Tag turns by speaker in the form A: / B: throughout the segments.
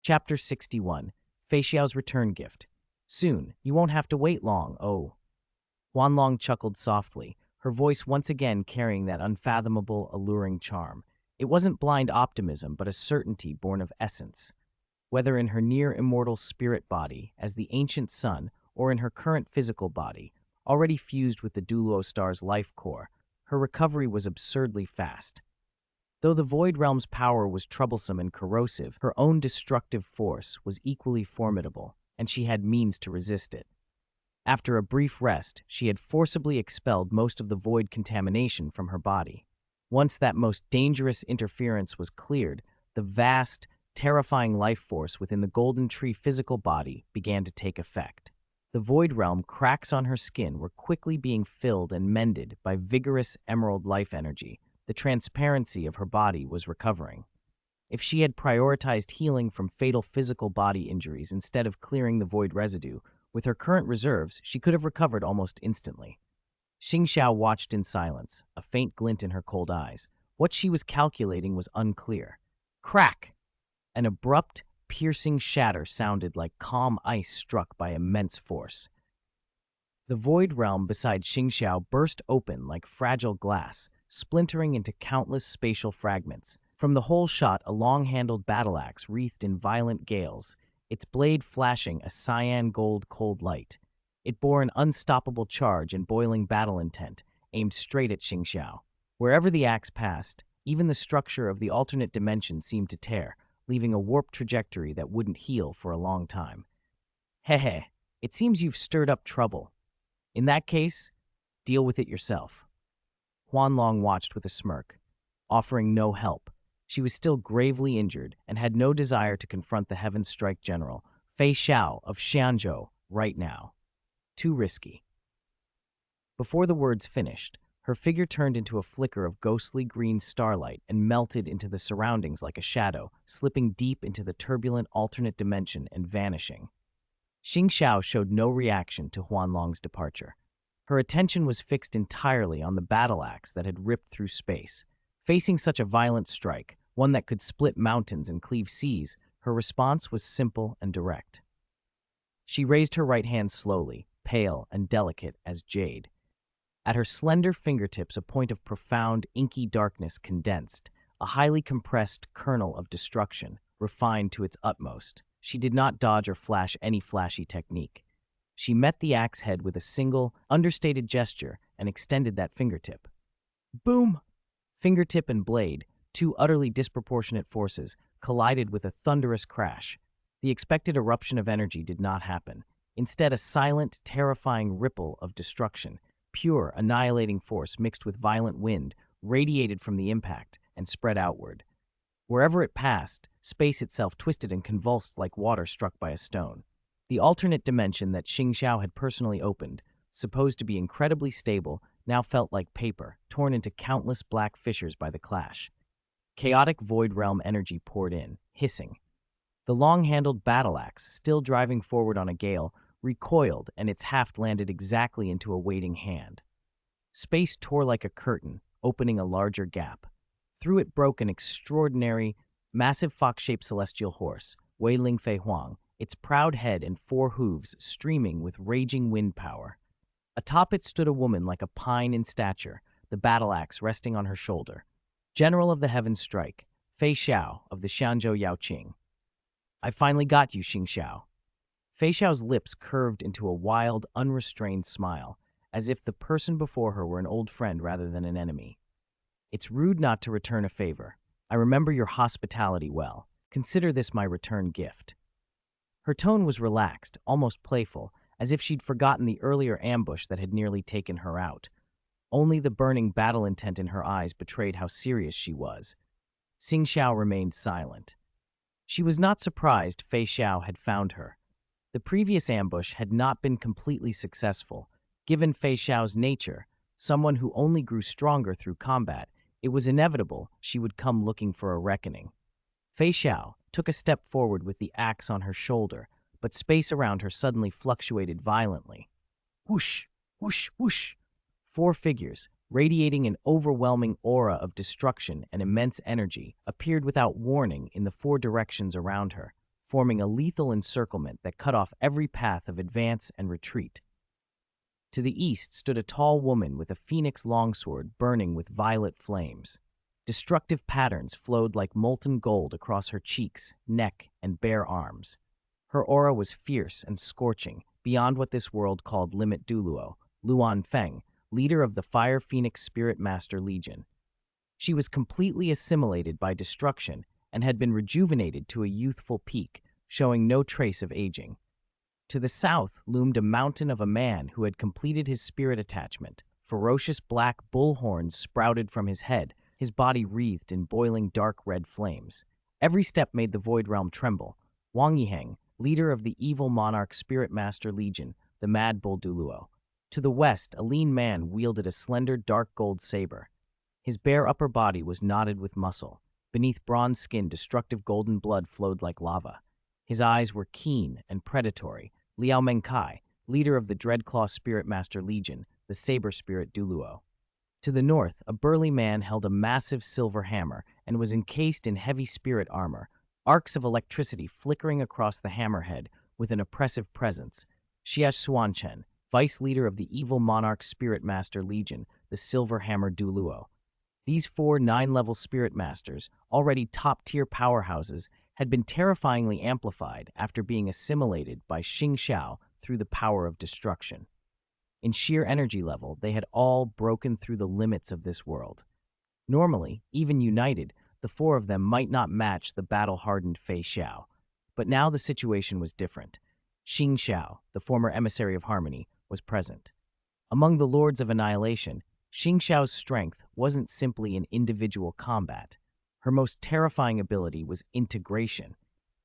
A: Chapter 61, Fei Xiao's Return Gift. Soon, you won't have to wait long, oh. Huanlong chuckled softly, her voice once again carrying that unfathomable, alluring charm. It wasn't blind optimism, but a certainty born of essence. Whether in her near-immortal spirit body, as the ancient sun, or in her current physical body, already fused with the Douluo star's life core, her recovery was absurdly fast. Though the Void Realm's power was troublesome and corrosive, her own destructive force was equally formidable, and she had means to resist it. After a brief rest, she had forcibly expelled most of the void contamination from her body. Once that most dangerous interference was cleared, the vast, terrifying life force within the Golden Tree physical body began to take effect. The Void Realm cracks on her skin were quickly being filled and mended by vigorous emerald life energy. The transparency of her body was recovering. If she had prioritized healing from fatal physical body injuries instead of clearing the void residue, with her current reserves, she could have recovered almost instantly. Xingxiao watched in silence, a faint glint in her cold eyes. What she was calculating was unclear. Crack! An abrupt, piercing shatter sounded like calm ice struck by immense force. The void realm beside Xingxiao burst open like fragile glass, splintering into countless spatial fragments. From the hole shot a long-handled battle axe wreathed in violent gales, its blade flashing a cyan gold cold light. It bore an unstoppable charge and boiling battle intent, aimed straight at Xingxiao. Wherever the axe passed, even the structure of the alternate dimension seemed to tear, leaving a warped trajectory that wouldn't heal for a long time. Hehe, it seems you've stirred up trouble. In that case, deal with it yourself. Huanlong watched with a smirk, offering no help. She was still gravely injured and had no desire to confront the Heaven Strike General, Fei Xiao of Xianzhou, right now. Too risky. Before the words finished, her figure turned into a flicker of ghostly green starlight and melted into the surroundings like a shadow, slipping deep into the turbulent alternate dimension and vanishing. Xingxiao showed no reaction to Huanlong's departure. Her attention was fixed entirely on the battle axe that had ripped through space. Facing such a violent strike, one that could split mountains and cleave seas, her response was simple and direct. She raised her right hand slowly, pale and delicate as jade. At her slender fingertips, a point of profound, inky darkness condensed, a highly compressed kernel of destruction, refined to its utmost. She did not dodge or flash any flashy technique. She met the axe head with a single, understated gesture and extended that fingertip. Boom! Fingertip and blade, two utterly disproportionate forces, collided with a thunderous crash. The expected eruption of energy did not happen. Instead, a silent, terrifying ripple of destruction, pure, annihilating force mixed with violent wind, radiated from the impact and spread outward. Wherever it passed, space itself twisted and convulsed like water struck by a stone. The alternate dimension that Xingxiao had personally opened, supposed to be incredibly stable, now felt like paper, torn into countless black fissures by the clash. Chaotic void realm energy poured in, hissing. The long-handled battle axe, still driving forward on a gale, recoiled and its haft landed exactly into a waiting hand. Space tore like a curtain, opening a larger gap. Through it broke an extraordinary, massive fox-shaped celestial horse, Wei Ling Fei Huang, its proud head and four hooves streaming with raging wind power. Atop it stood a woman like a pine in stature, the battle axe resting on her shoulder. General of the Heaven Strike, Fei Xiao of the Xianzhou Yaoqing. I finally got you, Xingxiao. Fei Xiao's lips curved into a wild, unrestrained smile, as if the person before her were an old friend rather than an enemy. It's rude not to return a favor. I remember your hospitality well. Consider this my return gift. Her tone was relaxed, almost playful, as if she'd forgotten the earlier ambush that had nearly taken her out. Only the burning battle intent in her eyes betrayed how serious she was. Xingxiao remained silent. She was not surprised Fei Xiao had found her. The previous ambush had not been completely successful. Given Fei Xiao's nature, someone who only grew stronger through combat, it was inevitable she would come looking for a reckoning. Fei Xiao took a step forward with the axe on her shoulder, but space around her suddenly fluctuated violently. Whoosh, whoosh, whoosh. Four figures, radiating an overwhelming aura of destruction and immense energy, appeared without warning in the four directions around her. forming a lethal encirclement that cut off every path of advance and retreat. To the east stood a tall woman with a phoenix longsword burning with violet flames. Destructive patterns flowed like molten gold across her cheeks, neck, and bare arms. Her aura was fierce and scorching, beyond what this world called Limit Douluo, Luan Feng, leader of the Fire Phoenix Spirit Master Legion. She was completely assimilated by destruction and had been rejuvenated to a youthful peak, showing no trace of aging. To the south loomed a mountain of a man who had completed his spirit attachment. Ferocious black bull horns sprouted from his head, his body wreathed in boiling dark red flames. Every step made the Void Realm tremble. Wang Yiheng, leader of the evil monarch Spirit Master Legion, the Mad Bull Douluo. To the west, a lean man wielded a slender dark gold saber. His bare upper body was knotted with muscle. Beneath bronze skin, destructive golden blood flowed like lava. His eyes were keen and predatory. Liao Mengkai, leader of the Dreadclaw Spirit Master Legion, the Saber Spirit Douluo. To the north, a burly man held a massive silver hammer and was encased in heavy spirit armor, arcs of electricity flickering across the hammerhead with an oppressive presence. Xiash Xuanchen, vice leader of the evil monarch Spirit Master Legion, the Silver Hammer Douluo. These 4 9-level Spirit Masters, already top-tier powerhouses, had been terrifyingly amplified after being assimilated by Xing Xiao through the power of destruction. In sheer energy level, they had all broken through the limits of this world. Normally, even united, the 4 of them might not match the battle-hardened Fei Xiao. But now the situation was different. Xing Xiao, the former emissary of harmony, was present. Among the Lords of Annihilation, Xing Xiao's strength wasn't simply in individual combat. Her most terrifying ability was integration.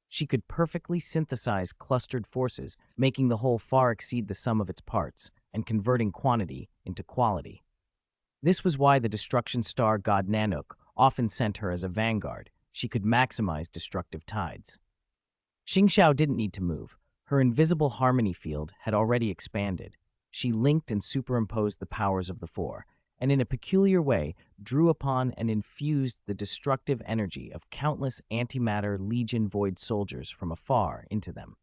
A: She could perfectly synthesize clustered forces, making the whole far exceed the sum of its parts, and converting quantity into quality. This was why the destruction star god Nanook often sent her as a vanguard. She could maximize destructive tides. Xing Xiao didn't need to move. Her invisible harmony field had already expanded. She linked and superimposed the powers of the 4, and in a peculiar way drew upon and infused the destructive energy of countless antimatter Legion Void soldiers from afar into them.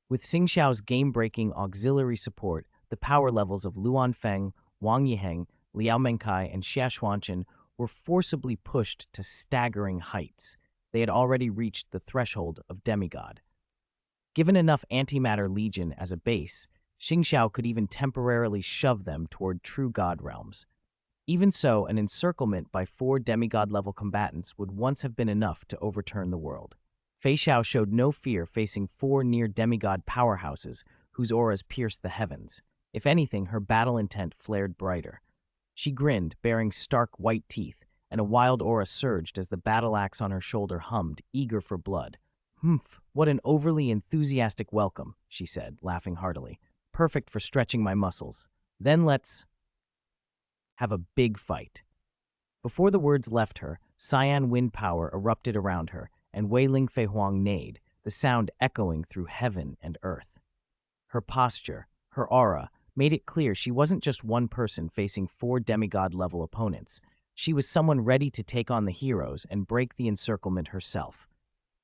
A: With Xing Xiao's game-breaking auxiliary support, the power levels of Luan Feng, Wang Yiheng, Liao Mengkai, and Xia Xuanchen were forcibly pushed to staggering heights. They had already reached the threshold of demigod. Given enough antimatter Legion as a base, Xing Xiao could even temporarily shove them toward true god realms. Even so, an encirclement by 4 demigod-level combatants would once have been enough to overturn the world. Fei Xiao showed no fear facing 4 near-demigod powerhouses whose auras pierced the heavens. If anything, her battle intent flared brighter. She grinned, baring stark white teeth, and a wild aura surged as the battle axe on her shoulder hummed, eager for blood. "Humph, what an overly enthusiastic welcome," she said, laughing heartily. "Perfect for stretching my muscles. Then let's have a big fight." Before the words left her, cyan wind power erupted around her, and Wei Ling Fei Huang neighed, the sound echoing through heaven and earth. Her posture, her aura, made it clear she wasn't just one person facing 4 demigod-level opponents. She was someone ready to take on the heroes and break the encirclement herself.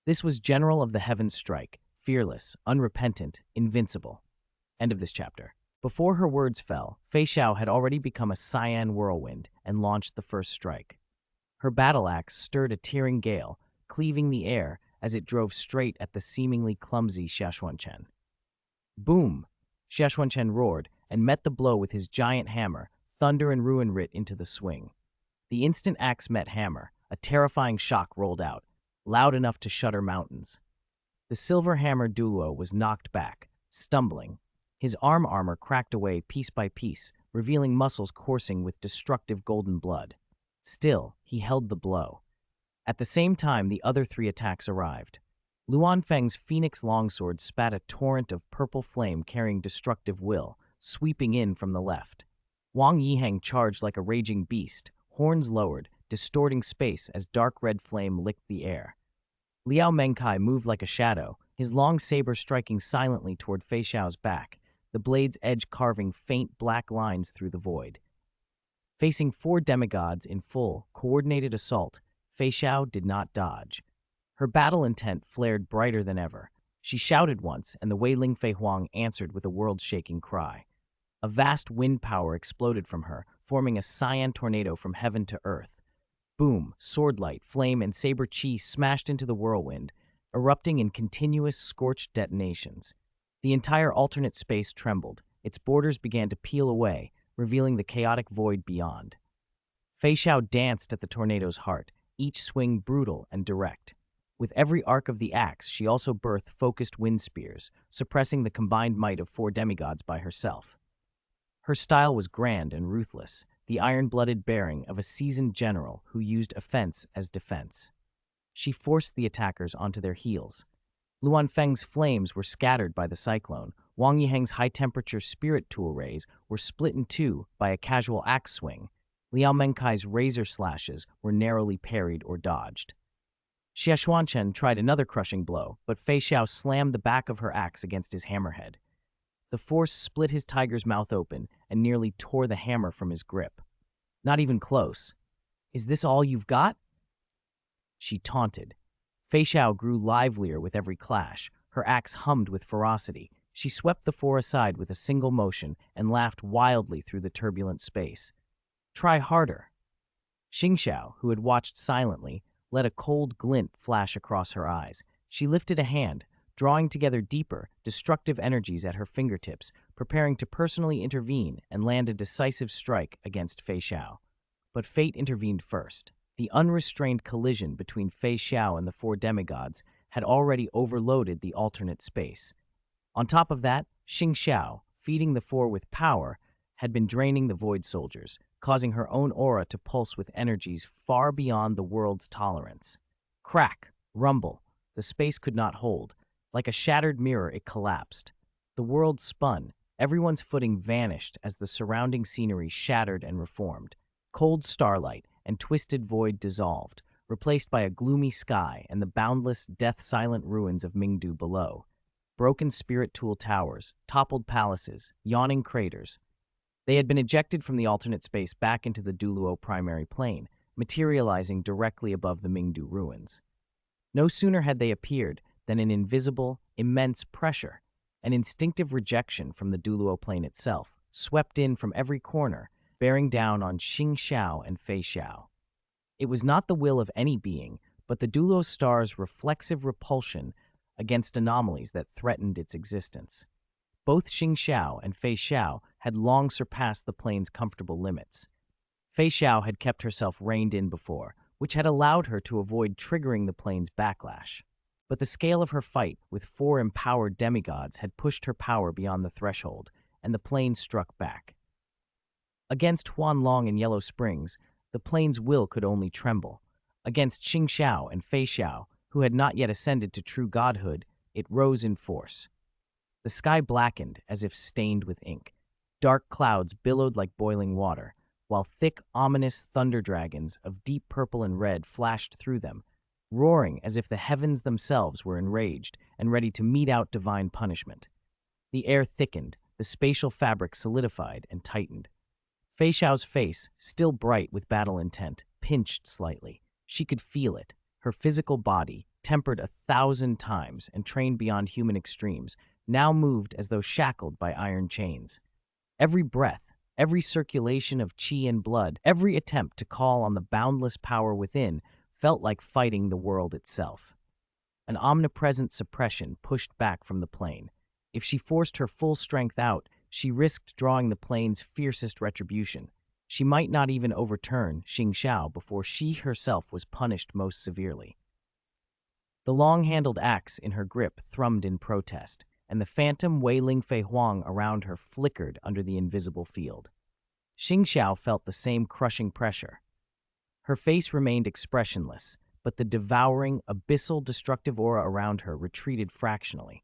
A: This was General of the Heavens Strike, fearless, unrepentant, invincible. End of this chapter. Before her words fell, Fei Xiao had already become a cyan whirlwind and launched the first strike. Her battle axe stirred a tearing gale, cleaving the air as it drove straight at the seemingly clumsy Xia Xuanchen. Boom! Xia Xuanchen roared and met the blow with his giant hammer, thunder and ruin writ into the swing. The instant axe met hammer, a terrifying shock rolled out, loud enough to shudder mountains. The silver hammer Douluo was knocked back, stumbling. His arm armor cracked away piece by piece, revealing muscles coursing with destructive golden blood. Still, he held the blow. At the same time, the other 3 attacks arrived. Luan Feng's phoenix longsword spat a torrent of purple flame carrying destructive will, sweeping in from the left. Wang Yiheng charged like a raging beast, horns lowered, distorting space as dark red flame licked the air. Liao Mengkai moved like a shadow, his long saber striking silently toward Fei Xiao's back, the blade's edge carving faint black lines through the void. Facing 4 demigods in full, coordinated assault, Fei Xiao did not dodge. Her battle intent flared brighter than ever, She shouted once, and the Wei Ling Fei Huang answered with a world-shaking cry. A vast wind power exploded from her, forming a cyan tornado from heaven to earth. Boom, swordlight, flame, and saber chi smashed into the whirlwind, erupting in continuous scorched detonations. The entire alternate space trembled. Its borders began to peel away, revealing the chaotic void beyond. Fei Xiao danced at the tornado's heart, each swing brutal and direct. With every arc of the axe, she also birthed focused wind spears, suppressing the combined might of 4 demigods by herself. Her style was grand and ruthless, the iron-blooded bearing of a seasoned general who used offense as defense. She forced the attackers onto their heels. Luan Feng's flames were scattered by the cyclone. Wang Yiheng's high-temperature spirit tool rays were split in two by a casual axe swing. Liao Menkai's razor slashes were narrowly parried or dodged. Xia Xuanchen tried another crushing blow, but Fei Xiao slammed the back of her axe against his hammerhead. The force split his tiger's mouth open and nearly tore the hammer from his grip. Not even close. "Is this all you've got?" she taunted. Fei Xiao grew livelier with every clash. Her axe hummed with ferocity. She swept the four aside with a single motion and laughed wildly through the turbulent space. "Try harder." Xingxiao, who had watched silently, let a cold glint flash across her eyes. She lifted a hand, drawing together deeper, destructive energies at her fingertips, preparing to personally intervene and land a decisive strike against Fei Xiao. But fate intervened first. The unrestrained collision between Fei Xiao and the 4 demigods had already overloaded the alternate space. On top of that, Xing Xiao, feeding the 4 with power, had been draining the Void Soldiers, causing her own aura to pulse with energies far beyond the world's tolerance. Crack, rumble, the space could not hold. Like a shattered mirror, it collapsed. The world spun. Everyone's footing vanished as the surrounding scenery shattered and reformed. Cold starlight and twisted void dissolved, replaced by a gloomy sky and the boundless, death-silent ruins of Mingdu below. Broken spirit tool towers, toppled palaces, yawning craters. They had been ejected from the alternate space back into the Douluo primary plane, materializing directly above the Mingdu ruins. No sooner had they appeared than an invisible, immense pressure, an instinctive rejection from the Douluo plane itself, swept in from every corner, bearing down on Xing Xiao and Fei Xiao. It was not the will of any being, but the Douluo star's reflexive repulsion against anomalies that threatened its existence. Both Xing Xiao and Fei Xiao had long surpassed the plane's comfortable limits. Fei Xiao had kept herself reined in before, which had allowed her to avoid triggering the plane's backlash. But the scale of her fight with 4 empowered demigods had pushed her power beyond the threshold, and the plane struck back. Against Huanlong and Yellow Springs, the plane's will could only tremble. Against Xing Xiao and Fei Xiao, who had not yet ascended to true godhood, it rose in force. The sky blackened as if stained with ink. Dark clouds billowed like boiling water, while thick, ominous thunder dragons of deep purple and red flashed through them, roaring as if the heavens themselves were enraged and ready to mete out divine punishment. The air thickened, the spatial fabric solidified and tightened. Fei Xiao's face, still bright with battle intent, pinched slightly. She could feel it. Her physical body, tempered 1,000 times and trained beyond human extremes, now moved as though shackled by iron chains. Every breath, every circulation of qi and blood, every attempt to call on the boundless power within felt like fighting the world itself. An omnipresent suppression pushed back from the plane. If she forced her full strength out, she risked drawing the plane's fiercest retribution. She might not even overturn Xing Xiao before she herself was punished most severely. The long-handled axe in her grip thrummed in protest, and the phantom Wei Ling Fei Huang around her flickered under the invisible field. Xing Xiao felt the same crushing pressure. Her face remained expressionless, but the devouring, abyssal, destructive aura around her retreated fractionally.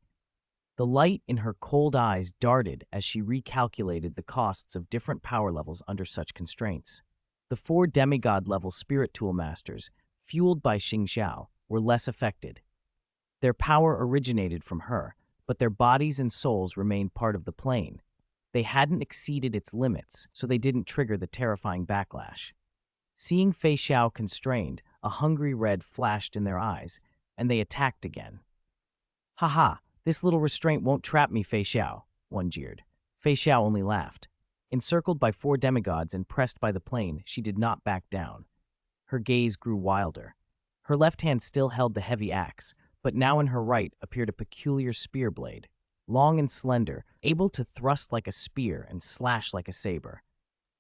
A: The light in her cold eyes darted as she recalculated the costs of different power levels under such constraints. The 4 demigod-level spirit tool masters, fueled by Xing Xiao, were less affected. Their power originated from her, but their bodies and souls remained part of the plane. They hadn't exceeded its limits, so they didn't trigger the terrifying backlash. Seeing Fei Xiao constrained, a hungry red flashed in their eyes, and they attacked again. "Haha, This little restraint won't trap me, Fei Xiao, one jeered. Fei Xiao only laughed. Encircled by 4 demigods and pressed by the plane, she did not back down. Her gaze grew wilder. Her left hand still held the heavy axe, but now in her right appeared a peculiar spear blade, long and slender, able to thrust like a spear and slash like a saber.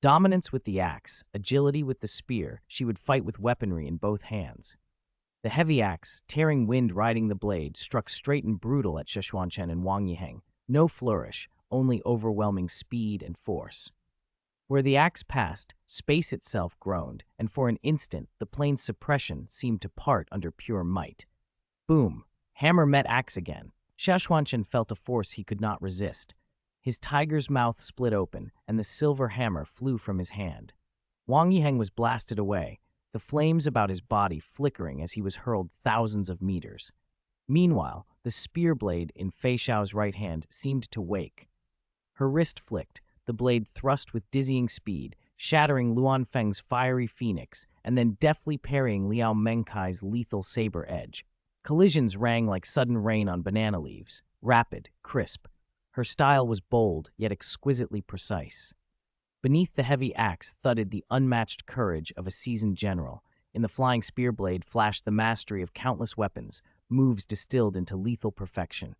A: Dominance with the axe, agility with the spear, she would fight with weaponry in both hands. The heavy axe, tearing wind riding the blade, struck straight and brutal at Szechuanchen and Wang Yiheng. No flourish, only overwhelming speed and force. Where the axe passed, space itself groaned, and for an instant the plane's suppression seemed to part under pure might. Boom! Hammer met axe again. Szechuanchen felt a force he could not resist. His tiger's mouth split open, and the silver hammer flew from his hand. Wang Yiheng was blasted away, the flames about his body flickering as he was hurled thousands of meters. Meanwhile, the spear blade in Fei Xiao's right hand seemed to wake. Her wrist flicked, the blade thrust with dizzying speed, shattering Luan Feng's fiery phoenix, and then deftly parrying Liao Mengkai's lethal saber edge. Collisions rang like sudden rain on banana leaves, rapid, crisp. Her style was bold, yet exquisitely precise. Beneath the heavy axe thudded the unmatched courage of a seasoned general. In the flying spear blade flashed the mastery of countless weapons, moves distilled into lethal perfection.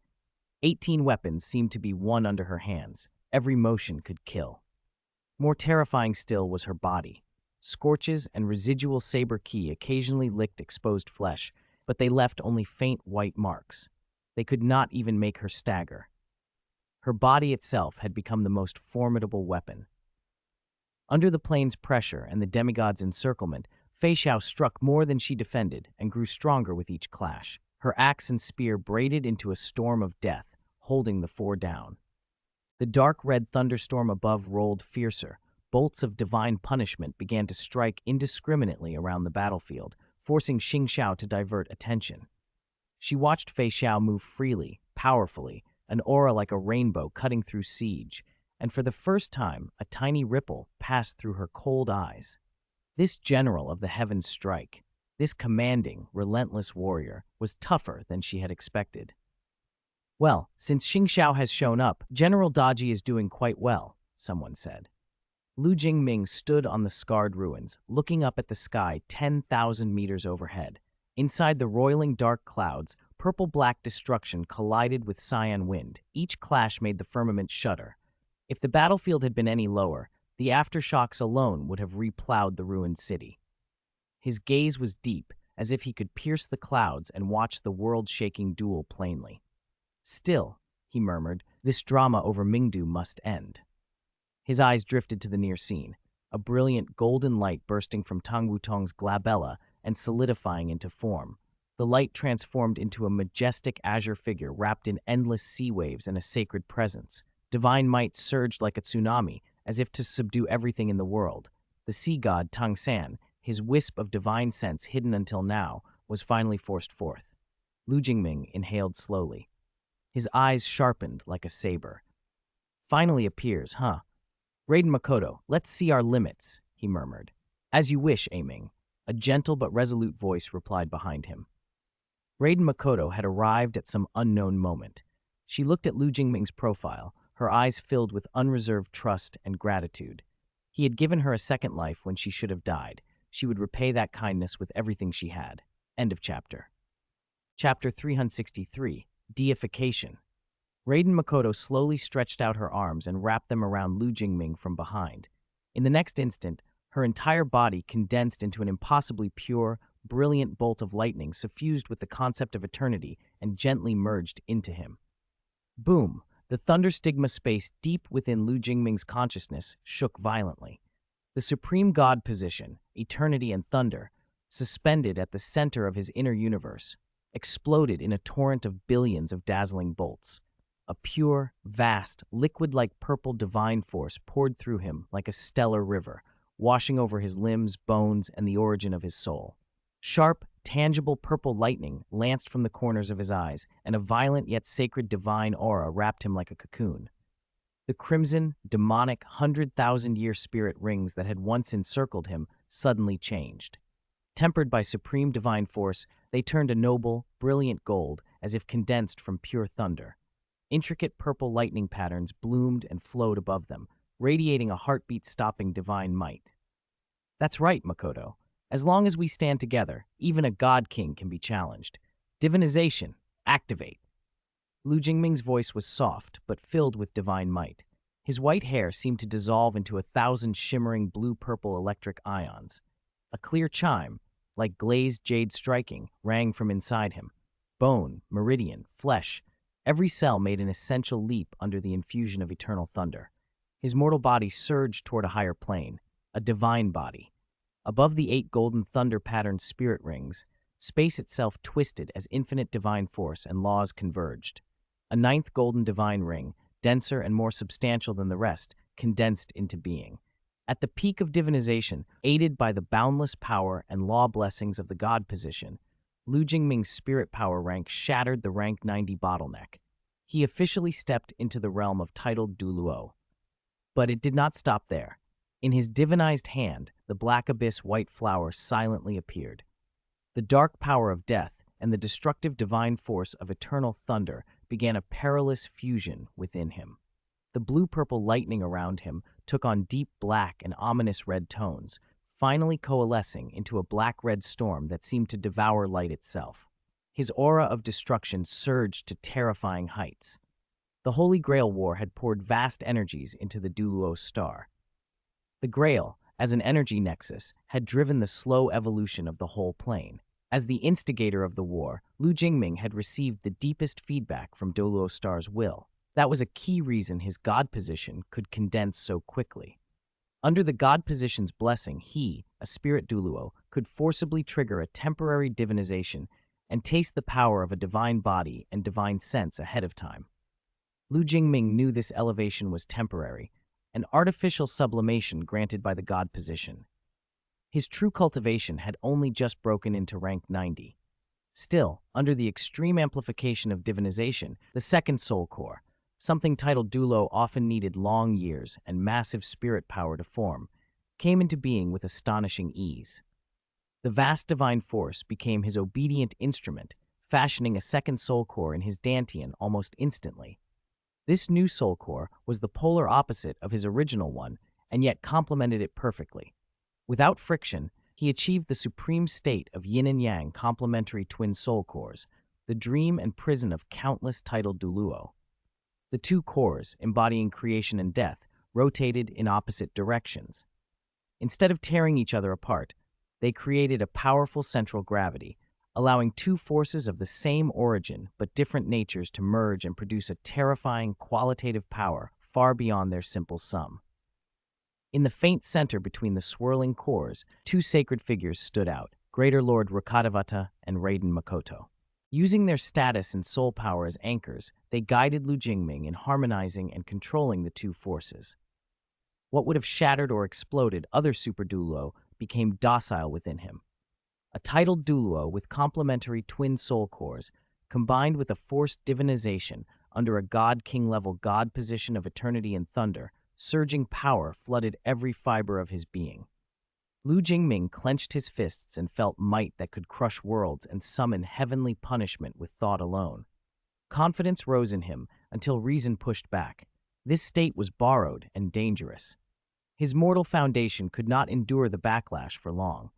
A: 18 weapons seemed to be one under her hands. Every motion could kill. More terrifying still was her body. Scorches and residual saber ki occasionally licked exposed flesh, but they left only faint white marks. They could not even make her stagger. Her body itself had become the most formidable weapon. Under the plane's pressure and the demigod's encirclement, Fei Xiao struck more than she defended and grew stronger with each clash. Her axe and spear braided into a storm of death, holding the 4 down. The dark red thunderstorm above rolled fiercer. Bolts of divine punishment began to strike indiscriminately around the battlefield, forcing Xing Xiao to divert attention. She watched Fei Xiao move freely, powerfully, an aura like a rainbow cutting through siege, and for the first time, a tiny ripple passed through her cold eyes. This general of the heavens strike, this commanding, relentless warrior, was tougher than she had expected. Well, since Xing Xiao has shown up, General Daji is doing quite well, someone said. Lu Jingming stood on the scarred ruins, looking up at the sky 10,000 meters overhead. Inside the roiling dark clouds, purple-black destruction collided with cyan wind. Each clash made the firmament shudder. If the battlefield had been any lower, the aftershocks alone would have replowed the ruined city. His gaze was deep, as if he could pierce the clouds and watch the world-shaking duel plainly. Still, he murmured, this drama over Mingdu must end. His eyes drifted to the near scene, a brilliant golden light bursting from Tang Wutong's glabella and solidifying into form. The light transformed into a majestic azure figure wrapped in endless sea waves and a sacred presence. Divine might surged like a tsunami, as if to subdue everything in the world. The sea god Tang San, his wisp of divine sense hidden until now, was finally forced forth. Lu Jingming inhaled slowly. His eyes sharpened like a saber. Finally appears, huh? Raiden Makoto, let's see our limits, he murmured. As you wish, Aiming. A gentle but resolute voice replied behind him. Raiden Makoto had arrived at some unknown moment. She looked at Lu Jingming's profile, her eyes filled with unreserved trust and gratitude. He had given her a second life when she should have died. She would repay that kindness with everything she had. End of chapter. Chapter 363, Deification. Raiden Makoto slowly stretched out her arms and wrapped them around Lu Jingming from behind. In the next instant, her entire body condensed into an impossibly pure, brilliant bolt of lightning suffused with the concept of eternity and gently merged into him. Boom! The thunder stigma space deep within Lu Jingming's consciousness shook violently. The supreme god position, eternity and thunder, suspended at the center of his inner universe, exploded in a torrent of billions of dazzling bolts. A pure, vast, liquid-like purple divine force poured through him like a stellar river, washing over his limbs, bones, and the origin of his soul. Sharp, tangible purple lightning lanced from the corners of his eyes, and a violent yet sacred divine aura wrapped him like a cocoon. The crimson, demonic, 100,000-year spirit rings that had once encircled him suddenly changed. Tempered by supreme divine force, they turned a noble, brilliant gold as if condensed from pure thunder. Intricate purple lightning patterns bloomed and flowed above them, radiating a heartbeat-stopping divine might. That's right, Makoto. As long as we stand together, even a god king can be challenged. Divinization, activate. Lu Jingming's voice was soft, but filled with divine might. His white hair seemed to dissolve into 1,000 shimmering blue-purple electric ions. A clear chime, like glazed jade striking, rang from inside him. Bone, meridian, flesh, every cell made an essential leap under the infusion of eternal thunder. His mortal body surged toward a higher plane, a divine body. Above the 8 golden thunder-patterned spirit rings, space itself twisted as infinite divine force and laws converged. A 9th golden divine ring, denser and more substantial than the rest, condensed into being. At the peak of divinization, aided by the boundless power and law blessings of the god position, Lu Jingming's spirit power rank shattered the rank 90 bottleneck. He officially stepped into the realm of titled Douluo. But it did not stop there. In his divinized hand, the black abyss white flower silently appeared. The dark power of death and the destructive divine force of eternal thunder began a perilous fusion within him. The blue-purple lightning around him took on deep black and ominous red tones, finally coalescing into a black-red storm that seemed to devour light itself. His aura of destruction surged to terrifying heights. The Holy Grail War had poured vast energies into the Douluo star. The Grail, as an energy nexus, had driven the slow evolution of the whole plane. As the instigator of the war, Lu Jingming had received the deepest feedback from Douluo Star's will. That was a key reason his god position could condense so quickly. Under the god position's blessing, he, a spirit Douluo, could forcibly trigger a temporary divinization and taste the power of a divine body and divine sense ahead of time. Lu Jingming knew this elevation was temporary, an artificial sublimation granted by the god position. His true cultivation had only just broken into rank 90. Still, under the extreme amplification of divinization, the second soul core, something titled Douluo often needed long years and massive spirit power to form, came into being with astonishing ease. The vast divine force became his obedient instrument, fashioning a second soul core in his dantian almost instantly. This new soul core was the polar opposite of his original one, and yet complemented it perfectly. Without friction, he achieved the supreme state of yin and yang complementary twin soul cores, the dream and prison of countless titled Douluo. The two cores, embodying creation and death, rotated in opposite directions. Instead of tearing each other apart, they created a powerful central gravity, allowing two forces of the same origin but different natures to merge and produce a terrifying qualitative power far beyond their simple sum. In the faint center between the swirling cores, 2 sacred figures stood out, Greater Lord Rakatavata and Raiden Makoto. Using their status and soul power as anchors, they guided Lu Jingming in harmonizing and controlling the two forces. What would have shattered or exploded other Super Douluo became docile within him. A titled Douluo with complementary twin soul cores, combined with a forced divinization under a god-king level god position of eternity and thunder, surging power flooded every fiber of his being. Lu Jingming clenched his fists and felt might that could crush worlds and summon heavenly punishment with thought alone. Confidence rose in him until reason pushed back. This state was borrowed and dangerous. His mortal foundation could not endure the backlash for long.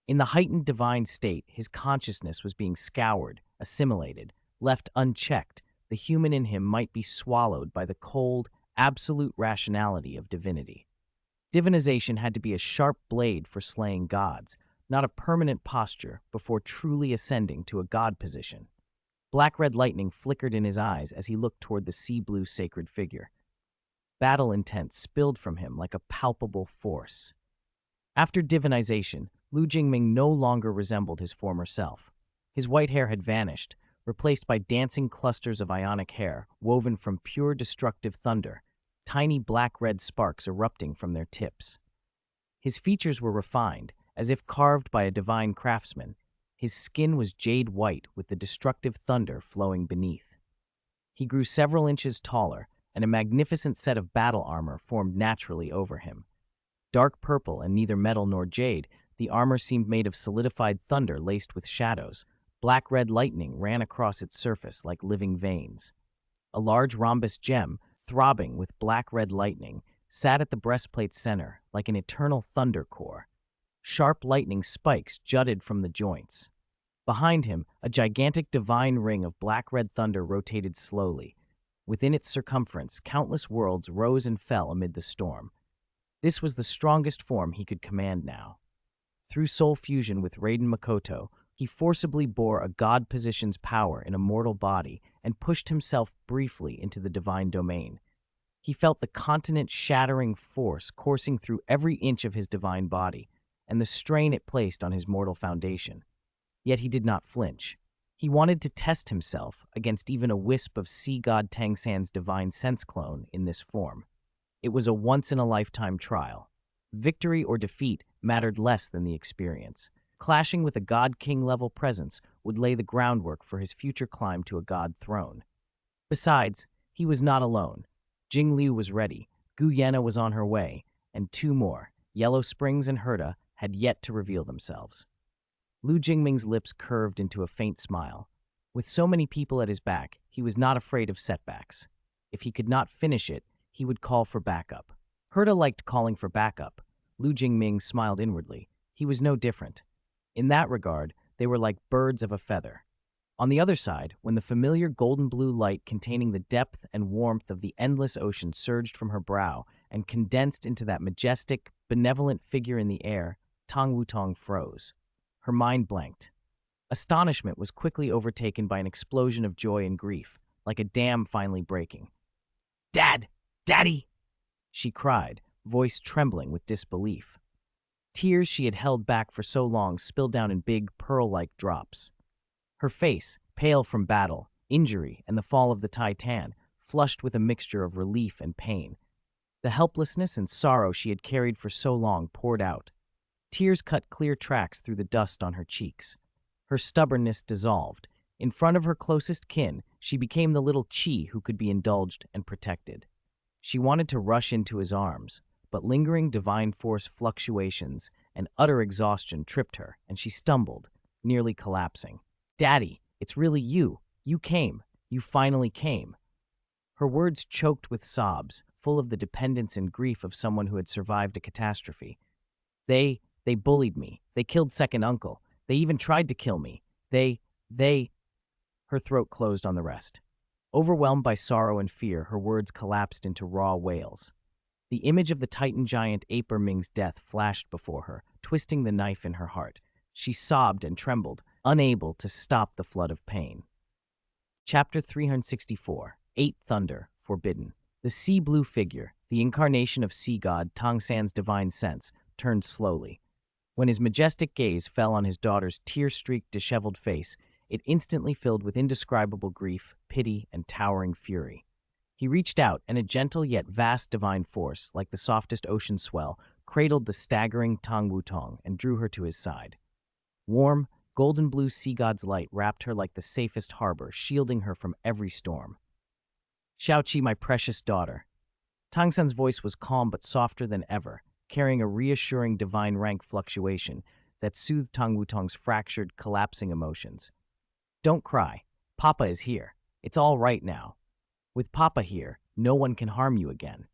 A: In the heightened divine state, his consciousness was being scoured, assimilated, left unchecked. The human in him might be swallowed by the cold, absolute rationality of divinity. Divinization had to be a sharp blade for slaying gods, not a permanent posture before truly ascending to a god position. Black-red lightning flickered in his eyes as he looked toward the sea-blue sacred figure. Battle intent spilled from him like a palpable force. After divinization, Lu Jingming no longer resembled his former self. His white hair had vanished, replaced by dancing clusters of ionic hair woven from pure destructive thunder, tiny black-red sparks erupting from their tips. His features were refined, as if carved by a divine craftsman. His skin was jade white with the destructive thunder flowing beneath. He grew several inches taller, and a magnificent set of battle armor formed naturally over him. Dark purple and neither metal nor jade, the armor seemed made of solidified thunder laced with shadows. Black-red lightning ran across its surface like living veins. A large rhombus gem, throbbing with black-red lightning, sat at the breastplate's center like an eternal thunder core. Sharp lightning spikes jutted from the joints. Behind him, a gigantic divine ring of black-red thunder rotated slowly. Within its circumference, countless worlds rose and fell amid the storm. This was the strongest form he could command now. Through soul fusion with Raiden Makoto, he forcibly bore a god-position's power in a mortal body and pushed himself briefly into the divine domain. He felt the continent-shattering force coursing through every inch of his divine body, and the strain it placed on his mortal foundation. Yet he did not flinch. He wanted to test himself against even a wisp of sea god Tangsan's divine sense clone in this form. It was a once-in-a-lifetime trial. Victory or defeat mattered less than the experience. Clashing with a god-king-level presence would lay the groundwork for his future climb to a god throne. Besides, he was not alone. Jing Liu was ready, Gu Yena was on her way, and two more, Yellow Springs and Herta, had yet to reveal themselves. Lu Jingming's lips curved into a faint smile. With so many people at his back, he was not afraid of setbacks. If he could not finish it, he would call for backup. Herta liked calling for backup. Lu Jingming smiled inwardly. He was no different. In that regard, they were like birds of a feather. On the other side, when the familiar golden blue light containing the depth and warmth of the endless ocean surged from her brow and condensed into that majestic, benevolent figure in the air, Tang Wutong froze. Her mind blanked. Astonishment was quickly overtaken by an explosion of joy and grief, like a dam finally breaking. "Dad! Daddy!" she cried, voice trembling with disbelief. Tears she had held back for so long spilled down in big, pearl-like drops. Her face, pale from battle, injury, and the fall of the Titan, flushed with a mixture of relief and pain. The helplessness and sorrow she had carried for so long poured out. Tears cut clear tracks through the dust on her cheeks. Her stubbornness dissolved. In front of her closest kin, she became the little Chi who could be indulged and protected. She wanted to rush into his arms, but lingering divine force fluctuations and utter exhaustion tripped her, and she stumbled, nearly collapsing. "Daddy, it's really you. You came. You finally came." Her words choked with sobs, full of the dependence and grief of someone who had survived a catastrophe. They bullied me. They killed second uncle. They even tried to kill me. They... Her throat closed on the rest. Overwhelmed by sorrow and fear, her words collapsed into raw wails. The image of the Titan giant Aper Ming's death flashed before her, twisting the knife in her heart. She sobbed and trembled, unable to stop the flood of pain. Chapter 364, 8 Thunder, Forbidden. The sea blue figure, the incarnation of sea god Tangsan's divine sense, turned slowly. When his majestic gaze fell on his daughter's tear-streaked, disheveled face, it instantly filled with indescribable grief, pity, and towering fury. He reached out, and a gentle yet vast divine force, like the softest ocean swell, cradled the staggering Tang Wutong and drew her to his side. Warm, golden blue sea god's light wrapped her like the safest harbor, shielding her from every storm. "Xiaoqi, my precious daughter." Tangsan's voice was calm but softer than ever, carrying a reassuring divine rank fluctuation that soothed Tang Wutong's fractured, collapsing emotions. "Don't cry. Papa is here. It's all right now. With Papa here, no one can harm you again."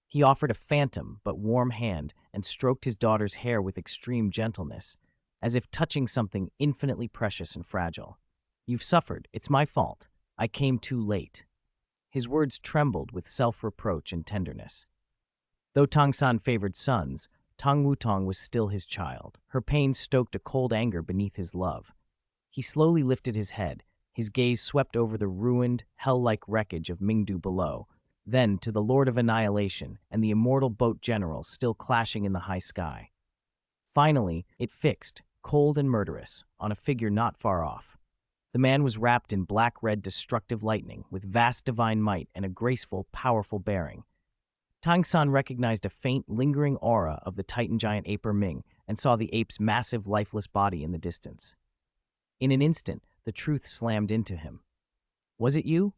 A: He offered a phantom but warm hand and stroked his daughter's hair with extreme gentleness, as if touching something infinitely precious and fragile. "You've suffered. It's my fault. I came too late." His words trembled with self-reproach and tenderness. Though Tangsan favored sons, Tang Wutong was still his child. Her pain stoked a cold anger beneath his love. He slowly lifted his head. His gaze swept over the ruined, hell-like wreckage of Mingdu below, then to the Lord of Annihilation and the immortal boat general still clashing in the high sky. Finally, it fixed, cold and murderous, on a figure not far off. The man was wrapped in black-red destructive lightning, with vast divine might and a graceful, powerful bearing. Tangsan recognized a faint, lingering aura of the Titan giant Aper Ming and saw the ape's massive, lifeless body in the distance. In an instant, the truth slammed into him. "Was it you?"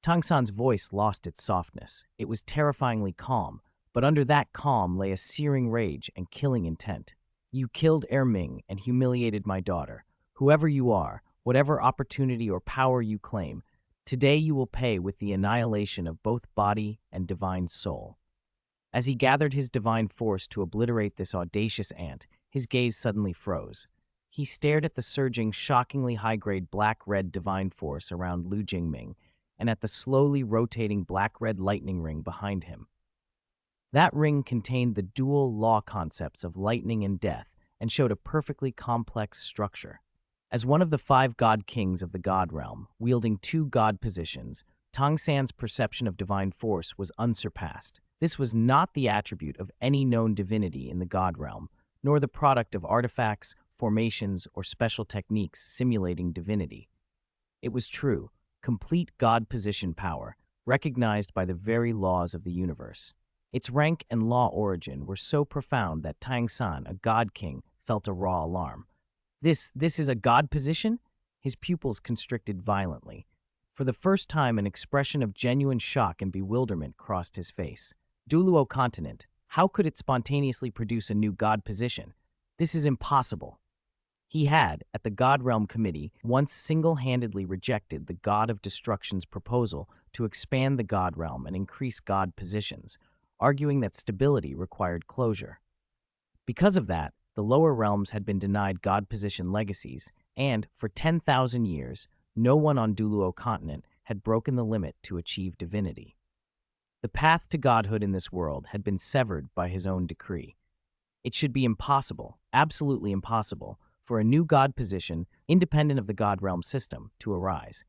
A: Tangsan's voice lost its softness. It was terrifyingly calm, but under that calm lay a searing rage and killing intent. "You killed Ming and humiliated my daughter. Whoever you are, whatever opportunity or power you claim, Today you will pay with the annihilation of both body and divine soul." As he gathered his divine force to obliterate this audacious ant, his gaze suddenly froze. He stared at the surging, shockingly high-grade black-red divine force around Lu Jingming and at the slowly rotating black-red lightning ring behind him. That ring contained the dual law concepts of lightning and death and showed a perfectly complex structure. As one of the 5 god kings of the god realm, wielding 2 god positions, Tang San's perception of divine force was unsurpassed. This was not the attribute of any known divinity in the god realm, nor the product of artifacts, formations, or special techniques simulating divinity. It was true, complete god position power, recognized by the very laws of the universe. Its rank and law origin were so profound that Tang San, a god king, felt a raw alarm. This is a god position?" His pupils constricted violently. For the first time, an expression of genuine shock and bewilderment crossed his face. Douluo Continent, how could it spontaneously produce a new god position? This is impossible. He had, at the God Realm Committee, once single-handedly rejected the God of Destruction's proposal to expand the God Realm and increase god positions, arguing that stability required closure. Because of that, the lower realms had been denied god position legacies, and, for 10,000 years, no one on Douluo Continent had broken the limit to achieve divinity. The path to godhood in this world had been severed by his own decree. It should be impossible, absolutely impossible, for a new god position, independent of the god realm system, to arise.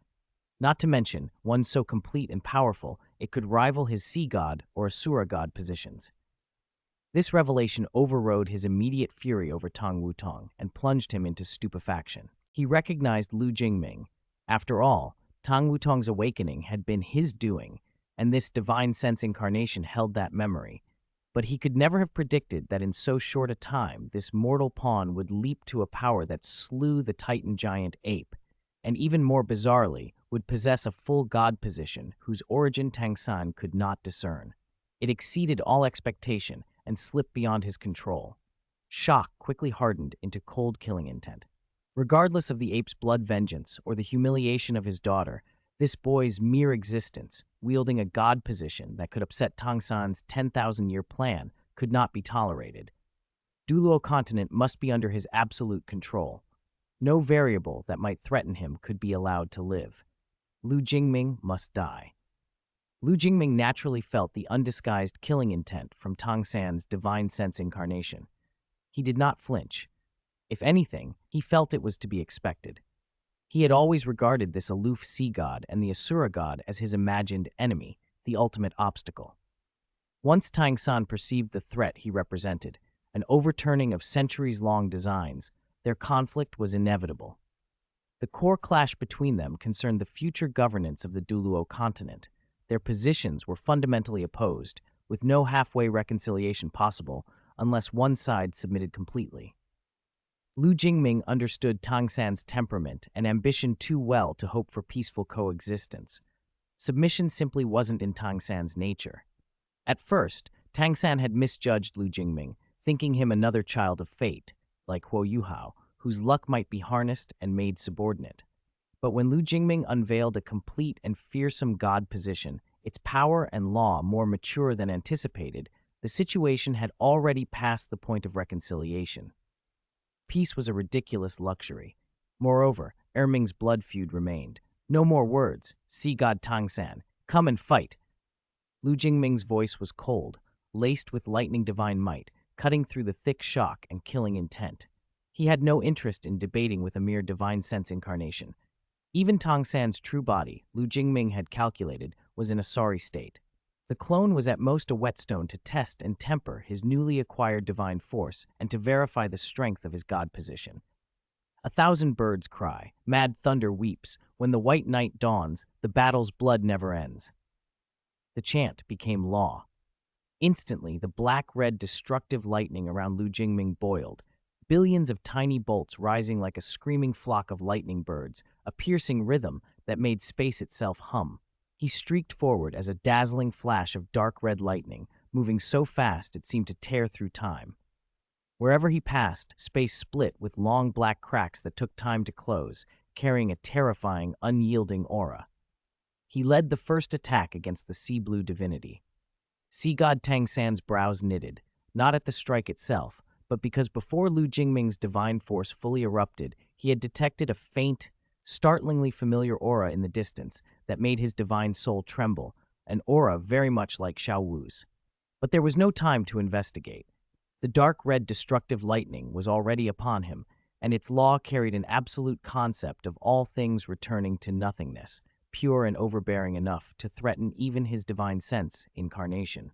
A: Not to mention, one so complete and powerful, it could rival his sea god or asura god positions. This revelation overrode his immediate fury over Tang Wutong and plunged him into stupefaction. He recognized Lu Jingming. After all, Tang Wutong's awakening had been his doing, and this divine sense incarnation held that memory. But he could never have predicted that in so short a time, this mortal pawn would leap to a power that slew the Titan giant ape, and even more bizarrely, would possess a full god position whose origin Tang San could not discern. It exceeded all expectation and slipped beyond his control. Shock quickly hardened into cold killing intent. Regardless of the ape's blood vengeance or the humiliation of his daughter, this boy's mere existence, wielding a god position that could upset Tang San's 10,000-year plan, could not be tolerated. Douluo Continent must be under his absolute control. No variable that might threaten him could be allowed to live. Lu Jingming must die. Lu Jingming naturally felt the undisguised killing intent from Tang San's divine sense incarnation. He did not flinch. If anything, he felt it was to be expected. He had always regarded this aloof sea god and the asura god as his imagined enemy, the ultimate obstacle. Once Tang San perceived the threat he represented, an overturning of centuries-long designs, their conflict was inevitable. The core clash between them concerned the future governance of the Douluo Continent. Their positions were fundamentally opposed, with no halfway reconciliation possible unless one side submitted completely. Lu Jingming understood Tang San's temperament and ambition too well to hope for peaceful coexistence. Submission simply wasn't in Tang San's nature. At first, Tang San had misjudged Lu Jingming, thinking him another child of fate, like Huo Yuhao, whose luck might be harnessed and made subordinate. But when Lu Jingming unveiled a complete and fearsome god position, its power and law more mature than anticipated, the situation had already passed the point of reconciliation. Peace was a ridiculous luxury. Moreover, Erming's blood feud remained. No more words, sea god Tang San, come and fight. Lu Jingming's voice was cold, laced with lightning divine might, cutting through the thick shock and killing intent. He had no interest in debating with a mere divine sense incarnation. Even Tang San's true body, Lu Jingming had calculated, was in a sorry state. The clone was at most a whetstone to test and temper his newly acquired divine force and to verify the strength of his god position. 1,000 birds cry, mad thunder weeps, when the white night dawns, the battle's blood never ends. The chant became law. Instantly, the black-red destructive lightning around Lu Jingming boiled, billions of tiny bolts rising like a screaming flock of lightning birds, a piercing rhythm that made space itself hum. He streaked forward as a dazzling flash of dark red lightning, moving so fast it seemed to tear through time. Wherever he passed, space split with long black cracks that took time to close, carrying a terrifying, unyielding aura. He led the first attack against the sea blue divinity. Sea god Tang San's brows knitted, not at the strike itself, but because before Lu Jingming's divine force fully erupted, he had detected a faint, startlingly familiar aura in the distance that made his divine soul tremble, an aura very much like Xiao Wu's. But there was no time to investigate. The dark red destructive lightning was already upon him, and its law carried an absolute concept of all things returning to nothingness, pure and overbearing enough to threaten even his divine sense incarnation.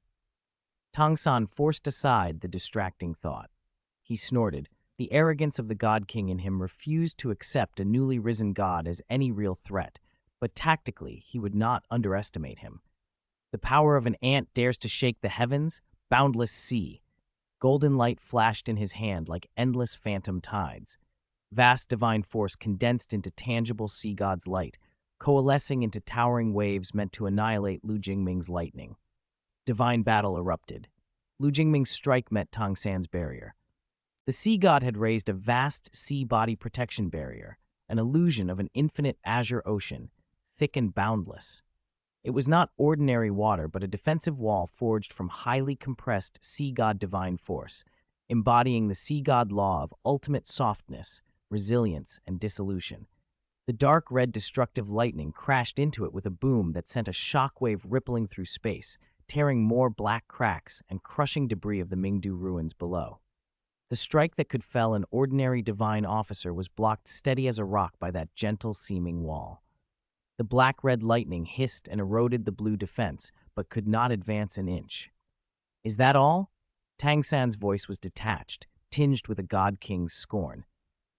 A: Tang San forced aside the distracting thought. He snorted. The arrogance of the God King in him refused to accept a newly risen god as any real threat, but tactically he would not underestimate him. The power of an ant dares to shake the heavens? Boundless sea. Golden light flashed in his hand like endless phantom tides. Vast divine force condensed into tangible sea god's light, coalescing into towering waves meant to annihilate Lu Jingming's lightning. Divine battle erupted. Lu Jingming's strike met Tang San's barrier. The sea god had raised a vast sea body protection barrier, an illusion of an infinite azure ocean, thick and boundless. It was not ordinary water, but a defensive wall forged from highly compressed sea god divine force, embodying the sea god law of ultimate softness, resilience, and dissolution. The dark red destructive lightning crashed into it with a boom that sent a shockwave rippling through space, tearing more black cracks and crushing debris of the Mingdu ruins below. The strike that could fell an ordinary divine officer was blocked steady as a rock by that gentle-seeming wall. The black-red lightning hissed and eroded the blue defense, but could not advance an inch. "Is that all?" Tang San's voice was detached, tinged with a god king's scorn.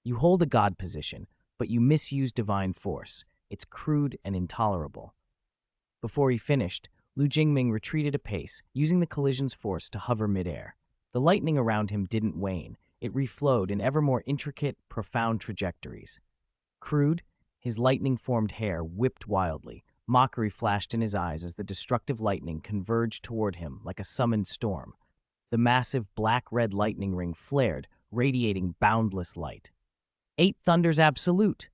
A: "You hold a god position, but you misuse divine force. It's crude and intolerable." Before he finished, Lu Jingming retreated a pace, using the collision's force to hover midair. The lightning around him didn't wane. It reflowed in ever more intricate, profound trajectories. Crude, his lightning-formed hair whipped wildly. Mockery flashed in his eyes as the destructive lightning converged toward him like a summoned storm. The massive black-red lightning ring flared, radiating boundless light. "Eight thunders absolute,"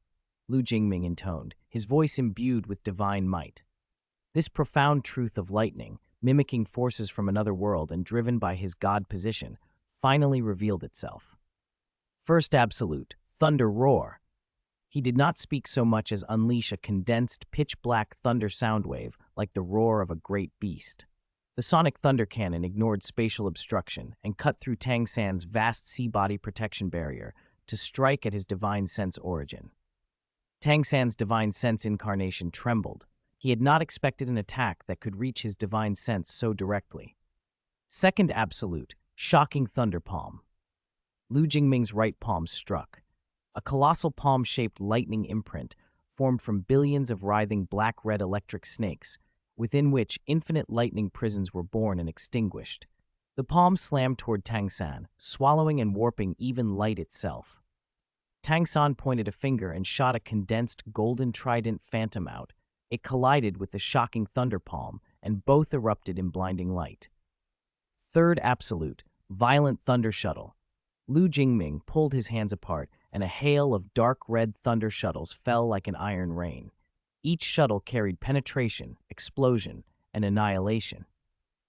A: Lu Jingming intoned, his voice imbued with divine might. This profound truth of lightning, mimicking forces from another world and driven by his god position, finally revealed itself. First absolute, thunder roar. He did not speak so much as unleash a condensed, pitch-black thunder sound wave like the roar of a great beast. The sonic thunder cannon ignored spatial obstruction and cut through Tang San's vast sea body protection barrier to strike at his divine sense origin. Tang San's divine sense incarnation trembled. He had not expected an attack that could reach his divine sense so directly. Second absolute, shocking thunder palm. Lu Jingming's right palm struck. A colossal palm-shaped lightning imprint formed from billions of writhing black-red electric snakes, within which infinite lightning prisons were born and extinguished. The palm slammed toward Tang San, swallowing and warping even light itself. Tang San pointed a finger and shot a condensed golden trident phantom out. It collided with the shocking thunder palm, and both erupted in blinding light. Third absolute, violent thunder shuttle. Lu Jingming pulled his hands apart, and a hail of dark red thunder shuttles fell like an iron rain. Each shuttle carried penetration, explosion, and annihilation.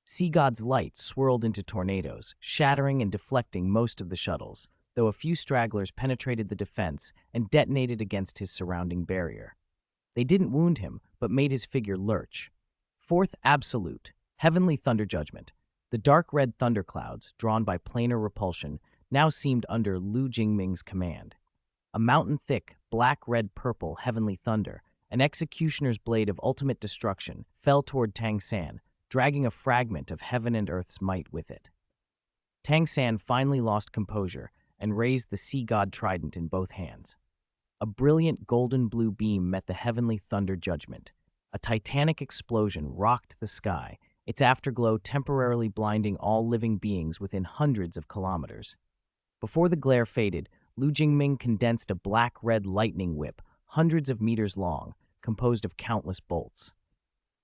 A: Sea God's light swirled into tornadoes, shattering and deflecting most of the shuttles, though a few stragglers penetrated the defense and detonated against his surrounding barrier. They didn't wound him, but made his figure lurch. Fourth absolute, heavenly thunder judgment. The dark red thunderclouds, drawn by planar repulsion, now seemed under Lu Jingming's command. A mountain-thick, black-red-purple heavenly thunder, an executioner's blade of ultimate destruction, fell toward Tang San, dragging a fragment of heaven and earth's might with it. Tang San finally lost composure and raised the sea god trident in both hands. A brilliant golden-blue beam met the heavenly thunder judgment. A titanic explosion rocked the sky, its afterglow temporarily blinding all living beings within hundreds of kilometers. Before the glare faded, Lu Jingming condensed a black-red lightning whip, hundreds of meters long, composed of countless bolts.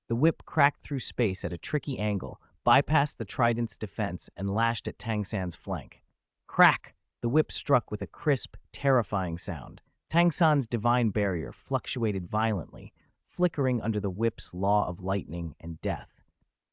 A: The whip cracked through space at a tricky angle, bypassed the trident's defense, and lashed at Tang San's flank. Crack! The whip struck with a crisp, terrifying sound. Tang San's divine barrier fluctuated violently, flickering under the whip's law of lightning and death.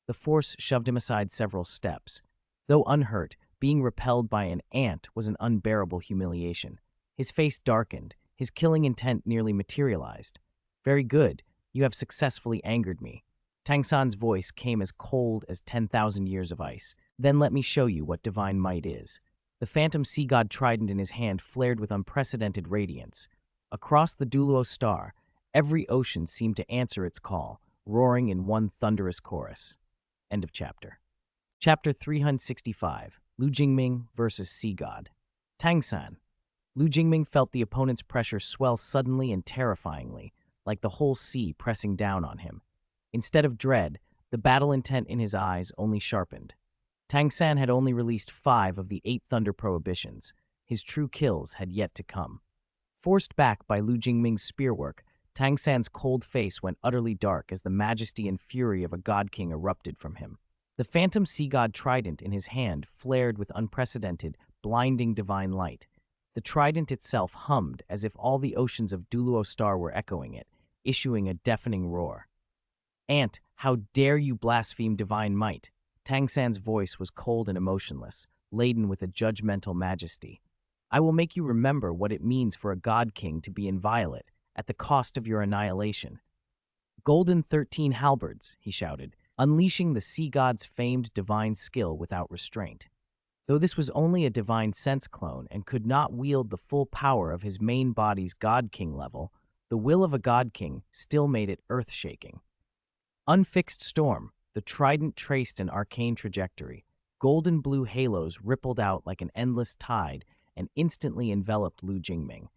A: The force shoved him aside several steps. Though unhurt, being repelled by an ant was an unbearable humiliation. His face darkened, his killing intent nearly materialized. "Very good, you have successfully angered me." Tang San's voice came as cold as 10,000 years of ice. "Then let me show you what divine might is." The phantom sea god trident in his hand flared with unprecedented radiance. Across the Douluo star, every ocean seemed to answer its call, roaring in one thunderous chorus. End of chapter. Chapter 365, Lu Jingming versus Sea God. Tang San. Lu Jingming felt the opponent's pressure swell suddenly and terrifyingly, like the whole sea pressing down on him. Instead of dread, the battle intent in his eyes only sharpened. Tang San had only released 5 of the 8 Thunder Prohibitions. His true kills had yet to come. Forced back by Lu Jingming's spearwork, Tang San's cold face went utterly dark as the majesty and fury of a god king erupted from him. The phantom sea god trident in his hand flared with unprecedented, blinding divine light. The trident itself hummed as if all the oceans of Douluo Star were echoing it, issuing a deafening roar. "Ant, how dare you blaspheme divine might?" Tang San's voice was cold and emotionless, laden with a judgmental majesty. "I will make you remember what it means for a god king to be inviolate, at the cost of your annihilation." "Golden 13 halberds," he shouted, unleashing the sea god's famed divine skill without restraint. Though this was only a divine sense clone and could not wield the full power of his main body's god king level, the will of a god king still made it earth-shaking. Unfixed storm, the trident traced an arcane trajectory. Golden blue halos rippled out like an endless tide and instantly enveloped Lu Jingming.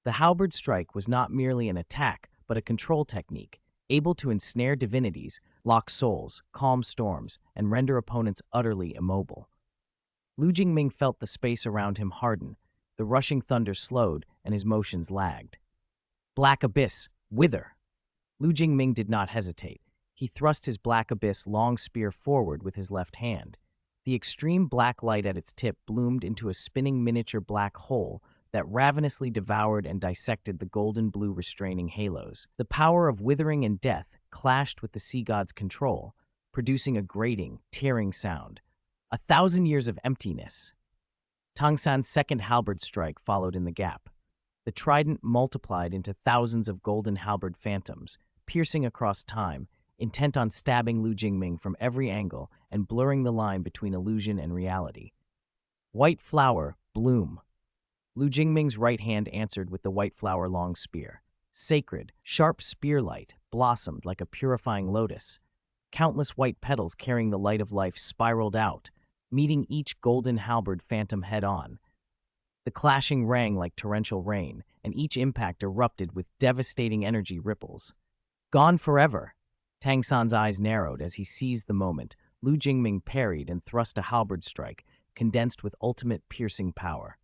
A: The halberd strike was not merely an attack, but a control technique, able to ensnare divinities, lock souls, calm storms, and render opponents utterly immobile. Lu Jingming felt the space around him harden. The rushing thunder slowed, and his motions lagged. "Black abyss, wither!" Lu Jingming did not hesitate. He thrust his black abyss long spear forward with his left hand. The extreme black light at its tip bloomed into a spinning miniature black hole that ravenously devoured and dissected the golden blue restraining halos. The power of withering and death clashed with the sea god's control, producing a grating, tearing sound. 1,000 years of emptiness. Tang San's second halberd strike followed in the gap. The trident multiplied into thousands of golden halberd phantoms, piercing across time, intent on stabbing Lu Jingming from every angle and blurring the line between illusion and reality. "White flower, bloom." Lu Jingming's right hand answered with the white flower long spear. Sacred, sharp spearlight blossomed like a purifying lotus. Countless white petals carrying the light of life spiraled out, meeting each golden halberd phantom head-on. The clashing rang like torrential rain, and each impact erupted with devastating energy ripples. "Gone forever!" Tang San's eyes narrowed as he seized the moment. Lu Jingming parried and thrust a halberd strike, condensed with ultimate piercing power.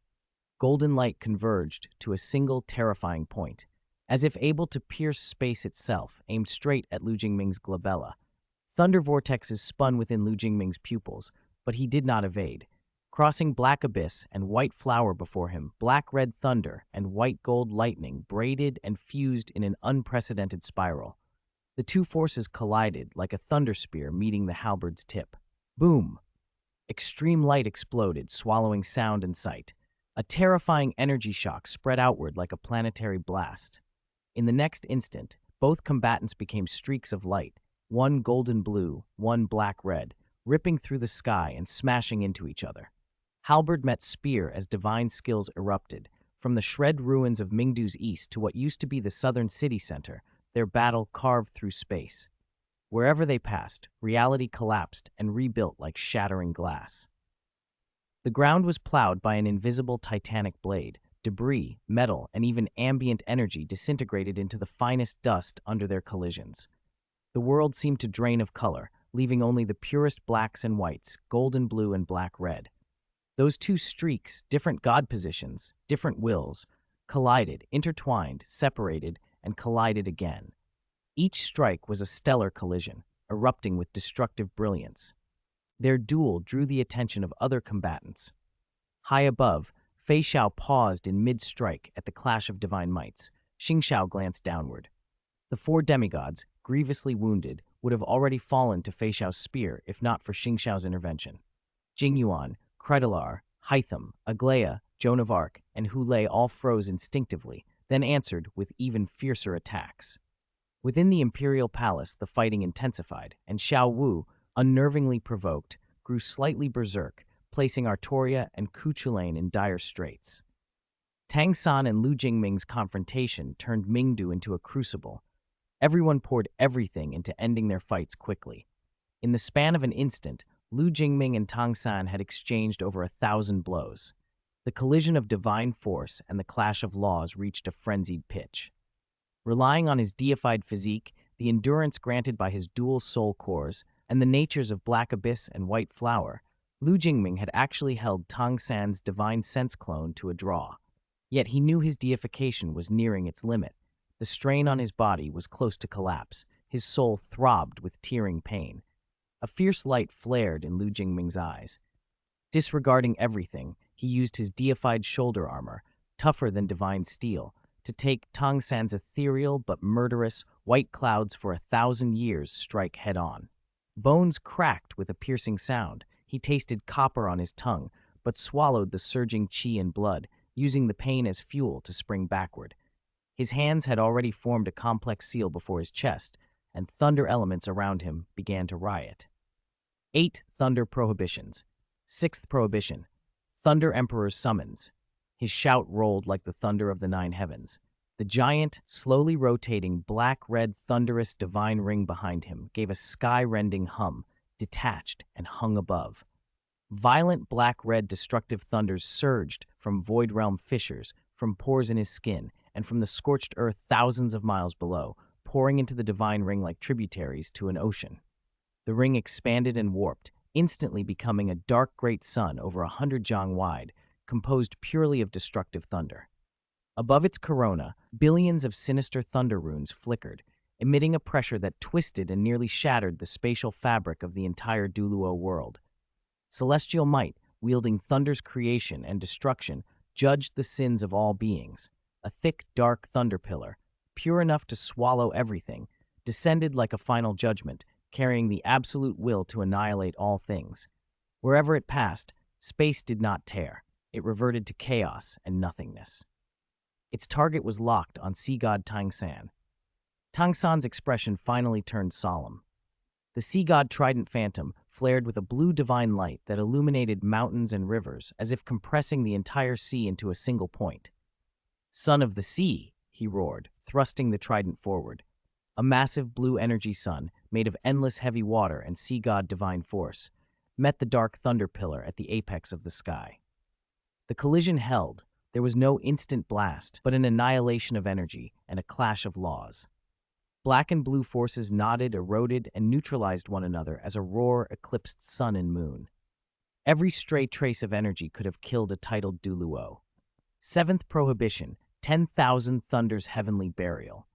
A: Golden light converged to a single terrifying point, as if able to pierce space itself, aimed straight at Lu Jingming's glabella. Thunder vortexes spun within Lu Jingming's pupils, but he did not evade. Crossing black abyss and white flower before him, black-red thunder and white-gold lightning braided and fused in an unprecedented spiral. The two forces collided like a thunder spear meeting the halberd's tip. Boom! Extreme light exploded, swallowing sound and sight. A terrifying energy shock spread outward like a planetary blast. In the next instant, both combatants became streaks of light, one golden blue, one black-red, ripping through the sky and smashing into each other. Halberd met spear as divine skills erupted. From the shred ruins of Mingdu's east to what used to be the southern city center, their battle carved through space. Wherever they passed, reality collapsed and rebuilt like shattering glass. The ground was plowed by an invisible titanic blade. Debris, metal, and even ambient energy disintegrated into the finest dust under their collisions. The world seemed to drain of color, leaving only the purest blacks and whites, golden blue and black-red. Those two streaks, different god positions, different wills, collided, intertwined, separated, and collided again. Each strike was a stellar collision, erupting with destructive brilliance. Their duel drew the attention of other combatants. High above, Fei Xiao paused in mid-strike at the clash of divine mights. Xing Xiao glanced downward. The four demigods, grievously wounded, would have already fallen to Fei Xiao's spear if not for Xing Xiao's intervention. Jingyuan, Kredalar, Hytham, Aglaia, Joan of Arc, and Hu Lei all froze instinctively, then answered with even fiercer attacks. Within the imperial palace, the fighting intensified, and Xiao Wu, unnervingly provoked, grew slightly berserk, placing Artoria and Kuchulain in dire straits. Tang San and Lu Jingming's confrontation turned Mingdu into a crucible. Everyone poured everything into ending their fights quickly. In the span of an instant, Lu Jingming and Tang San had exchanged over 1,000 blows. The collision of divine force and the clash of laws reached a frenzied pitch. Relying on his deified physique, the endurance granted by his dual soul cores, and the natures of Black Abyss and White Flower, Lu Jingming had actually held Tang San's divine sense clone to a draw. Yet he knew his deification was nearing its limit. The strain on his body was close to collapse. His soul throbbed with tearing pain. A fierce light flared in Lu Jingming's eyes. Disregarding everything, he used his deified shoulder armor, tougher than divine steel, to take Tang San's ethereal but murderous white clouds for 1,000 years strike head-on. Bones cracked with a piercing sound. He tasted copper on his tongue, but swallowed the surging qi and blood, using the pain as fuel to spring backward. His hands had already formed a complex seal before his chest, and thunder elements around him began to riot. 8 Thunder Prohibitions. 6th Prohibition. Thunder Emperor's Summons. His shout rolled like the thunder of the 9 heavens. The giant, slowly rotating, black-red, thunderous divine ring behind him gave a sky-rending hum, detached and hung above. Violent black-red destructive thunders surged from void realm fissures, from pores in his skin, and from the scorched earth thousands of miles below, pouring into the divine ring like tributaries to an ocean. The ring expanded and warped, instantly becoming a dark great sun over 100 jiang wide, composed purely of destructive thunder. Above its corona, billions of sinister thunder runes flickered, emitting a pressure that twisted and nearly shattered the spatial fabric of the entire Douluo world. Celestial might, wielding thunder's creation and destruction, judged the sins of all beings. A thick, dark thunder pillar, pure enough to swallow everything, descended like a final judgment, carrying the absolute will to annihilate all things. Wherever it passed, space did not tear. It reverted to chaos and nothingness. Its target was locked on sea god Tang San. Tang San's expression finally turned solemn. The sea god trident phantom flared with a blue divine light that illuminated mountains and rivers as if compressing the entire sea into a single point. "Son of the sea," he roared, thrusting the trident forward. A massive blue energy sun, made of endless heavy water and sea god divine force, met the dark thunder pillar at the apex of the sky. The collision held. There was no instant blast, but an annihilation of energy and a clash of laws. Black and blue forces nodded, eroded, and neutralized one another as a roar eclipsed sun and moon. Every stray trace of energy could have killed a titled Douluo. 7th Prohibition, 10,000 Thunder's Heavenly Burial.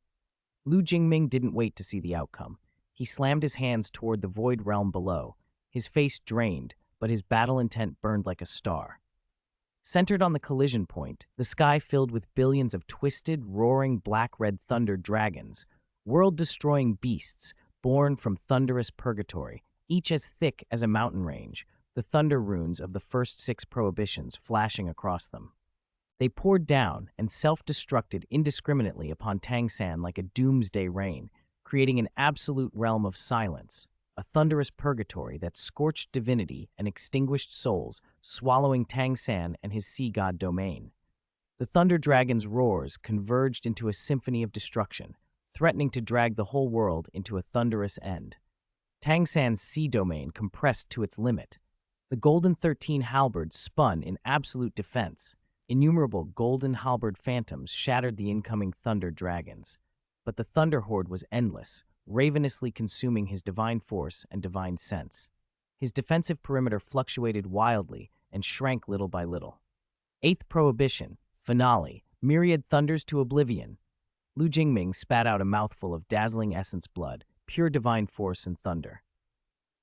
A: Lu Jingming didn't wait to see the outcome. He slammed his hands toward the void realm below. His face drained, but his battle intent burned like a star. Centered on the collision point, the sky filled with billions of twisted, roaring black-red thunder dragons, world-destroying beasts born from thunderous purgatory, each as thick as a mountain range, the thunder runes of the first 6 prohibitions flashing across them. They poured down and self-destructed indiscriminately upon Tang San like a doomsday rain, creating an absolute realm of silence, a thunderous purgatory that scorched divinity and extinguished souls, swallowing Tang San and his sea god domain. The thunder dragon's roars converged into a symphony of destruction, threatening to drag the whole world into a thunderous end. Tang San's sea domain compressed to its limit. The golden 13 halberds spun in absolute defense. Innumerable golden halberd phantoms shattered the incoming thunder dragons. But the thunder horde was endless, ravenously consuming his divine force and divine sense. His defensive perimeter fluctuated wildly and shrank little by little. 8th Prohibition, Finale, Myriad Thunders to Oblivion. Lu Jingming spat out a mouthful of dazzling essence blood, pure divine force and thunder.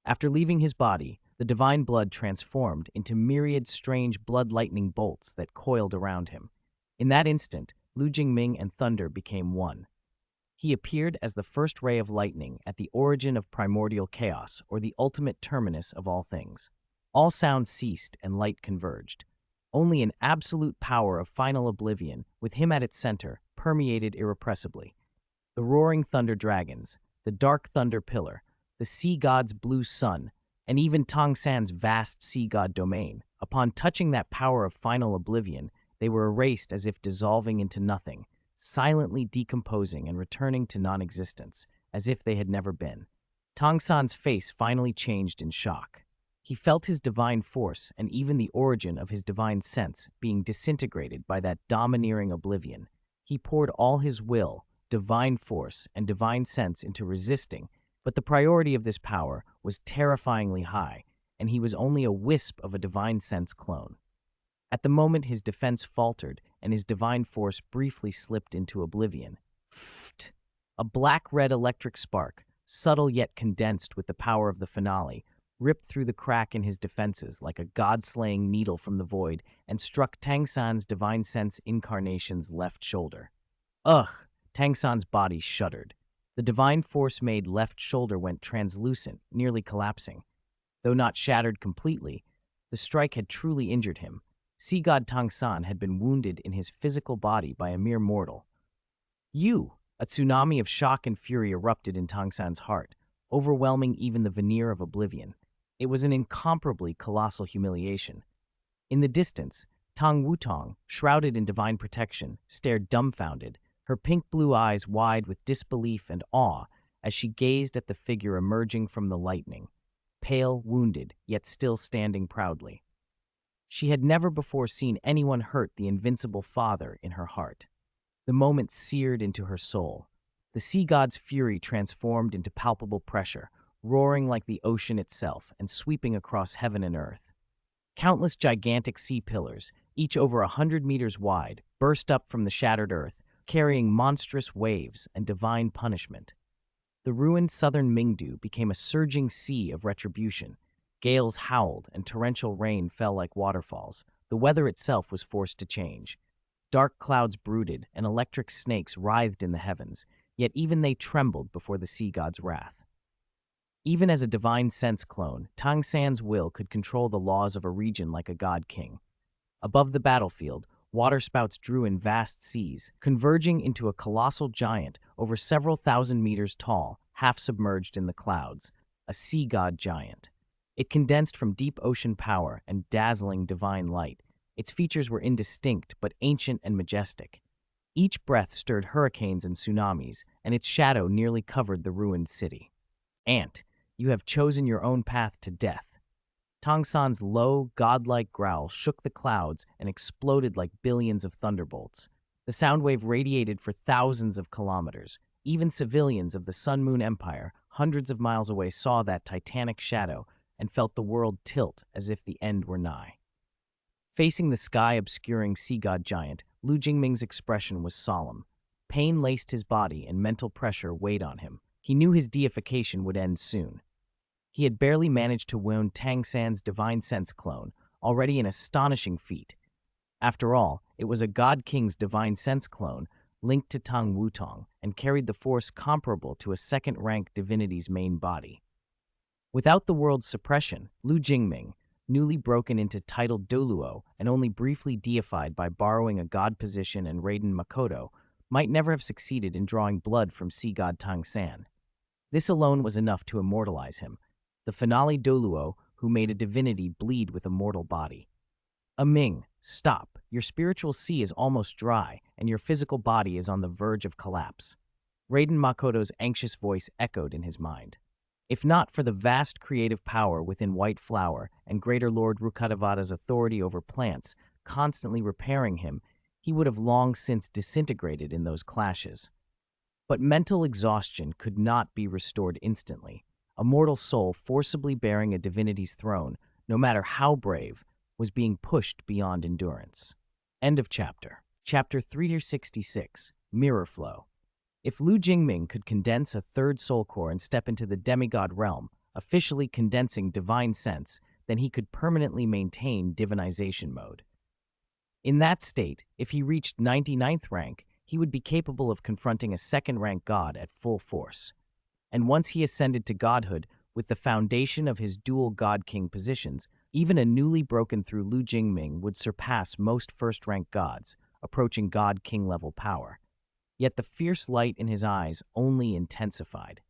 A: After leaving his body, the divine blood transformed into myriad strange blood-lightning bolts that coiled around him. In that instant, Lu Jingming and thunder became one. He appeared as the first ray of lightning at the origin of primordial chaos, or the ultimate terminus of all things. All sound ceased and light converged. Only an absolute power of final oblivion, with him at its center, permeated irrepressibly. The roaring thunder dragons, the dark thunder pillar, the sea god's blue sun, and even Tongsan's vast sea god domain. Upon touching that power of final oblivion, they were erased as if dissolving into nothing, silently decomposing and returning to non-existence, as if they had never been. Tongsan's face finally changed in shock. He felt his divine force and even the origin of his divine sense being disintegrated by that domineering oblivion. He poured all his will, divine force, and divine sense into resisting, but the priority of this power was terrifyingly high, and he was only a wisp of a divine sense clone. At the moment his defense faltered, and his divine force briefly slipped into oblivion. Pfft! A black-red electric spark, subtle yet condensed with the power of the finale, ripped through the crack in his defenses like a god-slaying needle from the void and struck Tangsan's divine sense incarnation's left shoulder. Ugh! Tangsan's body shuddered. The divine force-made left shoulder went translucent, nearly collapsing. Though not shattered completely, the strike had truly injured him. Sea God Tangsan had been wounded in his physical body by a mere mortal. A tsunami of shock and fury erupted in Tangsan's heart, overwhelming even the veneer of oblivion. It was an incomparably colossal humiliation. In the distance, Tang Wutong, shrouded in divine protection, stared dumbfounded, her pink-blue eyes wide with disbelief and awe as she gazed at the figure emerging from the lightning, pale, wounded, yet still standing proudly. She had never before seen anyone hurt the invincible father in her heart. The moment seared into her soul. The sea god's fury transformed into palpable pressure, roaring like the ocean itself and sweeping across heaven and earth. Countless gigantic sea pillars, each over 100 meters wide, burst up from the shattered earth, carrying monstrous waves and divine punishment. The ruined southern Mingdu became a surging sea of retribution. Gales howled and torrential rain fell like waterfalls. The weather itself was forced to change. Dark clouds brooded and electric snakes writhed in the heavens, yet even they trembled before the sea god's wrath. Even as a divine sense clone, Tangsan's will could control the laws of a region like a god king. Above the battlefield, waterspouts drew in vast seas, converging into a colossal giant over several thousand meters tall, half submerged in the clouds, a sea god giant. It condensed from deep ocean power and dazzling divine light. Its features were indistinct but ancient and majestic. Each breath stirred hurricanes and tsunamis, and its shadow nearly covered the ruined city. Ant, you have chosen your own path to death. Tongsan's low, godlike growl shook the clouds and exploded like billions of thunderbolts. The sound wave radiated for thousands of kilometers. Even civilians of the Sun Moon Empire, hundreds of miles away, saw that titanic shadow and felt the world tilt as if the end were nigh. Facing the sky-obscuring sea god giant, Lu Jingming's expression was solemn. Pain laced his body and mental pressure weighed on him. He knew his deification would end soon. He had barely managed to wound Tangsan's divine sense clone, already an astonishing feat. After all, it was a god king's divine sense clone linked to Tang Wutong and carried the force comparable to a second-rank divinity's main body. Without the world's suppression, Lu Jingming, newly broken into titled Douluo and only briefly deified by borrowing a god position and Raiden Makoto, might never have succeeded in drawing blood from sea god Tangsan. This alone was enough to immortalize him, the finale Douluo who made a divinity bleed with a mortal body. Ming, stop. Your spiritual sea is almost dry, and your physical body is on the verge of collapse. Raiden Makoto's anxious voice echoed in his mind. If not for the vast creative power within White Flower and Greater Lord Rukadavada's authority over plants, constantly repairing him, he would have long since disintegrated in those clashes. But mental exhaustion could not be restored instantly. A mortal soul forcibly bearing a divinity's throne, no matter how brave, was being pushed beyond endurance. End of chapter. Chapter 366, Mirror Flow. If Lu Jingming could condense a third soul core and step into the demigod realm, officially condensing divine sense, then he could permanently maintain divinization mode. In that state, if he reached 99th rank, he would be capable of confronting a second-rank god at full force. And once he ascended to godhood with the foundation of his dual god-king positions, even a newly broken-through Lu Jingming would surpass most first-rank gods, approaching god-king level power. Yet the fierce light in his eyes only intensified.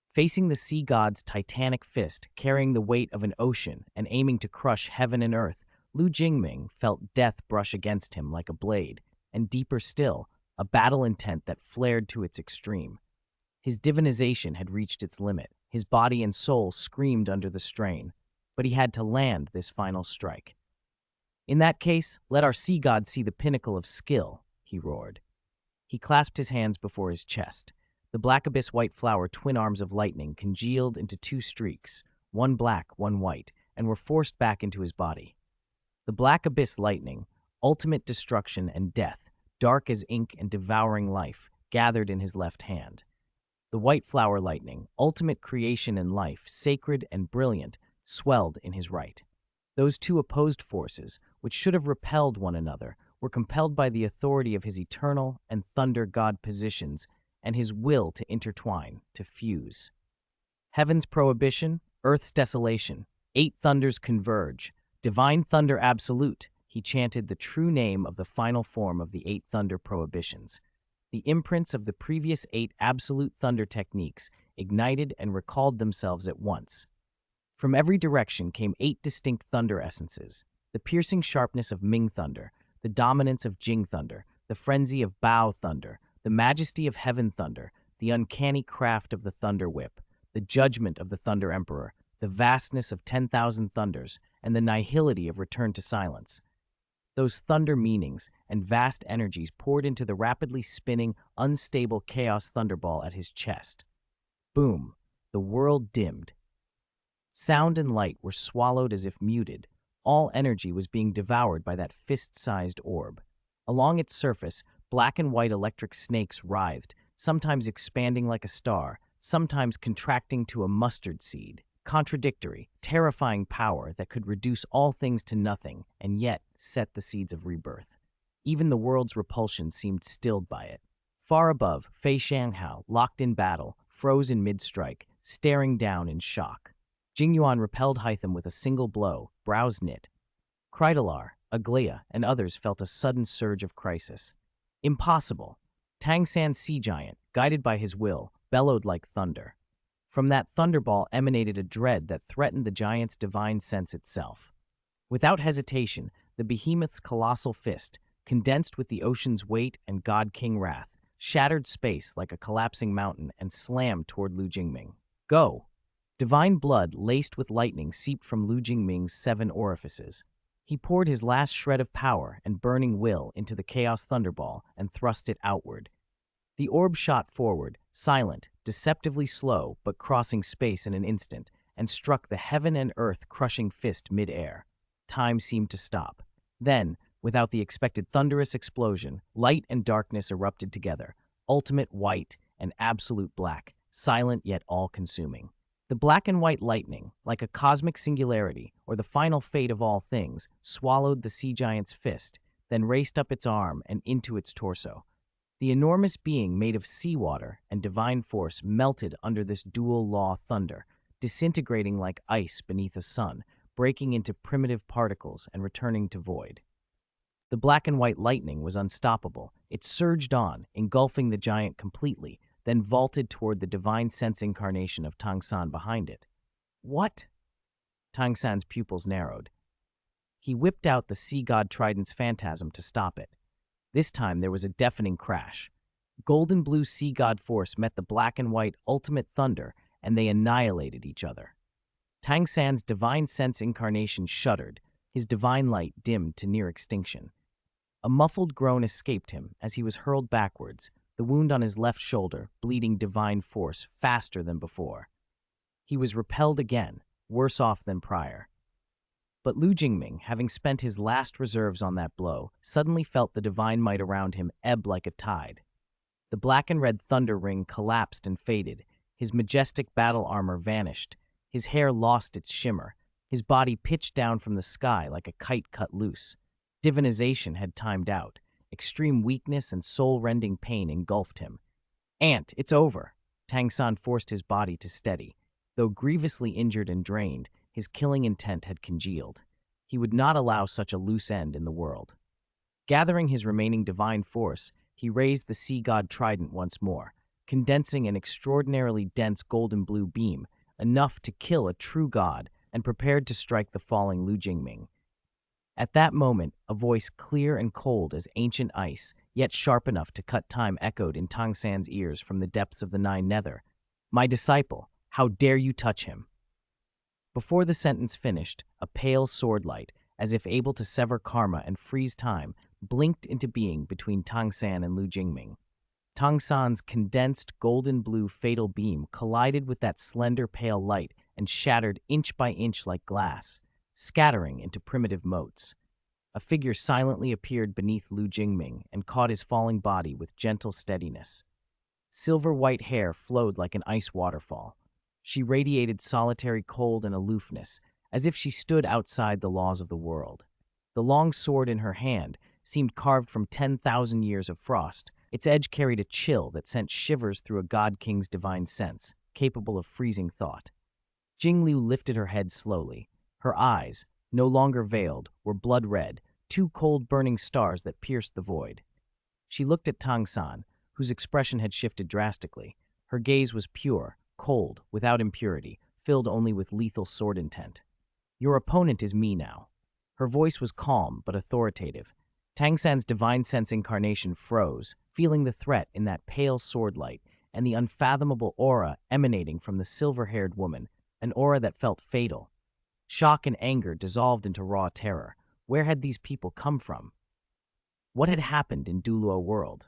A: Facing the sea god's titanic fist, carrying the weight of an ocean and aiming to crush heaven and earth, Lu Jingming felt death brush against him like a blade, and deeper still, a battle intent that flared to its extreme. His divinization had reached its limit. His body and soul screamed under the strain, but he had to land this final strike. "In that case, let our sea god see the pinnacle of skill," he roared. He clasped his hands before his chest. The black abyss white flower twin arms of lightning congealed into two streaks, one black, one white, and were forced back into his body. The black abyss lightning, ultimate destruction and death, dark as ink and devouring life, gathered in his left hand. The white flower lightning, ultimate creation and life, sacred and brilliant, swelled in his right. Those two opposed forces, which should have repelled one another, were compelled by the authority of his eternal and thunder god positions and his will to intertwine, to fuse. Heaven's prohibition, earth's desolation, 8 thunders converge, divine thunder absolute, he chanted the true name of the final form of the 8 thunder prohibitions. The imprints of the previous 8 absolute thunder techniques ignited and recalled themselves at once. From every direction came 8 distinct thunder essences: the piercing sharpness of Ming thunder, the dominance of Jing thunder, the frenzy of Bao thunder, the majesty of heaven thunder, the uncanny craft of the thunder whip, the judgment of the thunder emperor, the vastness of 10,000 thunders, and the nihility of return to silence. Those thunder meanings and vast energies poured into the rapidly spinning, unstable chaos thunderball at his chest. Boom! The world dimmed. Sound and light were swallowed as if muted. All energy was being devoured by that fist-sized orb. Along its surface, black and white electric snakes writhed, sometimes expanding like a star, sometimes contracting to a mustard seed. Contradictory, terrifying power that could reduce all things to nothing and yet set the seeds of rebirth. Even the world's repulsion seemed stilled by it. Far above, Fei Shanghao, locked in battle, froze in mid-strike, staring down in shock. Jingyuan repelled Hytham with a single blow, brows knit. Krydalar, Aglaia, and others felt a sudden surge of crisis. Impossible! Tang San's sea giant, guided by his will, bellowed like thunder. From that thunderball emanated a dread that threatened the giant's divine sense itself. Without hesitation, the behemoth's colossal fist, condensed with the ocean's weight and God-King wrath, shattered space like a collapsing mountain and slammed toward Lu Jingming. Go! Divine blood laced with lightning seeped from Lu Jingming's 7 orifices. He poured his last shred of power and burning will into the Chaos Thunderball and thrust it outward. The orb shot forward, silent, deceptively slow, but crossing space in an instant, and struck the heaven and earth crushing fist mid-air. Time seemed to stop. Then, without the expected thunderous explosion, light and darkness erupted together, ultimate white and absolute black, silent yet all-consuming. The black and white lightning, like a cosmic singularity or the final fate of all things, swallowed the sea giant's fist, then raced up its arm and into its torso. The enormous being made of seawater and divine force melted under this dual law thunder, disintegrating like ice beneath a sun, breaking into primitive particles and returning to void. The black and white lightning was unstoppable. It surged on, engulfing the giant completely, then vaulted toward the divine sense incarnation of Tang San behind it. What? Tang San's pupils narrowed. He whipped out the sea god trident's phantasm to stop it. This time there was a deafening crash. Golden blue sea god force met the black and white ultimate thunder, and they annihilated each other. Tang San's divine sense incarnation shuddered, his divine light dimmed to near extinction. A muffled groan escaped him as he was hurled backwards, the wound on his left shoulder bleeding divine force faster than before. He was repelled again, worse off than prior. But Lu Jingming, having spent his last reserves on that blow, suddenly felt the divine might around him ebb like a tide. The black and red thunder ring collapsed and faded, his majestic battle armor vanished, his hair lost its shimmer, his body pitched down from the sky like a kite cut loose. Divinization had timed out. Extreme weakness and soul-rending pain engulfed him. "Aunt, it's over." Tang San forced his body to steady. Though grievously injured and drained, his killing intent had congealed. He would not allow such a loose end in the world. Gathering his remaining divine force, he raised the sea god trident once more, condensing an extraordinarily dense golden blue beam, enough to kill a true god, and prepared to strike the falling Lu Jingming. At that moment, a voice clear and cold as ancient ice, yet sharp enough to cut time, echoed in Tang San's ears from the depths of the Nine Nether. "My disciple, how dare you touch him?" Before the sentence finished, a pale sword light, as if able to sever karma and freeze time, blinked into being between Tang San and Lu Jingming. Tang San's condensed golden blue fatal beam collided with that slender pale light and shattered inch by inch like glass, scattering into primitive motes. A figure silently appeared beneath Lu Jingming and caught his falling body with gentle steadiness. Silver-white hair flowed like an ice waterfall. She radiated solitary cold and aloofness, as if she stood outside the laws of the world. The long sword in her hand seemed carved from 10,000 years of frost. Its edge carried a chill that sent shivers through a god-king's divine sense, capable of freezing thought. Jinglu lifted her head slowly. Her eyes, no longer veiled, were blood-red, two cold burning stars that pierced the void. She looked at Tang San, whose expression had shifted drastically. Her gaze was pure, cold, without impurity, filled only with lethal sword intent. "Your opponent is me now." Her voice was calm but authoritative. Tang San's divine sense incarnation froze, feeling the threat in that pale sword light and the unfathomable aura emanating from the silver-haired woman, an aura that felt fatal. Shock and anger dissolved into raw terror. Where had these people come from? What had happened in Douluo world?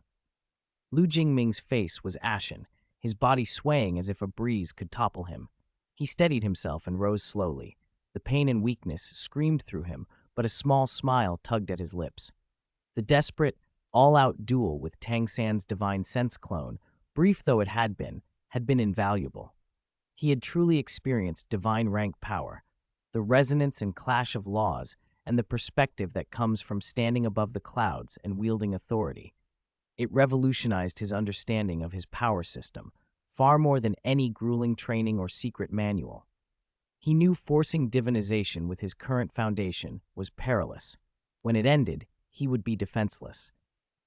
A: Lu Jingming's face was ashen, his body swaying as if a breeze could topple him. He steadied himself and rose slowly. The pain and weakness screamed through him, but a small smile tugged at his lips. The desperate, all-out duel with Tang San's divine sense clone, brief though it had been invaluable. He had truly experienced divine rank power, the resonance and clash of laws, and the perspective that comes from standing above the clouds and wielding authority. It revolutionized his understanding of his power system, far more than any grueling training or secret manual. He knew forcing divinization with his current foundation was perilous. When it ended, he would be defenseless.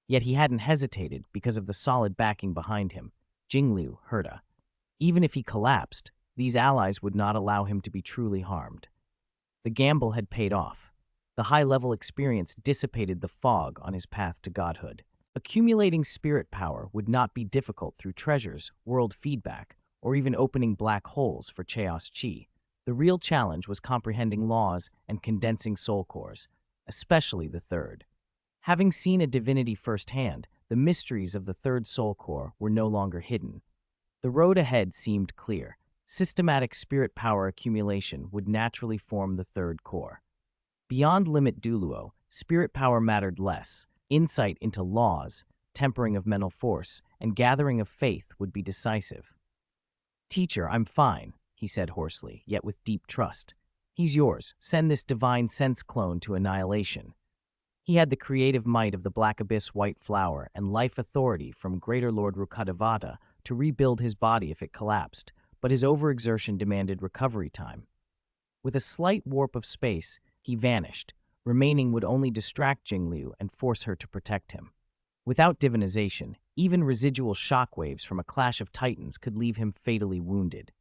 A: Yet he hadn't hesitated because of the solid backing behind him, Jinglu, Herda. Even if he collapsed, these allies would not allow him to be truly harmed. The gamble had paid off. The high-level experience dissipated the fog on his path to godhood. Accumulating spirit power would not be difficult through treasures, world feedback, or even opening black holes for Chaos Chi. The real challenge was comprehending laws and condensing soul cores, especially the third. Having seen a divinity firsthand, the mysteries of the third soul core were no longer hidden. The road ahead seemed clear. Systematic spirit power accumulation would naturally form the third core. Beyond Limit Douluo, spirit power mattered less. Insight into laws, tempering of mental force, and gathering of faith would be decisive. "Teacher, I'm fine," he said hoarsely, yet with deep trust. "He's yours. Send this divine sense clone to annihilation." He had the creative might of the Black Abyss White Flower and life authority from Greater Lord Rukkhadevata to rebuild his body if it collapsed, but his overexertion demanded recovery time. With a slight warp of space, he vanished. Remaining would only distract Jinglu and force her to protect him. Without divinization, even residual shockwaves from a clash of titans could leave him fatally wounded.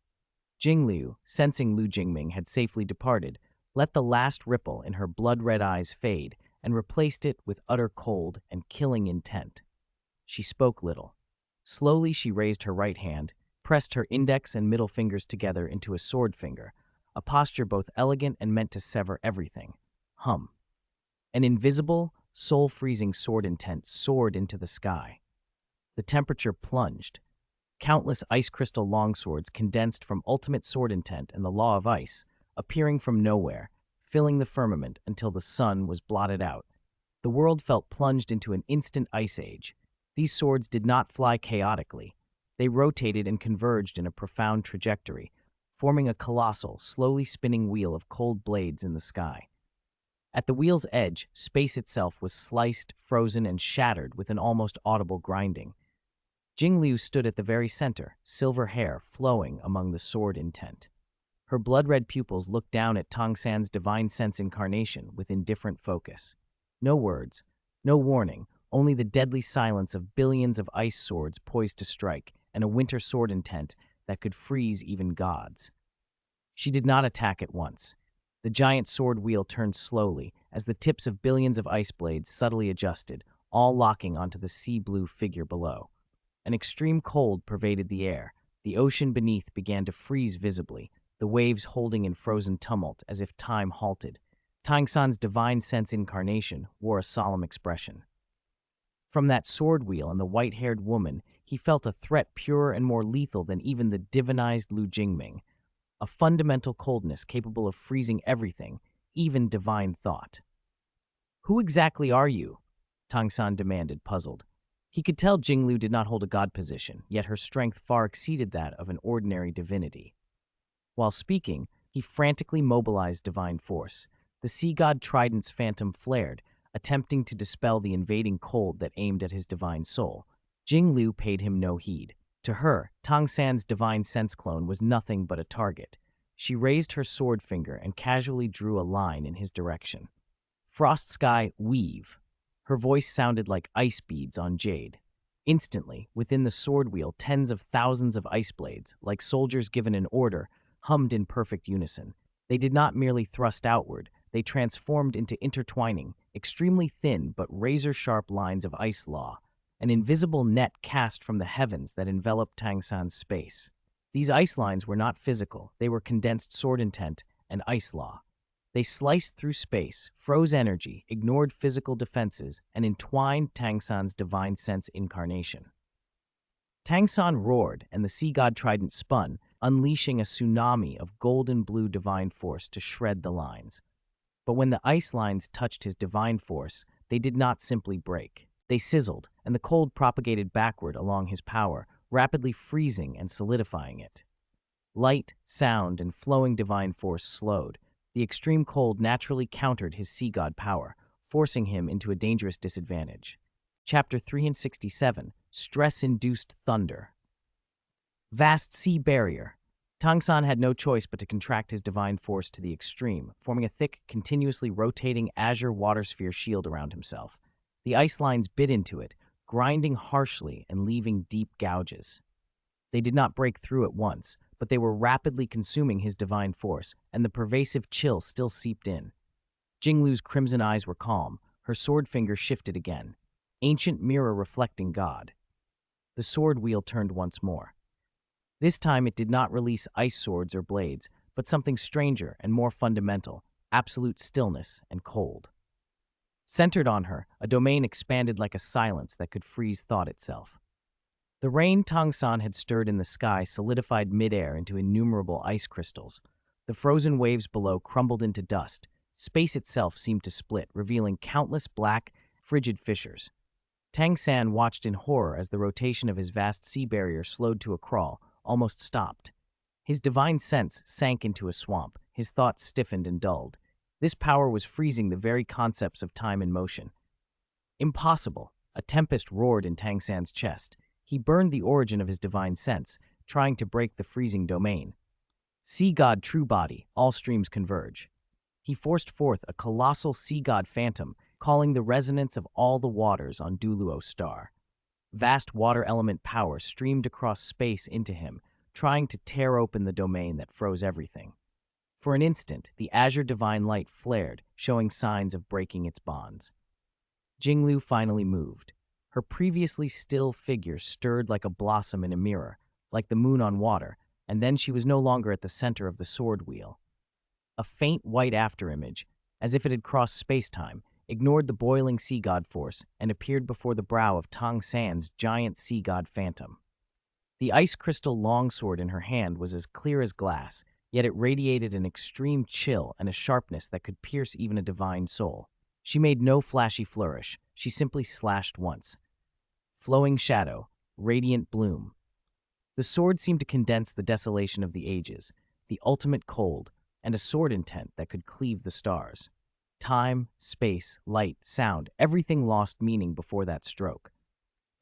A: Jinglu, sensing Lu Jingming had safely departed, let the last ripple in her blood-red eyes fade and replaced it with utter cold and killing intent. She spoke little. Slowly she raised her right hand, pressed her index and middle fingers together into a sword finger, a posture both elegant and meant to sever everything. Hum. An invisible, soul-freezing sword intent soared into the sky. The temperature plunged. Countless ice crystal longswords condensed from ultimate sword intent and the law of ice, appearing from nowhere, filling the firmament until the sun was blotted out. The world felt plunged into an instant ice age. These swords did not fly chaotically. They rotated and converged in a profound trajectory, forming a colossal, slowly spinning wheel of cold blades in the sky. At the wheel's edge, space itself was sliced, frozen, and shattered with an almost audible grinding. Jinglu stood at the very center, silver hair flowing among the sword intent. Her blood-red pupils looked down at Tang San's divine sense incarnation with indifferent focus. No words, no warning, only the deadly silence of billions of ice swords poised to strike, and a winter sword intent that could freeze even gods. She did not attack at once. The giant sword wheel turned slowly as the tips of billions of ice blades subtly adjusted, all locking onto the sea-blue figure below. An extreme cold pervaded the air. The ocean beneath began to freeze visibly, the waves holding in frozen tumult as if time halted. Tang San's divine sense incarnation wore a solemn expression. From that sword wheel and the white-haired woman, he felt a threat purer and more lethal than even the divinized Lu Jingming, a fundamental coldness capable of freezing everything, even divine thought. "Who exactly are you?" Tang San demanded, puzzled. He could tell Jinglu did not hold a god position, yet her strength far exceeded that of an ordinary divinity. While speaking, he frantically mobilized divine force. The sea god Trident's phantom flared, attempting to dispel the invading cold that aimed at his divine soul. Jinglu paid him no heed. To her, Tang San's divine sense clone was nothing but a target. She raised her sword finger and casually drew a line in his direction. "Frost sky, weave." Her voice sounded like ice beads on jade. Instantly, within the sword wheel, tens of thousands of ice blades, like soldiers given an order, hummed in perfect unison. They did not merely thrust outward, they transformed into intertwining, extremely thin but razor-sharp lines of ice law, an invisible net cast from the heavens that enveloped Tang San's space. These ice lines were not physical, they were condensed sword intent and ice law. They sliced through space, froze energy, ignored physical defenses, and entwined Tang San's divine sense incarnation. Tang San roared, and the sea god Trident spun, unleashing a tsunami of golden blue divine force to shred the lines. But when the ice lines touched his divine force, they did not simply break. They sizzled, and the cold propagated backward along his power, rapidly freezing and solidifying it. Light, sound, and flowing divine force slowed. The extreme cold naturally countered his sea god power, forcing him into a dangerous disadvantage. Chapter 367, Stress-Induced Thunder. Vast sea barrier. Tang San had no choice but to contract his divine force to the extreme, forming a thick, continuously rotating azure water sphere shield around himself. The ice lines bit into it, grinding harshly and leaving deep gouges. They did not break through at once, but they were rapidly consuming his divine force, and the pervasive chill still seeped in. Jinglu's crimson eyes were calm, her sword finger shifted again. Ancient mirror reflecting God. The sword wheel turned once more. This time it did not release ice swords or blades, but something stranger and more fundamental, absolute stillness and cold. Centered on her, a domain expanded like a silence that could freeze thought itself. The rain Tang San had stirred in the sky solidified midair into innumerable ice crystals. The frozen waves below crumbled into dust. Space itself seemed to split, revealing countless black, frigid fissures. Tang San watched in horror as the rotation of his vast sea barrier slowed to a crawl, almost stopped. His divine sense sank into a swamp, his thoughts stiffened and dulled. This power was freezing the very concepts of time and motion. Impossible! A tempest roared in Tang San's chest. He burned the origin of his divine sense, trying to break the freezing domain. Sea god true body, all streams converge. He forced forth a colossal sea god phantom, calling the resonance of all the waters on Douluo star. Vast water element power streamed across space into him, trying to tear open the domain that froze everything. For an instant, the azure divine light flared, showing signs of breaking its bonds. Jinglu finally moved. Her previously still figure stirred like a blossom in a mirror, like the moon on water, and then she was no longer at the center of the sword wheel. A faint white afterimage, as if it had crossed space-time, ignored the boiling sea god force and appeared before the brow of Tang San's giant sea god phantom. The ice crystal longsword in her hand was as clear as glass, yet it radiated an extreme chill and a sharpness that could pierce even a divine soul. She made no flashy flourish, she simply slashed once. Flowing shadow, radiant bloom. The sword seemed to condense the desolation of the ages, the ultimate cold, and a sword intent that could cleave the stars. Time, space, light, sound, everything lost meaning before that stroke.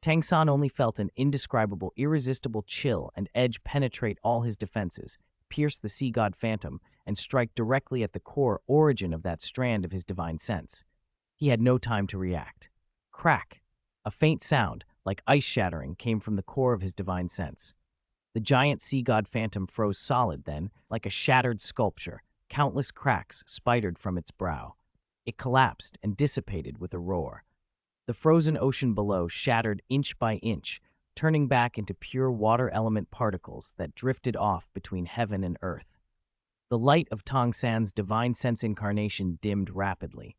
A: Tang San only felt an indescribable, irresistible chill and edge penetrate all his defenses, pierce the sea god phantom, and strike directly at the core origin of that strand of his divine sense. He had no time to react. Crack! A faint sound, like ice shattering, came from the core of his divine sense. The giant sea god phantom froze solid then, like a shattered sculpture, countless cracks spidered from its brow. It collapsed and dissipated with a roar. The frozen ocean below shattered inch by inch, turning back into pure water element particles that drifted off between heaven and earth. The light of Tong San's divine sense incarnation dimmed rapidly.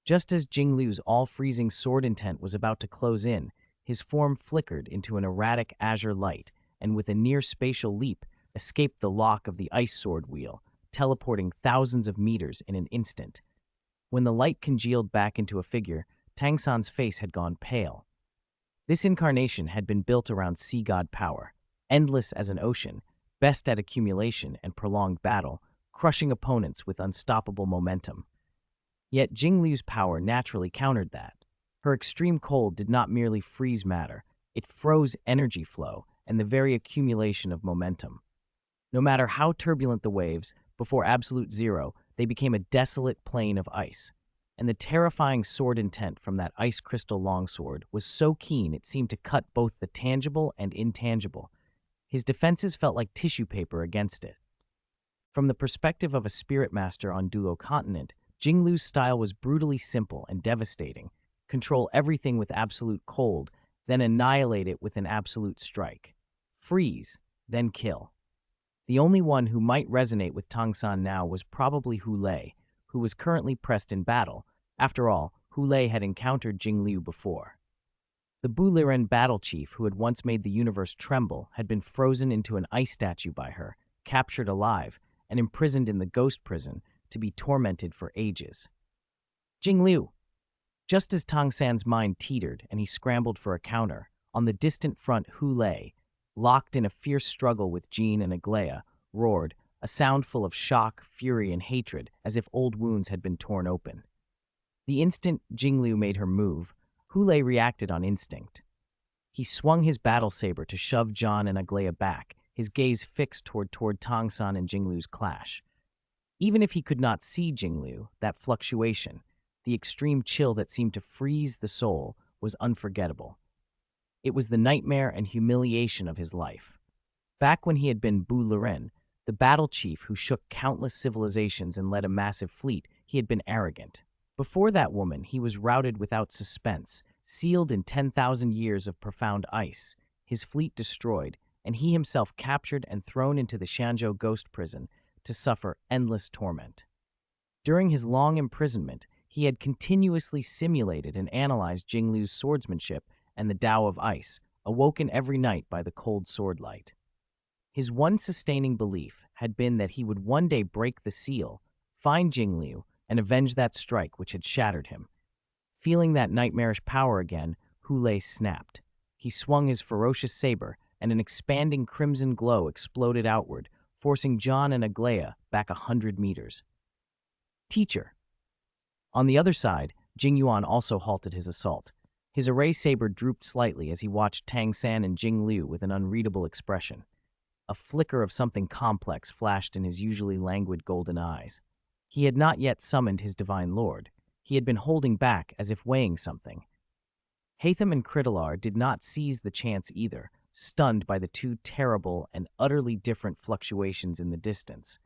A: Just as Jinglu's all-freezing sword intent was about to close in, his form flickered into an erratic azure light, and with a near-spatial leap, escaped the lock of the ice sword wheel, teleporting thousands of meters in an instant. When the light congealed back into a figure, Tang San's face had gone pale. This incarnation had been built around sea god power, endless as an ocean, best at accumulation and prolonged battle, crushing opponents with unstoppable momentum. Yet Jinglu's power naturally countered that. Her extreme cold did not merely freeze matter, it froze energy flow and the very accumulation of momentum. No matter how turbulent the waves, before absolute zero, they became a desolate plain of ice. And the terrifying sword intent from that ice crystal longsword was so keen it seemed to cut both the tangible and intangible. His defenses felt like tissue paper against it. From the perspective of a spirit master on Douluo Continent, Jinglu's style was brutally simple and devastating. Control everything with absolute cold, then annihilate it with an absolute strike. Freeze, then kill. The only one who might resonate with Tang San now was probably Hu Lei, who was currently pressed in battle. After all, Hu Lei had encountered Jinglu before. The Buliren battle chief who had once made the universe tremble had been frozen into an ice statue by her, captured alive, and imprisoned in the ghost prison to be tormented for ages. Jinglu! Just as Tang San's mind teetered and he scrambled for a counter, on the distant front Hu Lei, locked in a fierce struggle with Jean and Aglaia, roared, a sound full of shock, fury, and hatred, as if old wounds had been torn open. The instant Jinglu made her move, Hu Lei reacted on instinct. He swung his battle saber to shove John and Aglaia back, his gaze fixed toward Tang San and Jinglu's clash. Even if he could not see Jinglu, that fluctuation, the extreme chill that seemed to freeze the soul, was unforgettable. It was the nightmare and humiliation of his life. Back when he had been Bu Liren, the battle chief who shook countless civilizations and led a massive fleet, he had been arrogant. Before that woman, he was routed without suspense, sealed in 10,000 years of profound ice, his fleet destroyed, and he himself captured and thrown into the Shanzhou ghost prison to suffer endless torment. During his long imprisonment, he had continuously simulated and analyzed Jinglu's swordsmanship and the Tao of ice, awoken every night by the cold sword light. His one sustaining belief had been that he would one day break the seal, find Jinglu, and avenge that strike which had shattered him. Feeling that nightmarish power again, Hu Lei snapped. He swung his ferocious saber, and an expanding crimson glow exploded outward, forcing John and Aglaia back 100 meters. Teacher! On the other side, Jing Yuan also halted his assault. His array saber drooped slightly as he watched Tang San and Jing Liu with an unreadable expression. A flicker of something complex flashed in his usually languid golden eyes. He had not yet summoned his divine lord. He had been holding back as if weighing something. Hatham and Critalar did not seize the chance either, stunned by the two terrible and utterly different fluctuations in the distance.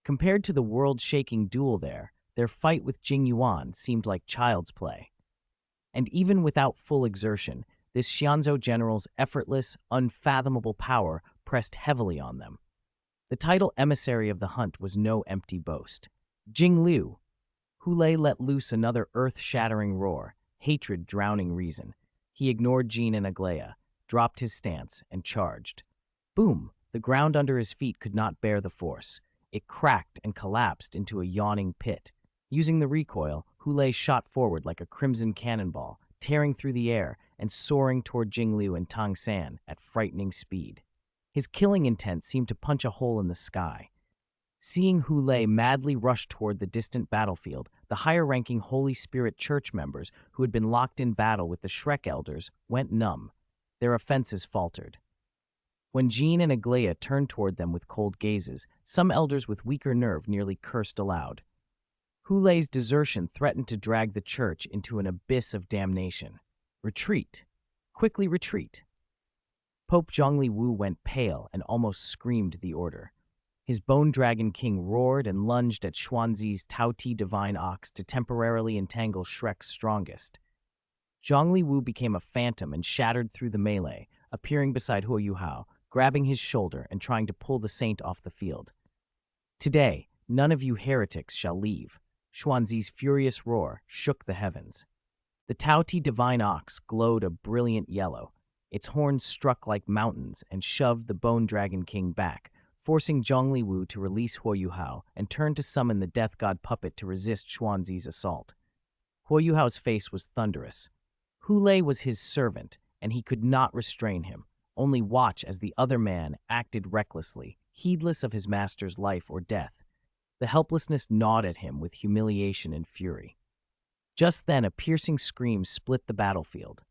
A: Compared to the world-shaking duel there, their fight with Jing Yuan seemed like child's play. And even without full exertion, this Xianzhou general's effortless, unfathomable power pressed heavily on them. The title emissary of the hunt was no empty boast. Jing Liu! Hu Lei let loose another earth-shattering roar, hatred drowning reason. He ignored Jean and Aglaia, dropped his stance, and charged. Boom! The ground under his feet could not bear the force. It cracked and collapsed into a yawning pit. Using the recoil, Hu Lei shot forward like a crimson cannonball, tearing through the air and soaring toward Jinglu and Tang San at frightening speed. His killing intent seemed to punch a hole in the sky. Seeing Hu Lei madly rush toward the distant battlefield, the higher-ranking Holy Spirit Church members who had been locked in battle with the Shrek elders went numb. Their offenses faltered. When Jean and Aglaia turned toward them with cold gazes, some elders with weaker nerve nearly cursed aloud. Hu Lei's desertion threatened to drag the church into an abyss of damnation. Retreat. Quickly retreat. Pope Zhongli Wu went pale and almost screamed the order. His Bone Dragon King roared and lunged at Xuanzi's Taoti Divine Ox to temporarily entangle Shrek's strongest. Zhongli Wu became a phantom and shattered through the melee, appearing beside Huo Yuhao, grabbing his shoulder and trying to pull the saint off the field. Today, none of you heretics shall leave. Xuanzi's furious roar shook the heavens. The Taoti Divine Ox glowed a brilliant yellow. Its horns struck like mountains and shoved the Bone Dragon King back, forcing Zhongli Wu to release Huo Yuhao and turn to summon the Death God puppet to resist Xuanzi's assault. Huo Yuhao's face was thunderous. Hu Lei was his servant, and he could not restrain him, only watch as the other man acted recklessly, heedless of his master's life or death. The helplessness gnawed at him with humiliation and fury. Just then, a piercing scream split the battlefield.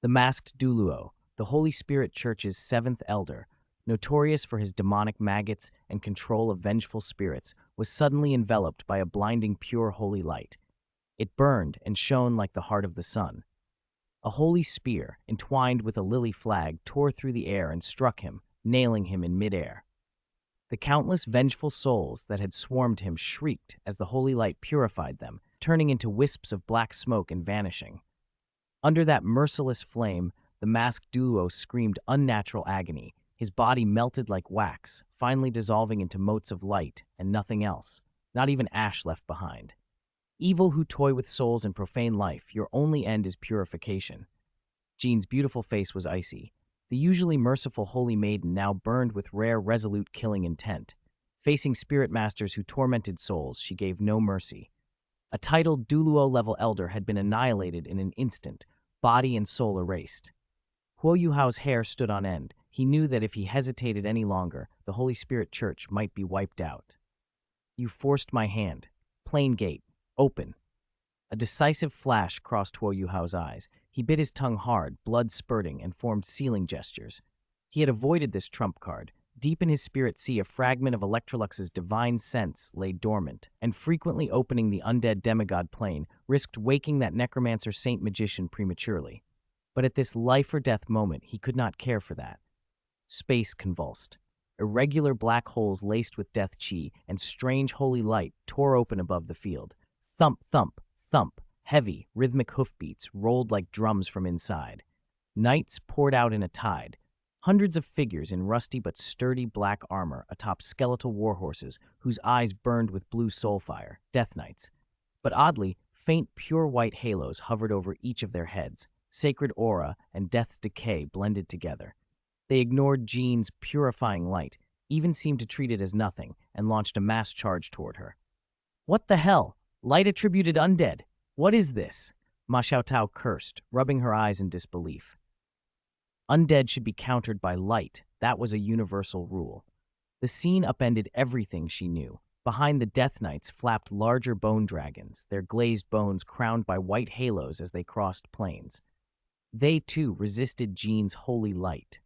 A: The masked Douluo, the Holy Spirit Church's seventh elder, notorious for his demonic maggots and control of vengeful spirits, was suddenly enveloped by a blinding pure holy light. It burned and shone like the heart of the sun. A holy spear, entwined with a lily flag, tore through the air and struck him, nailing him in midair. The countless vengeful souls that had swarmed him shrieked as the holy light purified them, turning into wisps of black smoke and vanishing. Under that merciless flame, the masked Douluo screamed unnatural agony. His body melted like wax, finally dissolving into motes of light and nothing else, not even ash left behind. Evil who toy with souls and profane life, your only end is purification. Jean's beautiful face was icy. The usually merciful holy maiden now burned with rare, resolute killing intent. Facing spirit masters who tormented souls, she gave no mercy. A titled Douluo-level elder had been annihilated in an instant, body and soul erased. Huo Yuhao's hair stood on end. He knew that if he hesitated any longer, the Holy Spirit Church might be wiped out. You forced my hand. Plain gate. Open. A decisive flash crossed Huo Yuhao's eyes. He bit his tongue hard, blood spurting, and formed sealing gestures. He had avoided this trump card. Deep in his spirit sea, a fragment of Electrolux's divine sense lay dormant, and frequently opening the undead demigod plane, risked waking that necromancer saint-magician prematurely. But at this life-or-death moment, he could not care for that. Space convulsed. Irregular black holes laced with death chi and strange holy light tore open above the field. Thump, thump, thump. Heavy, rhythmic hoofbeats rolled like drums from inside. Knights poured out in a tide. Hundreds of figures in rusty but sturdy black armor atop skeletal warhorses whose eyes burned with blue soulfire, death knights. But oddly, faint pure white halos hovered over each of their heads. Sacred aura and death's decay blended together. They ignored Jean's purifying light, even seemed to treat it as nothing, and launched a mass charge toward her. What the hell? Light attributed undead. What is this? Ma Xiaotao cursed, rubbing her eyes in disbelief. Undead should be countered by light. That was a universal rule. The scene upended everything she knew. Behind the Death Knights flapped larger bone dragons, their glazed bones crowned by white halos as they crossed plains. They, too, resisted Jean's holy light.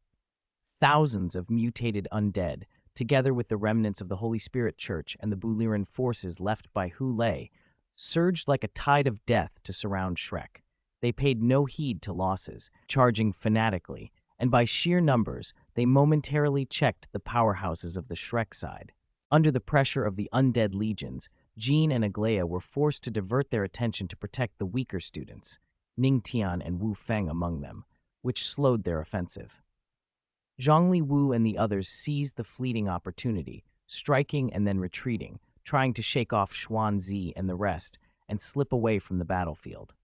A: Thousands of mutated undead, together with the remnants of the Holy Spirit Church and the Buliran forces left by Hu Lei, surged like a tide of death to surround Shrek. They paid no heed to losses, charging fanatically, and by sheer numbers, they momentarily checked the powerhouses of the Shrek side. Under the pressure of the undead legions, Jean and Aglaia were forced to divert their attention to protect the weaker students, Ning Tian and Wu Feng among them, which slowed their offensive. Zhongli Wu and the others seized the fleeting opportunity, striking and then retreating, trying to shake off Xuanzi and the rest and slip away from the battlefield.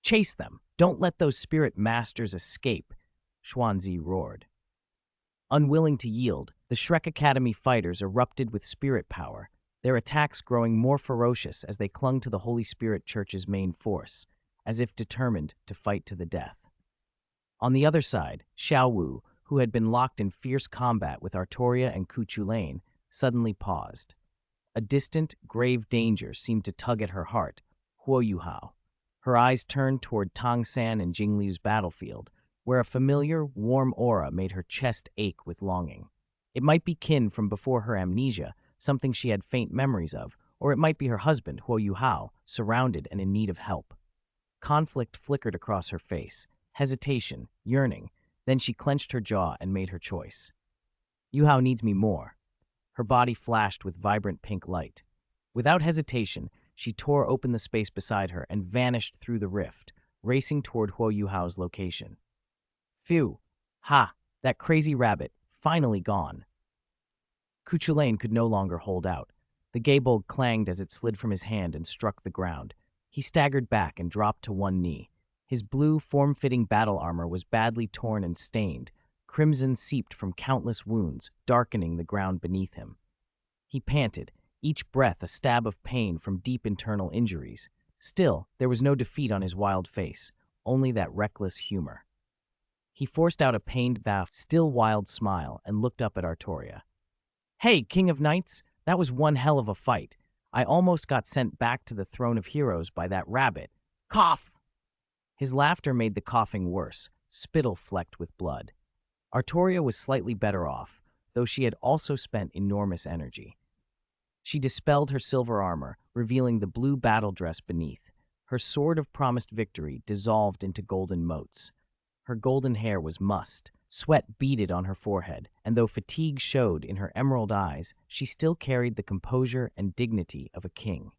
A: Chase them! Don't let those spirit masters escape! Xuanzi roared. Unwilling to yield, the Shrek Academy fighters erupted with spirit power, their attacks growing more ferocious as they clung to the Holy Spirit Church's main force, as if determined to fight to the death. On the other side, Xiao Wu, who had been locked in fierce combat with Artoria and Ku Chulain, suddenly paused. A distant, grave danger seemed to tug at her heart. Huo Yuhao. Her eyes turned toward Tongsan and Jingliu's battlefield, where a familiar, warm aura made her chest ache with longing. It might be kin from before her amnesia, something she had faint memories of, or it might be her husband, Huo Yuhao, surrounded and in need of help. Conflict flickered across her face, hesitation, yearning. Then she clenched her jaw and made her choice. Yuhao needs me more. Her body flashed with vibrant pink light. Without hesitation, she tore open the space beside her and vanished through the rift, racing toward Huo Yuhao's location. Phew! Ha! That crazy rabbit, finally gone. Cuchulain could no longer hold out. The gaybold clanged as it slid from his hand and struck the ground. He staggered back and dropped to one knee. His blue, form-fitting battle armor was badly torn and stained. Crimson seeped from countless wounds, darkening the ground beneath him. He panted, each breath a stab of pain from deep internal injuries. Still, there was no defeat on his wild face, only that reckless humor. He forced out a pained, still wild smile and looked up at Artoria. Hey, King of Knights, that was one hell of a fight. I almost got sent back to the throne of heroes by that rabbit. Cough! His laughter made the coughing worse, spittle flecked with blood. Artoria was slightly better off, though she had also spent enormous energy. She dispelled her silver armor, revealing the blue battle dress beneath. Her sword of promised victory dissolved into golden motes. Her golden hair was mussed, sweat beaded on her forehead, and though fatigue showed in her emerald eyes, she still carried the composure and dignity of a king.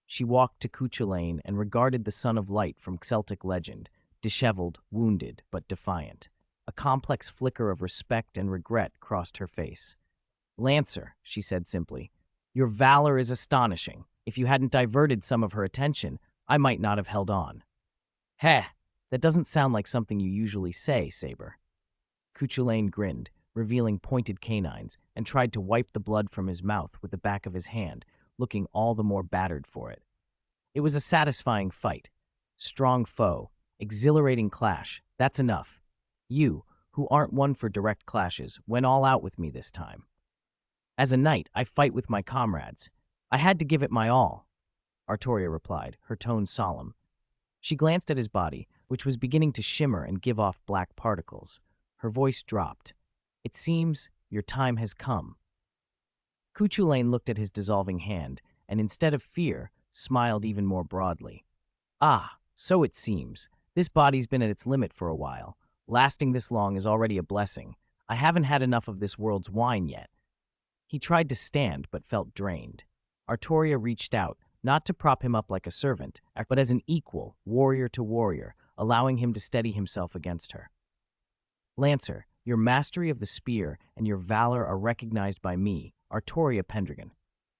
A: She walked to Cuchulain and regarded the Son of Light from Celtic legend, disheveled, wounded, but defiant. A complex flicker of respect and regret crossed her face. Lancer, she said simply, your valor is astonishing. If you hadn't diverted some of her attention, I might not have held on. Heh, that doesn't sound like something you usually say, Saber. Cuchulain grinned, revealing pointed canines, and tried to wipe the blood from his mouth with the back of his hand, looking all the more battered for it. It was a satisfying fight. Strong foe, exhilarating clash, that's enough. You, who aren't one for direct clashes, went all out with me this time. As a knight, I fight with my comrades. I had to give it my all, Artoria replied, her tone solemn. She glanced at his body, which was beginning to shimmer and give off black particles. Her voice dropped. It seems your time has come. Cuchulain looked at his dissolving hand, and instead of fear, smiled even more broadly. Ah, so it seems. This body's been at its limit for a while. Lasting this long is already a blessing. I haven't had enough of this world's wine yet. He tried to stand, but felt drained. Artoria reached out, not to prop him up like a servant, but as an equal, warrior to warrior, allowing him to steady himself against her. Lancer, your mastery of the spear and your valor are recognized by me, Artoria Pendragon.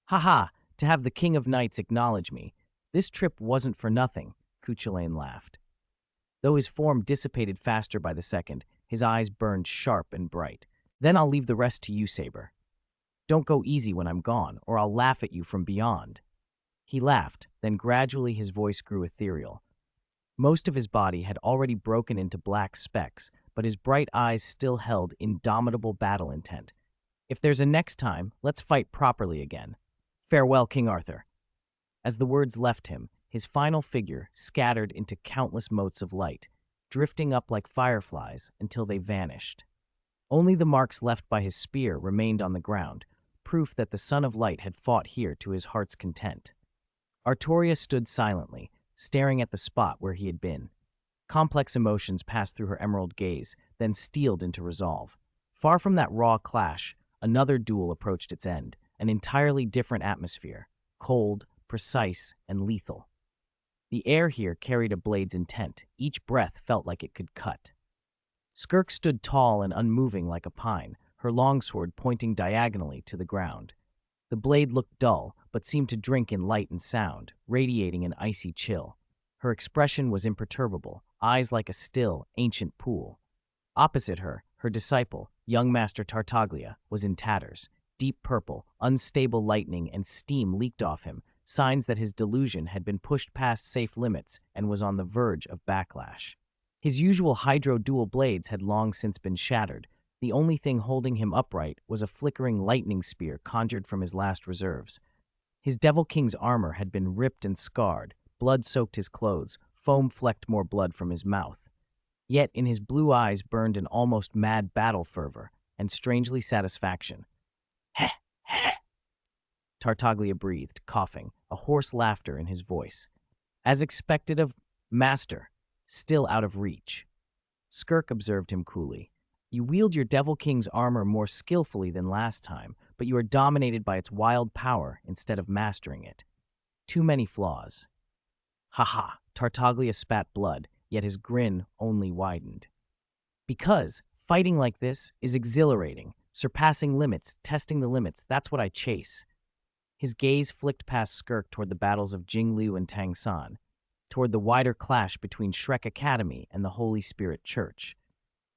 A: Ha, to have the King of Knights acknowledge me. This trip wasn't for nothing, Cuchulain laughed. Though his form dissipated faster by the second, his eyes burned sharp and bright. Then I'll leave the rest to you, Saber. Don't go easy when I'm gone, or I'll laugh at you from beyond. He laughed, then gradually his voice grew ethereal. Most of his body had already broken into black specks, but his bright eyes still held indomitable battle intent. If there's a next time, let's fight properly again. Farewell, King Arthur. As the words left him, his final figure scattered into countless motes of light, drifting up like fireflies until they vanished. Only the marks left by his spear remained on the ground, proof that the Son of Light had fought here to his heart's content. Artoria stood silently, staring at the spot where he had been. Complex emotions passed through her emerald gaze, then steeled into resolve. Far from that raw clash, another duel approached its end, an entirely different atmosphere, cold, precise, and lethal. The air here carried a blade's intent. Each breath felt like it could cut. Skirk stood tall and unmoving like a pine, her longsword pointing diagonally to the ground. The blade looked dull, but seemed to drink in light and sound, radiating an icy chill. Her expression was imperturbable, eyes like a still, ancient pool. Opposite her, her disciple, young Master Tartaglia, was in tatters. Deep purple, unstable lightning and steam leaked off him, signs that his delusion had been pushed past safe limits and was on the verge of backlash. His usual hydro dual blades had long since been shattered, The only thing holding him upright was a flickering lightning spear conjured from his last reserves. His Devil King's armor had been ripped and scarred, blood soaked his clothes, foam flecked more blood from his mouth. Yet in his blue eyes burned an almost mad battle fervor, and strangely satisfaction. Heh, heh! Tartaglia breathed, coughing, a hoarse laughter in his voice. As expected of Master, still out of reach. Skirk observed him coolly. You wield your Devil King's armor more skillfully than last time, but you are dominated by its wild power instead of mastering it. Too many flaws. Ha! Tartaglia spat blood, yet his grin only widened. Because fighting like this is exhilarating, surpassing limits, testing the limits, that's what I chase. His gaze flicked past Skirk toward the battles of Jinglu and Tangsan, toward the wider clash between Shrek Academy and the Holy Spirit Church.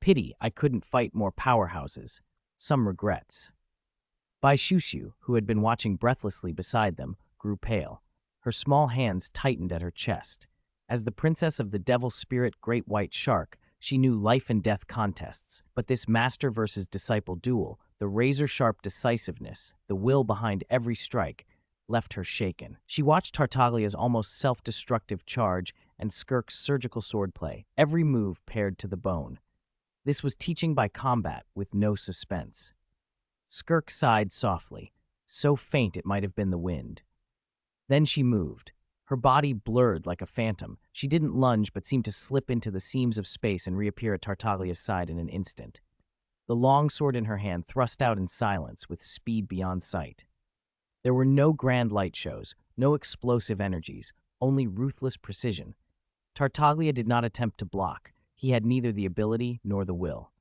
A: Pity I couldn't fight more powerhouses. Some regrets. Bai Shushu, who had been watching breathlessly beside them, grew pale. Her small hands tightened at her chest. As the princess of the Devil Spirit Great White Shark, she knew life-and-death contests, but this master versus disciple duel, the razor-sharp decisiveness, the will behind every strike, left her shaken. She watched Tartaglia's almost self-destructive charge and Skirk's surgical swordplay, every move paired to the bone. This was teaching by combat with no suspense. Skirk sighed softly, so faint it might have been the wind. Then she moved. Her body blurred like a phantom. She didn't lunge but seemed to slip into the seams of space and reappear at Tartaglia's side in an instant. The long sword in her hand thrust out in silence with speed beyond sight. There were no grand light shows, no explosive energies, only ruthless precision. Tartaglia did not attempt to block. He had neither the ability nor the will.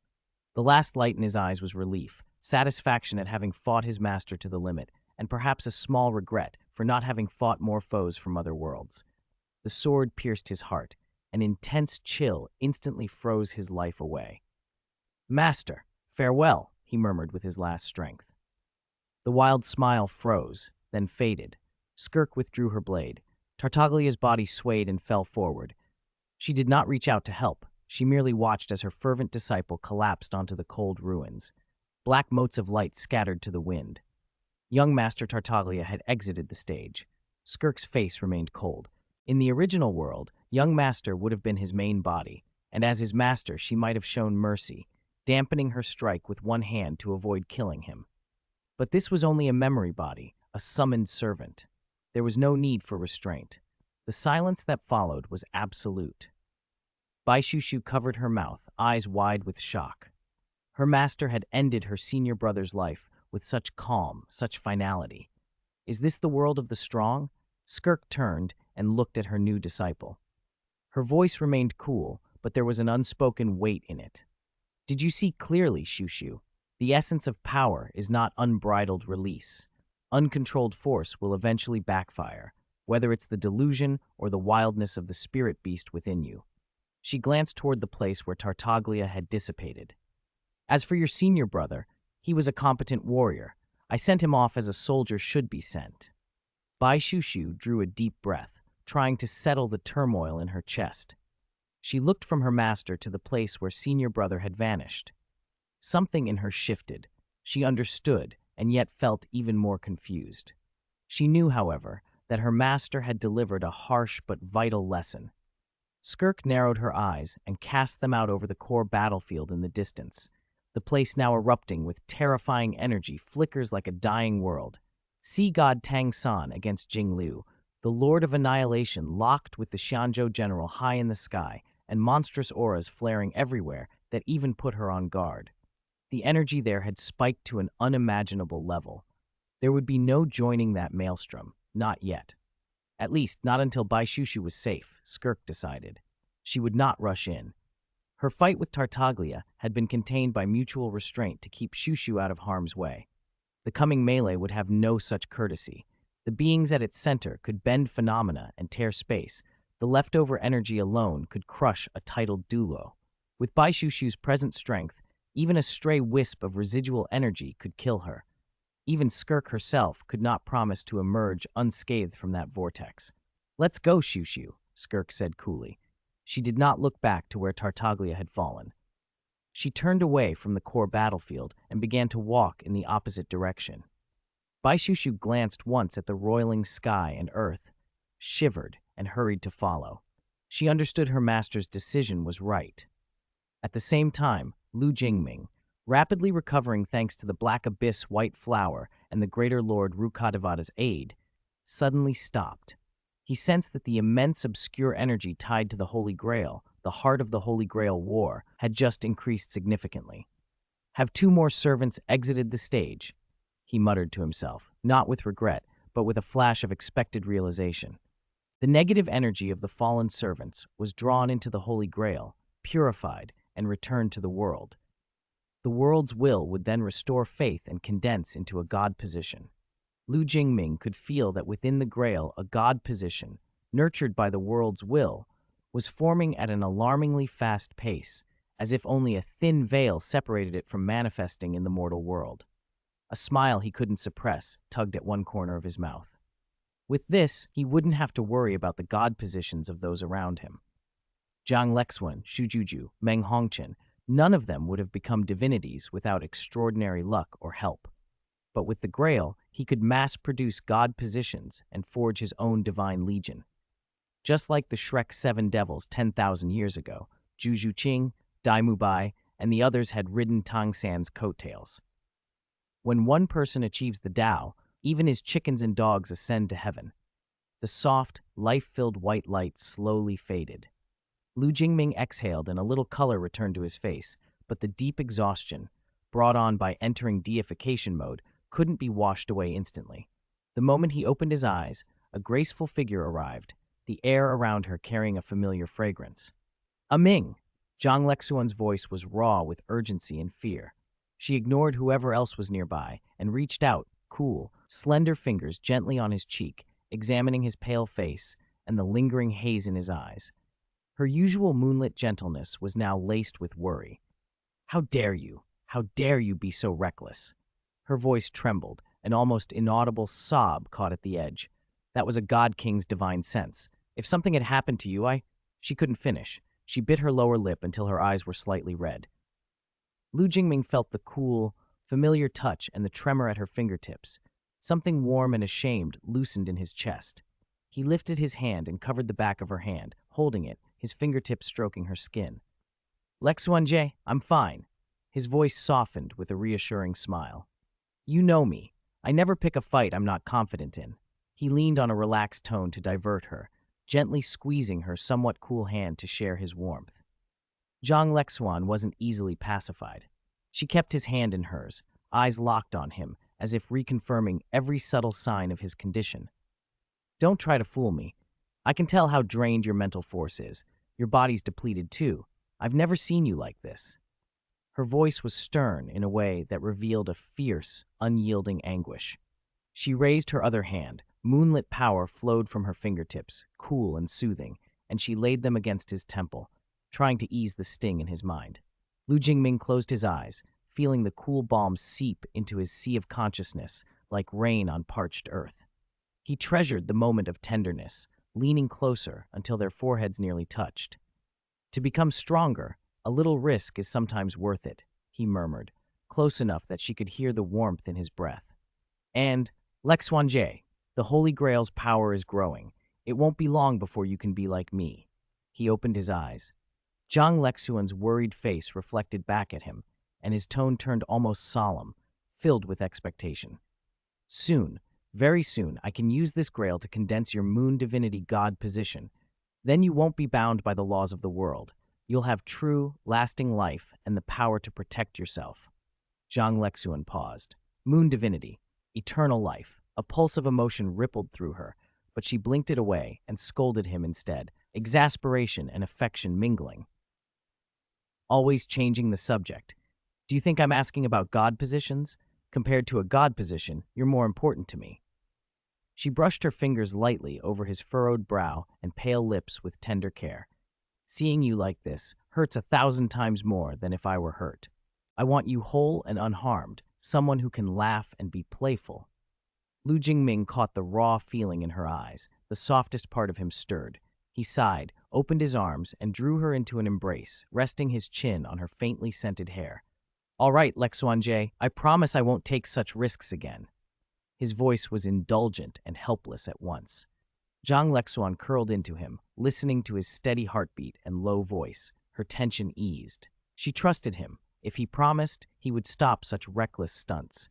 A: The last light in his eyes was relief, satisfaction at having fought his master to the limit, and perhaps a small regret for not having fought more foes from other worlds. The sword pierced his heart. An intense chill instantly froze his life away. "Master, farewell," he murmured with his last strength. The wild smile froze, then faded. Skirk withdrew her blade. Tartaglia's body swayed and fell forward. She did not reach out to help. She merely watched as her fervent disciple collapsed onto the cold ruins. Black motes of light scattered to the wind. Young Master Tartaglia had exited the stage. Skirk's face remained cold. In the original world, young Master would have been his main body, and as his master she might have shown mercy, dampening her strike with one hand to avoid killing him. But this was only a memory body, a summoned servant. There was no need for restraint. The silence that followed was absolute. Bai Shushu covered her mouth, eyes wide with shock. Her master had ended her senior brother's life with such calm, such finality. Is this the world of the strong? Skirk turned and looked at her new disciple. Her voice remained cool, but there was an unspoken weight in it. Did you see clearly, Shushu? The essence of power is not unbridled release. Uncontrolled force will eventually backfire, whether it's the delusion or the wildness of the spirit beast within you. She glanced toward the place where Tartaglia had dissipated. As for your senior brother, he was a competent warrior. I sent him off as a soldier should be sent. Bai Shushu drew a deep breath, trying to settle the turmoil in her chest. She looked from her master to the place where senior brother had vanished. Something in her shifted. She understood, and yet felt even more confused. She knew, however, that her master had delivered a harsh but vital lesson. Skirk narrowed her eyes and cast them out over the core battlefield in the distance. The place now erupting with terrifying energy flickers like a dying world. Sea god Tang San against Jinglu, the Lord of Annihilation locked with the Xianzhou general high in the sky, and monstrous auras flaring everywhere that even put her on guard. The energy there had spiked to an unimaginable level. There would be no joining that maelstrom, not yet. At least, not until Bai Shushu was safe, Skirk decided. She would not rush in. Her fight with Tartaglia had been contained by mutual restraint to keep Shushu out of harm's way. The coming melee would have no such courtesy. The beings at its center could bend phenomena and tear space. The leftover energy alone could crush a titled Douluo. With Bai Shushu's present strength, even a stray wisp of residual energy could kill her. Even Skirk herself could not promise to emerge unscathed from that vortex. "Let's go, Shushu," Skirk said coolly. She did not look back to where Tartaglia had fallen. She turned away from the core battlefield and began to walk in the opposite direction. Bai Shushu glanced once at the roiling sky and earth, shivered, and hurried to follow. She understood her master's decision was right. At the same time, Lu Jingming, rapidly recovering thanks to the Black Abyss White Flower and the Greater Lord Rukadevada's aid, suddenly stopped. He sensed that the immense obscure energy tied to the Holy Grail, the heart of the Holy Grail War, had just increased significantly. Have two more servants exited the stage? He muttered to himself, not with regret, but with a flash of expected realization. The negative energy of the fallen servants was drawn into the Holy Grail, purified, and returned to the world. The world's will would then restore faith and condense into a God position. Lu Jingming could feel that within the Grail, a God position, nurtured by the world's will, was forming at an alarmingly fast pace, as if only a thin veil separated it from manifesting in the mortal world. A smile he couldn't suppress tugged at one corner of his mouth. With this, he wouldn't have to worry about the God positions of those around him. Zhang Lexuan, Shu Juju, Meng Hongqian, none of them would have become divinities without extraordinary luck or help. But with the Grail, he could mass-produce God positions and forge his own divine legion. Just like the Shrek 7 devils 10,000 years ago, Zhu Zhuqing, Dai Mubai, and the others had ridden Tang San's coattails. When one person achieves the Tao, even his chickens and dogs ascend to heaven. The soft, life-filled white light slowly faded. Lu Jingming exhaled and a little color returned to his face, but the deep exhaustion, brought on by entering deification mode, couldn't be washed away instantly. The moment he opened his eyes, a graceful figure arrived, the air around her carrying a familiar fragrance. Ming! Zhang Lexuan's voice was raw with urgency and fear. She ignored whoever else was nearby and reached out, cool, slender fingers gently on his cheek, examining his pale face and the lingering haze in his eyes. Her usual moonlit gentleness was now laced with worry. How dare you? How dare you be so reckless? Her voice trembled, an almost inaudible sob caught at the edge. That was a God King's divine sense. If something had happened to you, She couldn't finish. She bit her lower lip until her eyes were slightly red. Lu Jingming felt the cool, familiar touch and the tremor at her fingertips. Something warm and ashamed loosened in his chest. He lifted his hand and covered the back of her hand, holding it, his fingertips stroking her skin. Lexuan, I'm fine. His voice softened with a reassuring smile. You know me. I never pick a fight I'm not confident in. He leaned on a relaxed tone to divert her, gently squeezing her somewhat cool hand to share his warmth. Zhang Lexuan wasn't easily pacified. She kept his hand in hers, eyes locked on him, as if reconfirming every subtle sign of his condition. Don't try to fool me. I can tell how drained your mental force is. Your body's depleted too. I've never seen you like this. Her voice was stern in a way that revealed a fierce, unyielding anguish. She raised her other hand. Moonlit power flowed from her fingertips, cool and soothing, and she laid them against his temple, trying to ease the sting in his mind. Lu Jingming closed his eyes, feeling the cool balm seep into his sea of consciousness like rain on parched earth. He treasured the moment of tenderness, leaning closer until their foreheads nearly touched. To become stronger, a little risk is sometimes worth it, he murmured, close enough that she could hear the warmth in his breath. And, Lexuan, the Holy Grail's power is growing. It won't be long before you can be like me. He opened his eyes. Zhang Lexuan's worried face reflected back at him, and his tone turned almost solemn, filled with expectation. Soon, very soon, I can use this grail to condense your moon divinity god position. Then you won't be bound by the laws of the world. You'll have true, lasting life and the power to protect yourself. Zhang Lexuan paused. Moon divinity, eternal life. A pulse of emotion rippled through her, but she blinked it away and scolded him instead, exasperation and affection mingling. Always changing the subject. Do you think I'm asking about god positions? Compared to a god position, you're more important to me. She brushed her fingers lightly over his furrowed brow and pale lips with tender care. Seeing you like this hurts 1,000 times more than if I were hurt. I want you whole and unharmed, someone who can laugh and be playful. Lu Jingming caught the raw feeling in her eyes. The softest part of him stirred. He He sighed, opened his arms, and drew her into an embrace, resting his chin on her faintly scented hair. All right, Lexuanje, I promise I won't take such risks again. His voice was indulgent and helpless at once. Zhang Lexuan curled into him, listening to his steady heartbeat and low voice. Her tension eased. She trusted him. If he promised, he would stop such reckless stunts.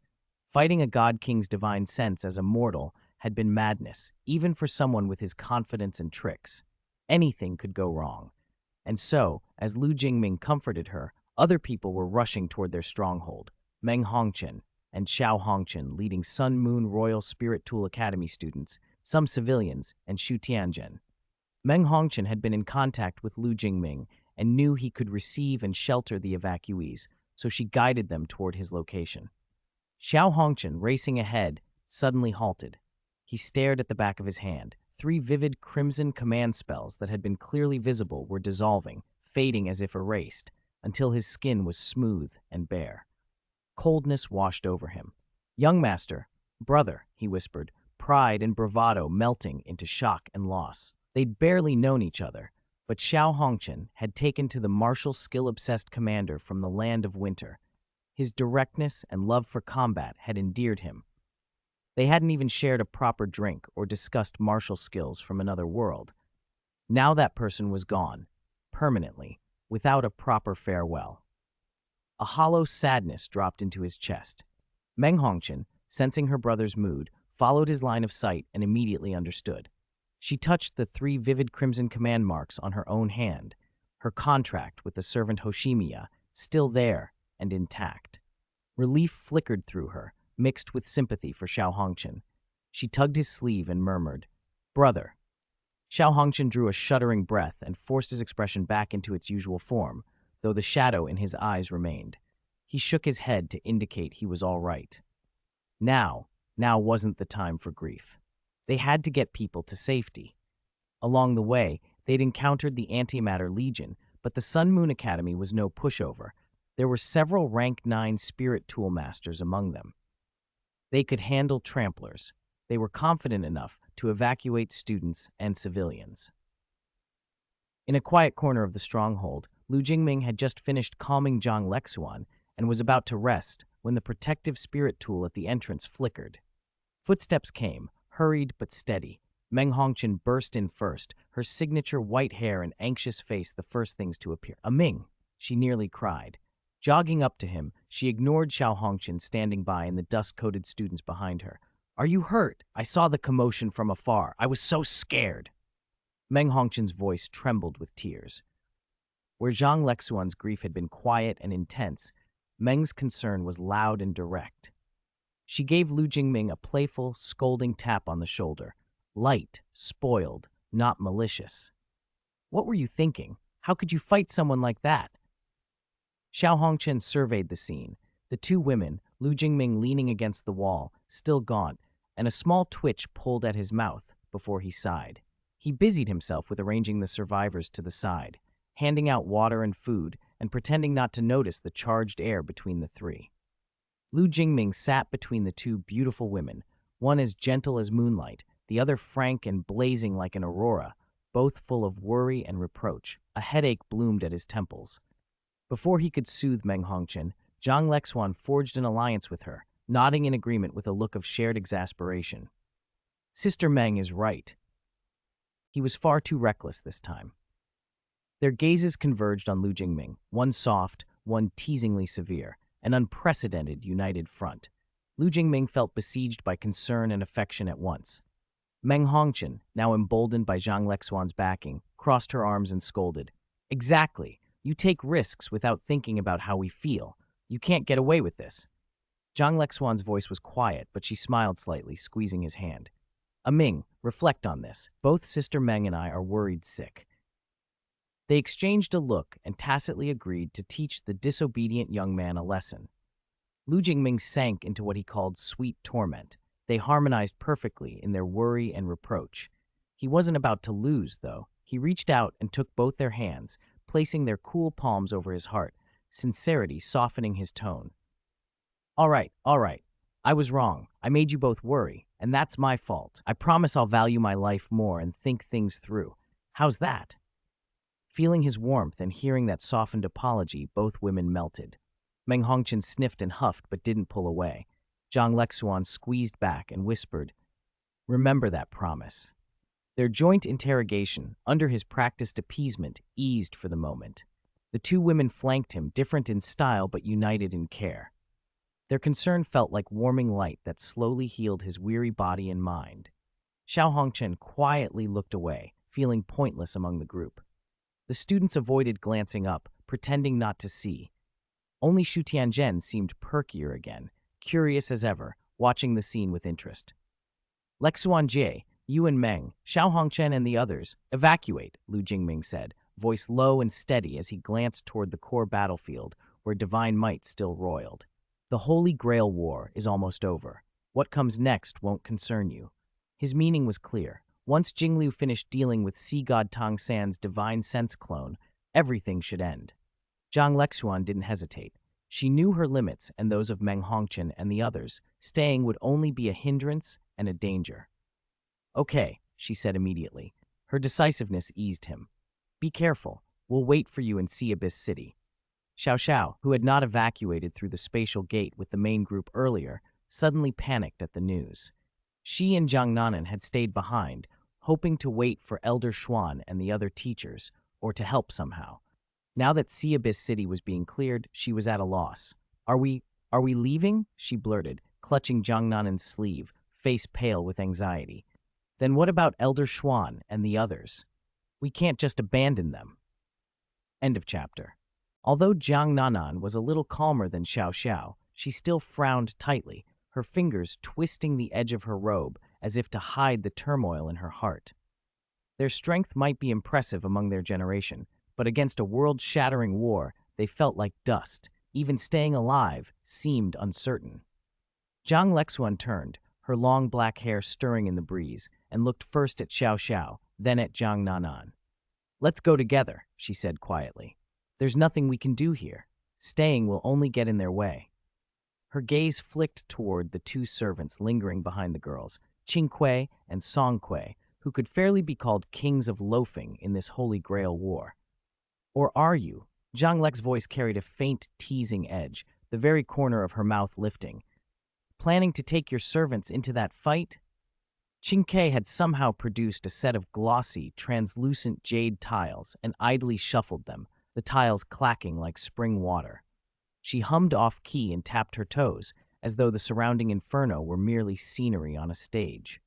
A: Fighting a god king's divine sense as a mortal had been madness, even for someone with his confidence and tricks. Anything could go wrong. And so, as Lu Jingming comforted her, other people were rushing toward their stronghold. Meng Hongchen and Xiao Hongchen leading Sun Moon Royal Spirit Tool Academy students, some civilians, and Shu Tianzhen. Meng Hongchen had been in contact with Lu Jingming and knew he could receive and shelter the evacuees, so she guided them toward his location. Xiao Hongchen, racing ahead, suddenly halted. He stared at the back of his hand. 3 vivid crimson command spells that had been clearly visible were dissolving, fading as if erased, until his skin was smooth and bare. Coldness washed over him. "Young master, brother," he whispered, pride and bravado melting into shock and loss. They'd barely known each other, but Xiao Hongchen had taken to the martial skill-obsessed commander from the land of winter. His directness and love for combat had endeared him. They hadn't even shared a proper drink or discussed martial skills from another world. Now that person was gone, permanently, without a proper farewell. A hollow sadness dropped into his chest. Meng Hongchen, sensing her brother's mood, followed his line of sight and immediately understood. She touched the 3 vivid crimson command marks on her own hand, her contract with the servant Hoshimiya still there and intact. Relief flickered through her, mixed with sympathy for Xiao Hongchen. She tugged his sleeve and murmured, "Brother." Xiao Hongchen drew a shuddering breath and forced his expression back into its usual form, though the shadow in his eyes remained. He shook his head to indicate he was all right. Now wasn't the time for grief. They had to get people to safety. Along the way, they'd encountered the Antimatter Legion, but the Sun Moon Academy was no pushover. There were several rank 9 spirit tool masters among them. They could handle tramplers. They were confident enough to evacuate students and civilians. In a quiet corner of the stronghold, Lu Jingming had just finished calming Zhang Lexuan and was about to rest when the protective spirit tool at the entrance flickered. Footsteps came, hurried but steady. Meng Hongchen burst in first, her signature white hair and anxious face the first things to appear. "Ming!" she nearly cried. Jogging up to him, she ignored Xiao Hongchen standing by and the dust-coated students behind her. "Are you hurt? I saw the commotion from afar. I was so scared." Meng Hongchen's voice trembled with tears. Where Zhang Lexuan's grief had been quiet and intense, Meng's concern was loud and direct. She gave Lu Jingming a playful, scolding tap on the shoulder. Light, spoiled, not malicious. "What were you thinking? How could you fight someone like that?" Xiao Hongchen surveyed the scene. The 2 women, Lu Jingming leaning against the wall, still gaunt, and a small twitch pulled at his mouth before he sighed. He busied himself with arranging the survivors to the side, handing out water and food, and pretending not to notice the charged air between the 3. Lu Jingming sat between the 2 beautiful women, one as gentle as moonlight, the other frank and blazing like an aurora, both full of worry and reproach. A headache bloomed at his temples. Before he could soothe Meng Hongchen, Zhang Lexuan forged an alliance with her, nodding in agreement with a look of shared exasperation. Sister Meng is right. He was far too reckless this time. Their gazes converged on Lu Jingming, one soft, one teasingly severe, an unprecedented united front. Lu Jingming felt besieged by concern and affection at once. Meng Hongchen, now emboldened by Zhang Lexuan's backing, crossed her arms and scolded. "Exactly. You take risks without thinking about how we feel. You can't get away with this." Zhang Lexuan's voice was quiet, but she smiled slightly, squeezing his hand. "Ming, reflect on this. Both Sister Meng and I are worried sick." They exchanged a look and tacitly agreed to teach the disobedient young man a lesson. Lu Jingming sank into what he called sweet torment. They harmonized perfectly in their worry and reproach. He wasn't about to lose, though. He reached out and took both their hands, placing their cool palms over his heart, sincerity softening his tone. All right. I was wrong. I made you both worry, and that's my fault. I promise I'll value my life more and think things through. How's that? Feeling his warmth and hearing that softened apology, both women melted. Meng Hongqian sniffed and huffed but didn't pull away. Zhang Lexuan squeezed back and whispered, "Remember that promise." Their joint interrogation, under his practiced appeasement, eased for the moment. The two women flanked him, different in style but united in care. Their concern felt like warming light that slowly healed his weary body and mind. Xiao Hongchen quietly looked away, feeling pointless among the group. The students avoided glancing up, pretending not to see. Only Shu Tianzhen seemed perkier again, curious as ever, watching the scene with interest. "Lexuan Jie, you and Meng, Xiao Hongchen and the others, evacuate," Lu Jingming said, voice low and steady as he glanced toward the core battlefield where divine might still roiled. "The Holy Grail War is almost over. What comes next won't concern you." His meaning was clear. Once Jinglu finished dealing with sea god Tang San's divine sense clone, everything should end. Zhang Lexuan didn't hesitate. She knew her limits and those of Meng Hongqian and the others. Staying would only be a hindrance and a danger. "Okay," she said immediately. Her decisiveness eased him. "Be careful. We'll wait for you in Sea Abyss City." Xiao Xiao, who had not evacuated through the spatial gate with the main group earlier, suddenly panicked at the news. She and Zhang Nanan had stayed behind, hoping to wait for Elder Xuan and the other teachers, or to help somehow. Now that Sea Abyss City was being cleared, she was at a loss. Are we leaving?" she blurted, clutching Zhang Nanan's sleeve, face pale with anxiety. "Then what about Elder Xuan and the others? We can't just abandon them." End of chapter. Although Zhang Nanan was a little calmer than Xiao Xiao, she still frowned tightly, her fingers twisting the edge of her robe as if to hide the turmoil in her heart. Their strength might be impressive among their generation, but against a world-shattering war, they felt like dust. Even staying alive seemed uncertain. Zhang Lexuan turned, her long black hair stirring in the breeze, and looked first at Xiao Xiao, then at Zhang Nanan. "Let's go together," she said quietly. "There's nothing we can do here. Staying will only get in their way." Her gaze flicked toward the two servants lingering behind the girls, Qing Kui and Song Kui, who could fairly be called kings of loafing in this Holy Grail war. "Or are you?" Zhang Lex's voice carried a faint, teasing edge, the very corner of her mouth lifting. "Planning to take your servants into that fight?" Qing Kui had somehow produced a set of glossy, translucent jade tiles and idly shuffled them, the tiles clacking like spring water. She hummed off-key and tapped her toes, as though the surrounding inferno were merely scenery on a stage.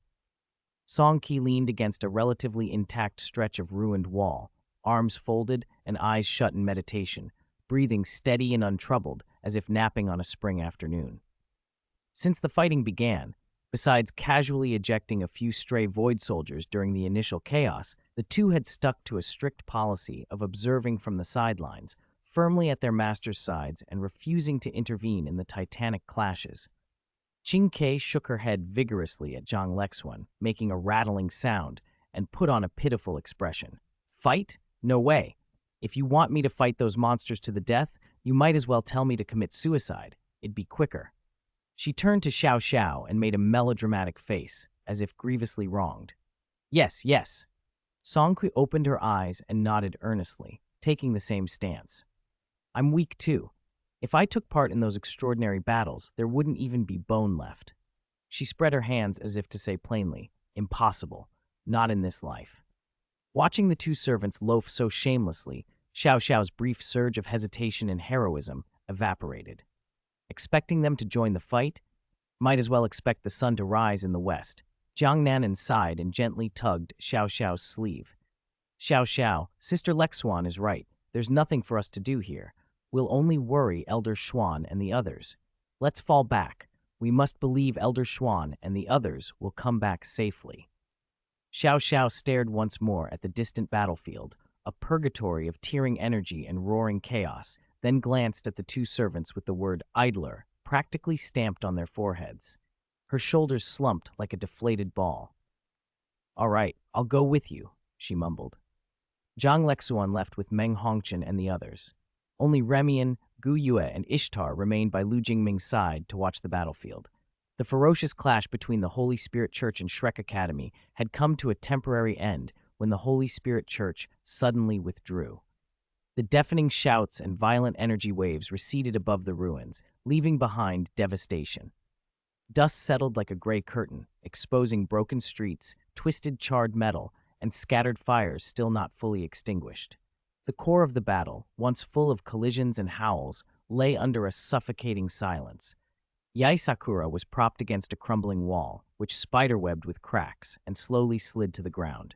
A: Song Ki leaned against a relatively intact stretch of ruined wall, arms folded and eyes shut in meditation, breathing steady and untroubled as if napping on a spring afternoon. Since the fighting began, besides casually ejecting a few stray void soldiers during the initial chaos, the two had stuck to a strict policy of observing from the sidelines, firmly at their masters' sides and refusing to intervene in the titanic clashes. Qing Kui shook her head vigorously at Zhang Lexuan, making a rattling sound, and put on a pitiful expression. "Fight? No way. If you want me to fight those monsters to the death, you might as well tell me to commit suicide. It'd be quicker." She turned to Xiao Xiao and made a melodramatic face, as if grievously wronged. "Yes, yes." Song Kui opened her eyes and nodded earnestly, taking the same stance. "I'm weak too. If I took part in those extraordinary battles, there wouldn't even be bone left." She spread her hands as if to say plainly, "Impossible. Not in this life." Watching the two servants loaf so shamelessly, Xiao Xiao's brief surge of hesitation and heroism evaporated. Expecting them to join the fight? Might as well expect the sun to rise in the west. Zhang Nanan sighed and gently tugged Xiao Xiao's sleeve. "Xiao Xiao, Sister Lexuan is right. There's nothing for us to do here. We'll only worry Elder Xuan and the others. Let's fall back. We must believe Elder Xuan and the others will come back safely." Xiao Xiao stared once more at the distant battlefield, a purgatory of tearing energy and roaring chaos, then glanced at the two servants with the word idler practically stamped on their foreheads. Her shoulders slumped like a deflated ball. "All right, I'll go with you," she mumbled. Zhang Lexuan left with Meng Hongqian and the others. Only Remian, Gu Yue, and Ishtar remained by Lu Jingming's side to watch the battlefield. The ferocious clash between the Holy Spirit Church and Shrek Academy had come to a temporary end when the Holy Spirit Church suddenly withdrew. The deafening shouts and violent energy waves receded above the ruins, leaving behind devastation. Dust settled like a gray curtain, exposing broken streets, twisted charred metal, and scattered fires still not fully extinguished. The core of the battle, once full of collisions and howls, lay under a suffocating silence. Yaisakura was propped against a crumbling wall, which spiderwebbed with cracks and slowly slid to the ground.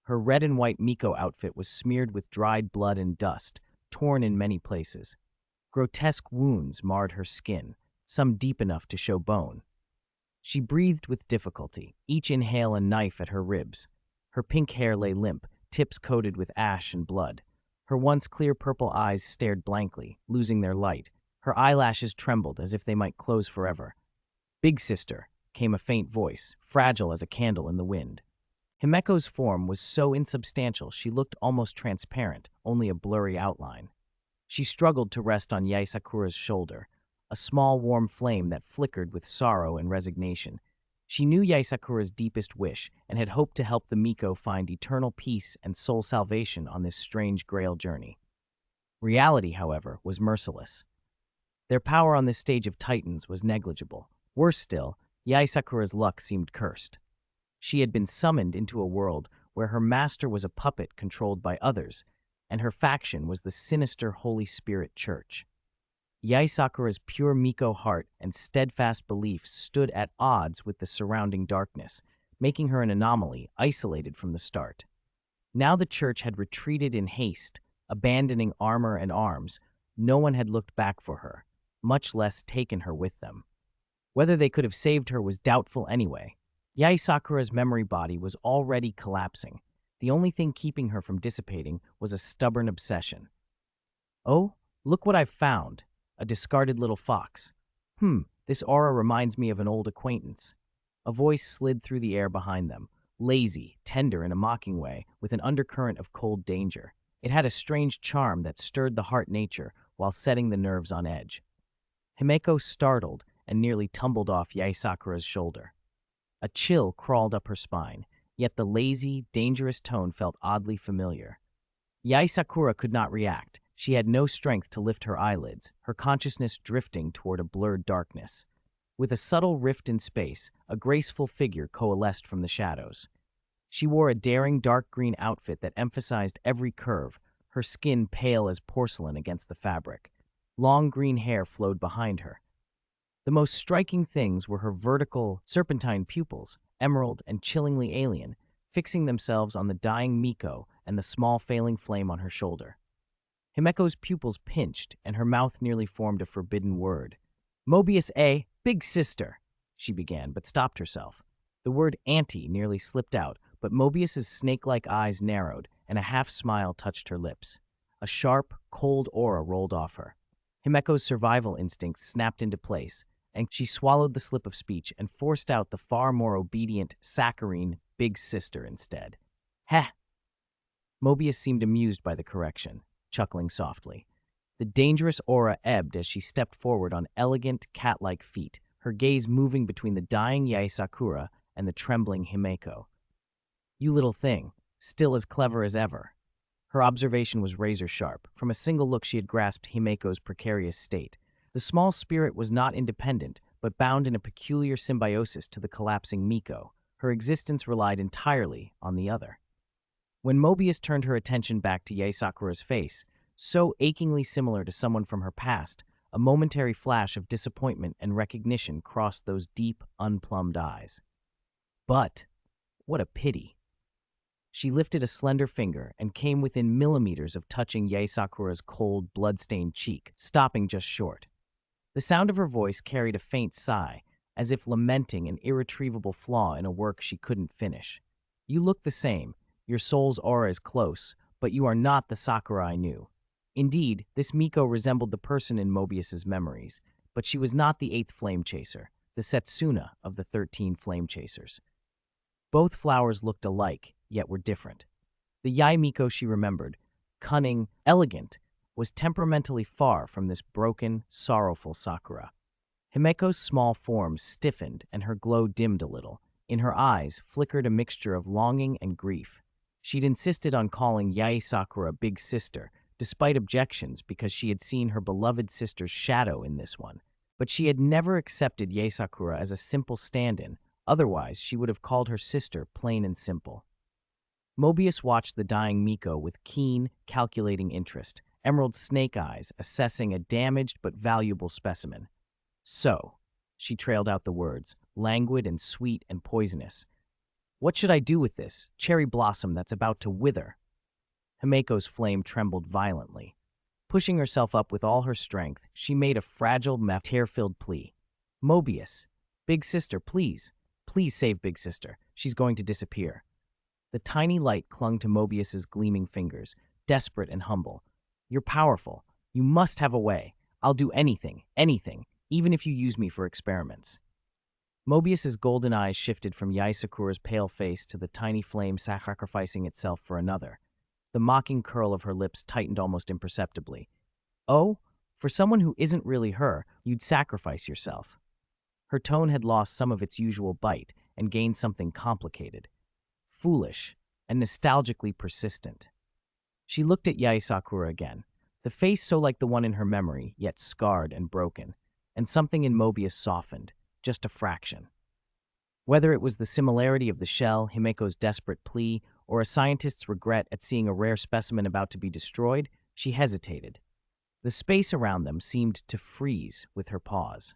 A: Her red and white Miko outfit was smeared with dried blood and dust, torn in many places. Grotesque wounds marred her skin, some deep enough to show bone. She breathed with difficulty, each inhale a knife at her ribs. Her pink hair lay limp, tips coated with ash and blood. Her once clear purple eyes stared blankly, losing their light. Her eyelashes trembled as if they might close forever. "Big sister," came a faint voice, fragile as a candle in the wind. Himeko's form was so insubstantial she looked almost transparent, only a blurry outline. She struggled to rest on Yaisakura's shoulder, a small warm flame that flickered with sorrow and resignation. She knew Yaisakura's deepest wish and had hoped to help the Miko find eternal peace and soul salvation on this strange grail journey. Reality, however, was merciless. Their power on this stage of Titans was negligible. Worse still, Yaisakura's luck seemed cursed. She had been summoned into a world where her master was a puppet controlled by others, and her faction was the sinister Holy Spirit Church. Yaisakura's pure Miko heart and steadfast belief stood at odds with the surrounding darkness, making her an anomaly, isolated from the start. Now the church had retreated in haste, abandoning armor and arms. No one had looked back for her, much less taken her with them. Whether they could have saved her was doubtful anyway. Yaisakura's memory body was already collapsing. The only thing keeping her from dissipating was a stubborn obsession. "Oh, look what I've found. A discarded little fox. This aura reminds me of an old acquaintance." A voice slid through the air behind them, lazy, tender in a mocking way, with an undercurrent of cold danger. It had a strange charm that stirred the heart nature while setting the nerves on edge. Himeko startled and nearly tumbled off Yaisakura's shoulder. A chill crawled up her spine, yet the lazy, dangerous tone felt oddly familiar. Yaisakura could not react. She had no strength to lift her eyelids, her consciousness drifting toward a blurred darkness. With a subtle rift in space, a graceful figure coalesced from the shadows. She wore a daring dark green outfit that emphasized every curve, her skin pale as porcelain against the fabric. Long green hair flowed behind her. The most striking things were her vertical, serpentine pupils, emerald and chillingly alien, fixing themselves on the dying Miko and the small failing flame on her shoulder. Himeko's pupils pinched, and her mouth nearly formed a forbidden word. "Mobius A, big sister," she began, but stopped herself. The word auntie nearly slipped out, but Mobius's snake-like eyes narrowed, and a half-smile touched her lips. A sharp, cold aura rolled off her. Himeko's survival instincts snapped into place, and she swallowed the slip of speech and forced out the far more obedient, saccharine big sister instead. "Heh!" Mobius seemed amused by the correction, chuckling softly. The dangerous aura ebbed as she stepped forward on elegant, cat-like feet, her gaze moving between the dying Yaisakura and the trembling Himeko. "You little thing, still as clever as ever." Her observation was razor-sharp. From a single look she had grasped Himeko's precarious state. The small spirit was not independent, but bound in a peculiar symbiosis to the collapsing Miko. Her existence relied entirely on the other. When Mobius turned her attention back to Yaisakura's face, so achingly similar to someone from her past, a momentary flash of disappointment and recognition crossed those deep, unplumbed eyes. But what a pity. She lifted a slender finger and came within millimeters of touching Yaisakura's cold, blood-stained cheek, stopping just short. The sound of her voice carried a faint sigh, as if lamenting an irretrievable flaw in a work she couldn't finish. "You look the same. Your soul's aura is close, but you are not the Sakura I knew." Indeed, this Miko resembled the person in Mobius's memories, but she was not the 8th flame chaser, the Setsuna of the 13 flame chasers. Both flowers looked alike, yet were different. The Yai Miko she remembered, cunning, elegant, was temperamentally far from this broken, sorrowful Sakura. Himeko's small form stiffened and her glow dimmed a little. In her eyes flickered a mixture of longing and grief. She'd insisted on calling Yae Sakura Big Sister, despite objections because she had seen her beloved sister's shadow in this one. But she had never accepted Yae Sakura as a simple stand-in, otherwise she would have called her sister plain and simple. Mobius watched the dying Miko with keen, calculating interest, emerald snake eyes assessing a damaged but valuable specimen. So, she trailed out the words, languid and sweet and poisonous. What should I do with this cherry blossom that's about to wither? Himeko's flame trembled violently. Pushing herself up with all her strength, she made a fragile, tear-filled plea. Mobius, Big Sister, please. Please save Big Sister. She's going to disappear. The tiny light clung to Mobius's gleaming fingers, desperate and humble. You're powerful. You must have a way. I'll do anything, even if you use me for experiments. Mobius's golden eyes shifted from Yae Sakura's pale face to the tiny flame sacrificing itself for another. The mocking curl of her lips tightened almost imperceptibly. Oh, for someone who isn't really her, you'd sacrifice yourself. Her tone had lost some of its usual bite and gained something complicated, foolish, and nostalgically persistent. She looked at Yae Sakura again, the face so like the one in her memory, yet scarred and broken, and something in Mobius softened, just a fraction. Whether it was the similarity of the shell, Himeko's desperate plea, or a scientist's regret at seeing a rare specimen about to be destroyed, she hesitated. The space around them seemed to freeze with her pause.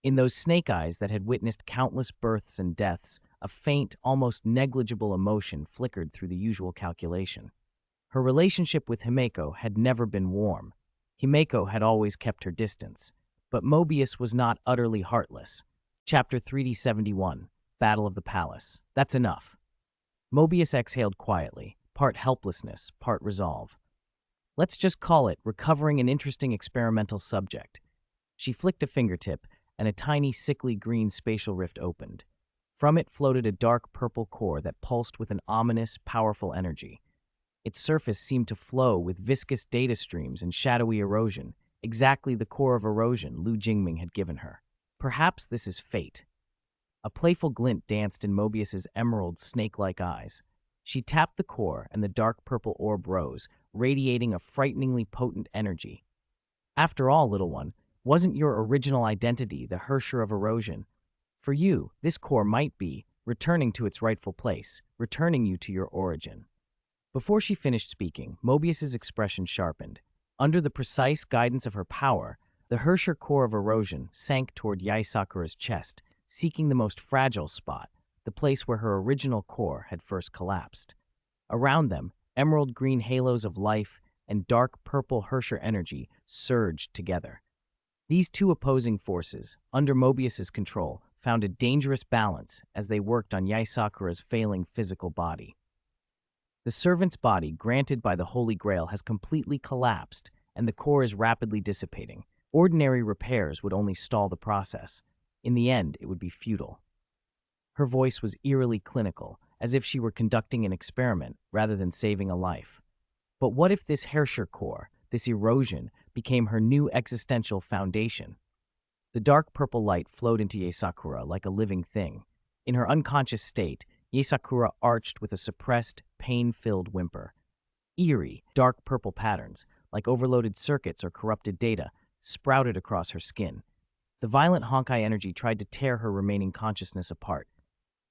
A: In those snake eyes that had witnessed countless births and deaths, a faint, almost negligible emotion flickered through the usual calculation. Her relationship with Himeko had never been warm. Himeko had always kept her distance. But Mobius was not utterly heartless. Chapter 3D71, Battle of the Palace. That's enough. Mobius exhaled quietly, part helplessness, part resolve. Let's just call it recovering an interesting experimental subject. She flicked a fingertip, and a tiny, sickly green spatial rift opened. From it floated a dark purple core that pulsed with an ominous, powerful energy. Its surface seemed to flow with viscous data streams and shadowy erosion, exactly the core of erosion Lu Jingming had given her. Perhaps this is fate. A playful glint danced in Mobius's emerald snake-like eyes. She tapped the core, and the dark purple orb rose, radiating a frighteningly potent energy. After all, little one, wasn't your original identity the Hersher of erosion? For you, this core might be returning to its rightful place, returning you to your origin. Before she finished speaking, Mobius's expression sharpened. Under the precise guidance of her power, the Hersher core of erosion sank toward Yae Sakura's chest, seeking the most fragile spot, the place where her original core had first collapsed. Around them, emerald green halos of life and dark purple Hersher energy surged together. These two opposing forces, under Mobius's control, found a dangerous balance as they worked on Yae Sakura's failing physical body. The servant's body, granted by the Holy Grail, has completely collapsed, and the core is rapidly dissipating. Ordinary repairs would only stall the process. In the end, it would be futile. Her voice was eerily clinical, as if she were conducting an experiment rather than saving a life. But what if this Hersher core, this erosion, became her new existential foundation? The dark purple light flowed into Yae Sakura like a living thing. In her unconscious state, Yae Sakura arched with a suppressed, pain-filled whimper. Eerie, dark purple patterns, like overloaded circuits or corrupted data, sprouted across her skin. The violent Honkai energy tried to tear her remaining consciousness apart.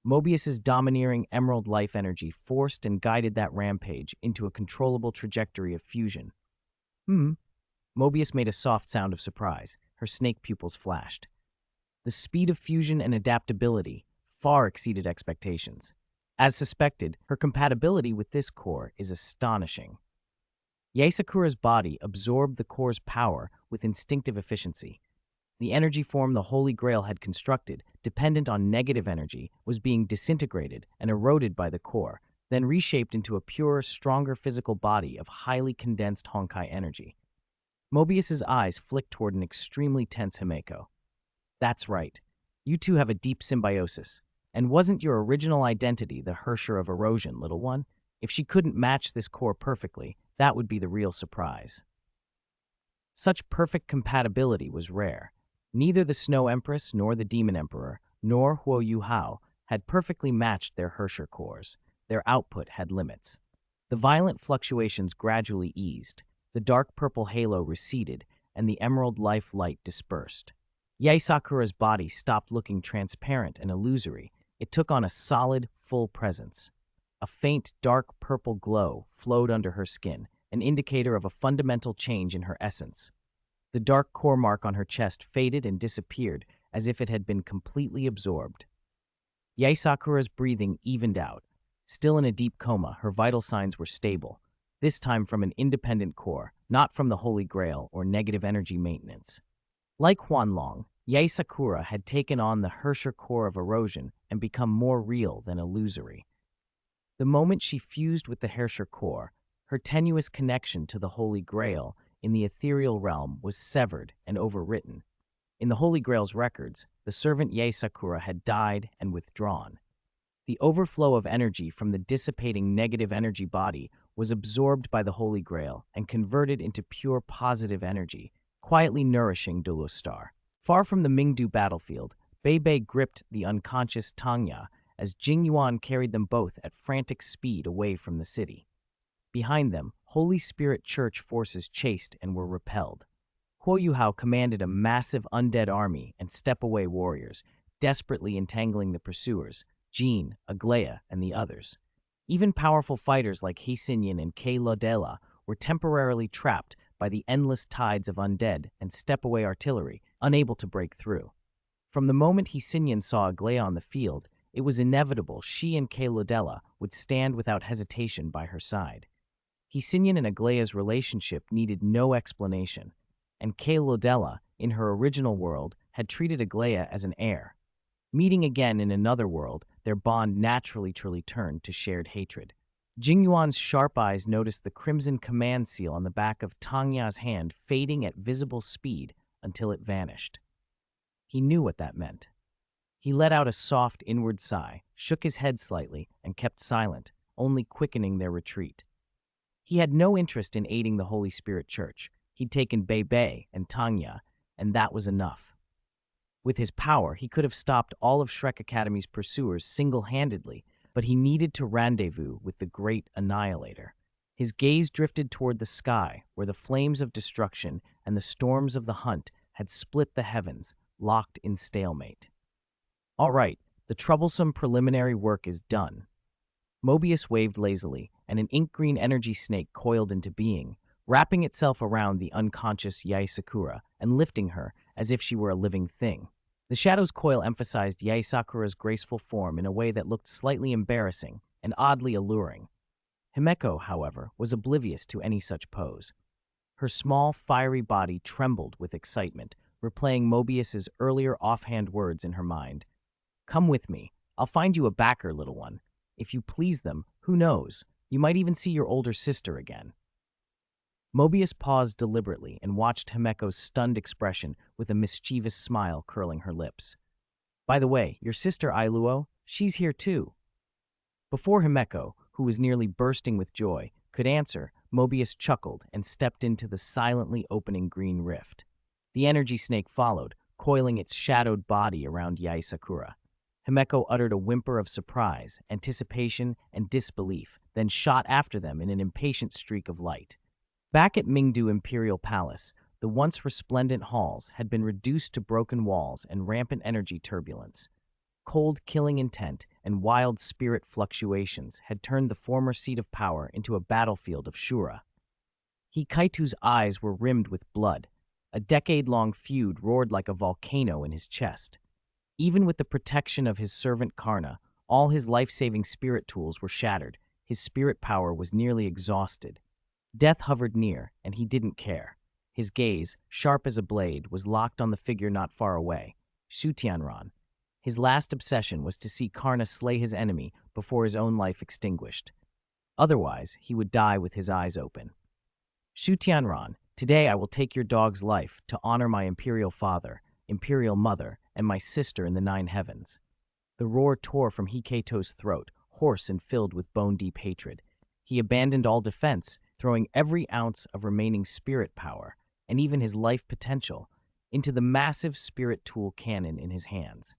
A: Mobius's domineering emerald life energy forced and guided that rampage into a controllable trajectory of fusion. Mobius made a soft sound of surprise. Her snake pupils flashed. The speed of fusion and adaptability far exceeded expectations. As suspected, her compatibility with this core is astonishing. Yae Sakura's body absorbed the core's power with instinctive efficiency. The energy form the Holy Grail had constructed, dependent on negative energy, was being disintegrated and eroded by the core, then reshaped into a purer, stronger physical body of highly condensed Honkai energy. Mobius's eyes flicked toward an extremely tense Himeko. That's right. You two have a deep symbiosis. And wasn't your original identity the Hersher of erosion, little one? If she couldn't match this core perfectly, that would be the real surprise. Such perfect compatibility was rare. Neither the Snow Empress nor the Demon Emperor, nor Huo Yu Hao, had perfectly matched their Hersher cores. their output had limits. The violent fluctuations gradually eased, the dark purple halo receded, and the emerald life light dispersed. Yae Sakura's body stopped looking transparent and illusory. It took on a solid, full presence. A faint, dark purple glow flowed under her skin, an indicator of a fundamental change in her essence. The dark core mark on her chest faded and disappeared as if it had been completely absorbed. Yae Sakura's breathing evened out. Still in a deep coma, her vital signs were stable, this time from an independent core, not from the Holy Grail or negative energy maintenance. Like Huanlong, Yae Sakura had taken on the Herrscher core of erosion and become more real than illusory. The moment she fused with the Herrscher core, her tenuous connection to the Holy Grail in the ethereal realm was severed and overwritten. In the Holy Grail's records, the servant Yae Sakura had died and withdrawn. The overflow of energy from the dissipating negative energy body was absorbed by the Holy Grail and converted into pure positive energy, quietly nourishing Douluo Star. Far from the Mingdu battlefield, Bei Bei gripped the unconscious Tangya as Jingyuan carried them both at frantic speed away from the city. Behind them, Holy Spirit Church forces chased and were repelled. Huo Yuhao commanded a massive undead army and step-away warriors, desperately entangling the pursuers, Jean, Aglaia, and the others. Even powerful fighters like He Xinyin and Kei Lodela were temporarily trapped by the endless tides of undead and step-away artillery, unable to break through. From the moment He Xinyin saw Aglaia on the field, it was inevitable she and Kei Lodela would stand without hesitation by her side. He Xinyin and Aglaia's relationship needed no explanation, and Kei Lodela, in her original world, had treated Aglaia as an heir. Meeting again in another world, their bond naturally turned to shared hatred. Jingyuan's sharp eyes noticed the crimson command seal on the back of Tangya's hand fading at visible speed until it vanished. He knew what that meant. He let out a soft inward sigh, shook his head slightly, and kept silent, only quickening their retreat. He had no interest in aiding the Holy Spirit Church. He'd taken Bei Bei and Tangya, and that was enough. With his power, he could have stopped all of Shrek Academy's pursuers single-handedly, but he needed to rendezvous with the Great Annihilator. His gaze drifted toward the sky, where the flames of destruction and the storms of the hunt had split the heavens, locked in stalemate. All right, the troublesome preliminary work is done. Mobius waved lazily, and an ink-green energy snake coiled into being, wrapping itself around the unconscious Yae Sakura and lifting her as if she were a living thing. The shadow's coil emphasized Yae Sakura's graceful form in a way that looked slightly embarrassing and oddly alluring. Himeko, however, was oblivious to any such pose. Her small, fiery body trembled with excitement, replaying Mobius's earlier offhand words in her mind. "Come with me. I'll find you a backer, little one. If you please them, who knows, you might even see your older sister again." Mobius paused deliberately and watched Himeko's stunned expression with a mischievous smile curling her lips. "By the way, your sister Ailuo, she's here too." Before Himeko, who was nearly bursting with joy, could answer, Mobius chuckled and stepped into the silently opening green rift. The energy snake followed, coiling its shadowed body around Yae Sakura. Himeko uttered a whimper of surprise, anticipation, and disbelief, then shot after them in an impatient streak of light. Back at Mingdu Imperial Palace, the once resplendent halls had been reduced to broken walls and rampant energy turbulence. Cold, killing intent and wild spirit fluctuations had turned the former seat of power into a battlefield of Shura. Hikaitu's eyes were rimmed with blood. A decade-long feud roared like a volcano in his chest. Even with the protection of his servant Karna, all his life-saving spirit tools were shattered. His spirit power was nearly exhausted. Death hovered near, and he didn't care. His gaze, sharp as a blade, was locked on the figure not far away, Shu Tianran. His last obsession was to see Karna slay his enemy before his own life extinguished. Otherwise, he would die with his eyes open. "Shu Tianran, today I will take your dog's life to honor my imperial father, imperial mother, and my sister in the 9 heavens." The roar tore from Hikaito's throat, hoarse and filled with bone-deep hatred. He abandoned all defense, throwing every ounce of remaining spirit power, and even his life potential, into the massive spirit tool cannon in his hands.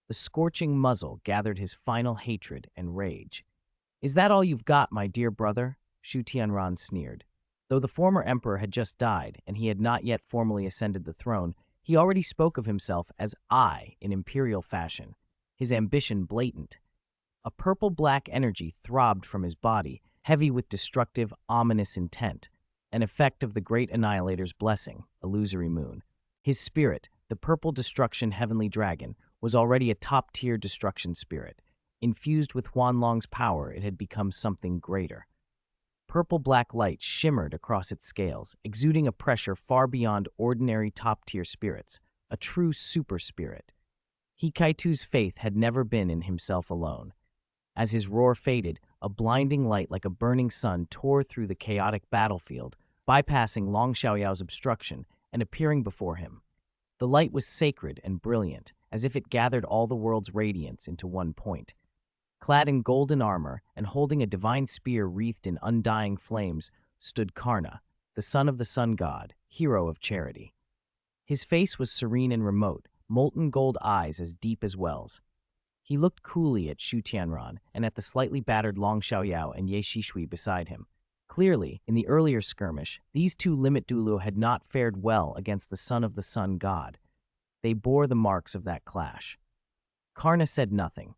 A: The scorching muzzle gathered his final hatred and rage. Is that all you've got, my dear brother? Shu Tianran sneered. Though the former emperor had just died and he had not yet formally ascended the throne, he already spoke of himself as I in imperial fashion, his ambition blatant. A purple-black energy throbbed from his body, heavy with destructive, ominous intent, an effect of the great annihilator's blessing, illusory moon. His spirit, the purple destruction heavenly dragon, was already a top-tier destruction spirit. Infused with Huanlong's power, it had become something greater. Purple-black light shimmered across its scales, exuding a pressure far beyond ordinary top-tier spirits, a true super-spirit. He Kaitu's faith had never been in himself alone. As his roar faded, a blinding light like a burning sun tore through the chaotic battlefield, bypassing Long Xiaoyao's obstruction and appearing before him. The light was sacred and brilliant, as if it gathered all the world's radiance into one point. Clad in golden armor and holding a divine spear wreathed in undying flames, stood Karna, the son of the sun god, hero of charity. His face was serene and remote, molten gold eyes as deep as wells. He looked coolly at Shu Tianran and at the slightly battered Long Xiaoyao and Ye Shishui beside him. Clearly, in the earlier skirmish, these two limit Douluo had not fared well against the son of the sun god. They bore the marks of that clash. Karna said nothing.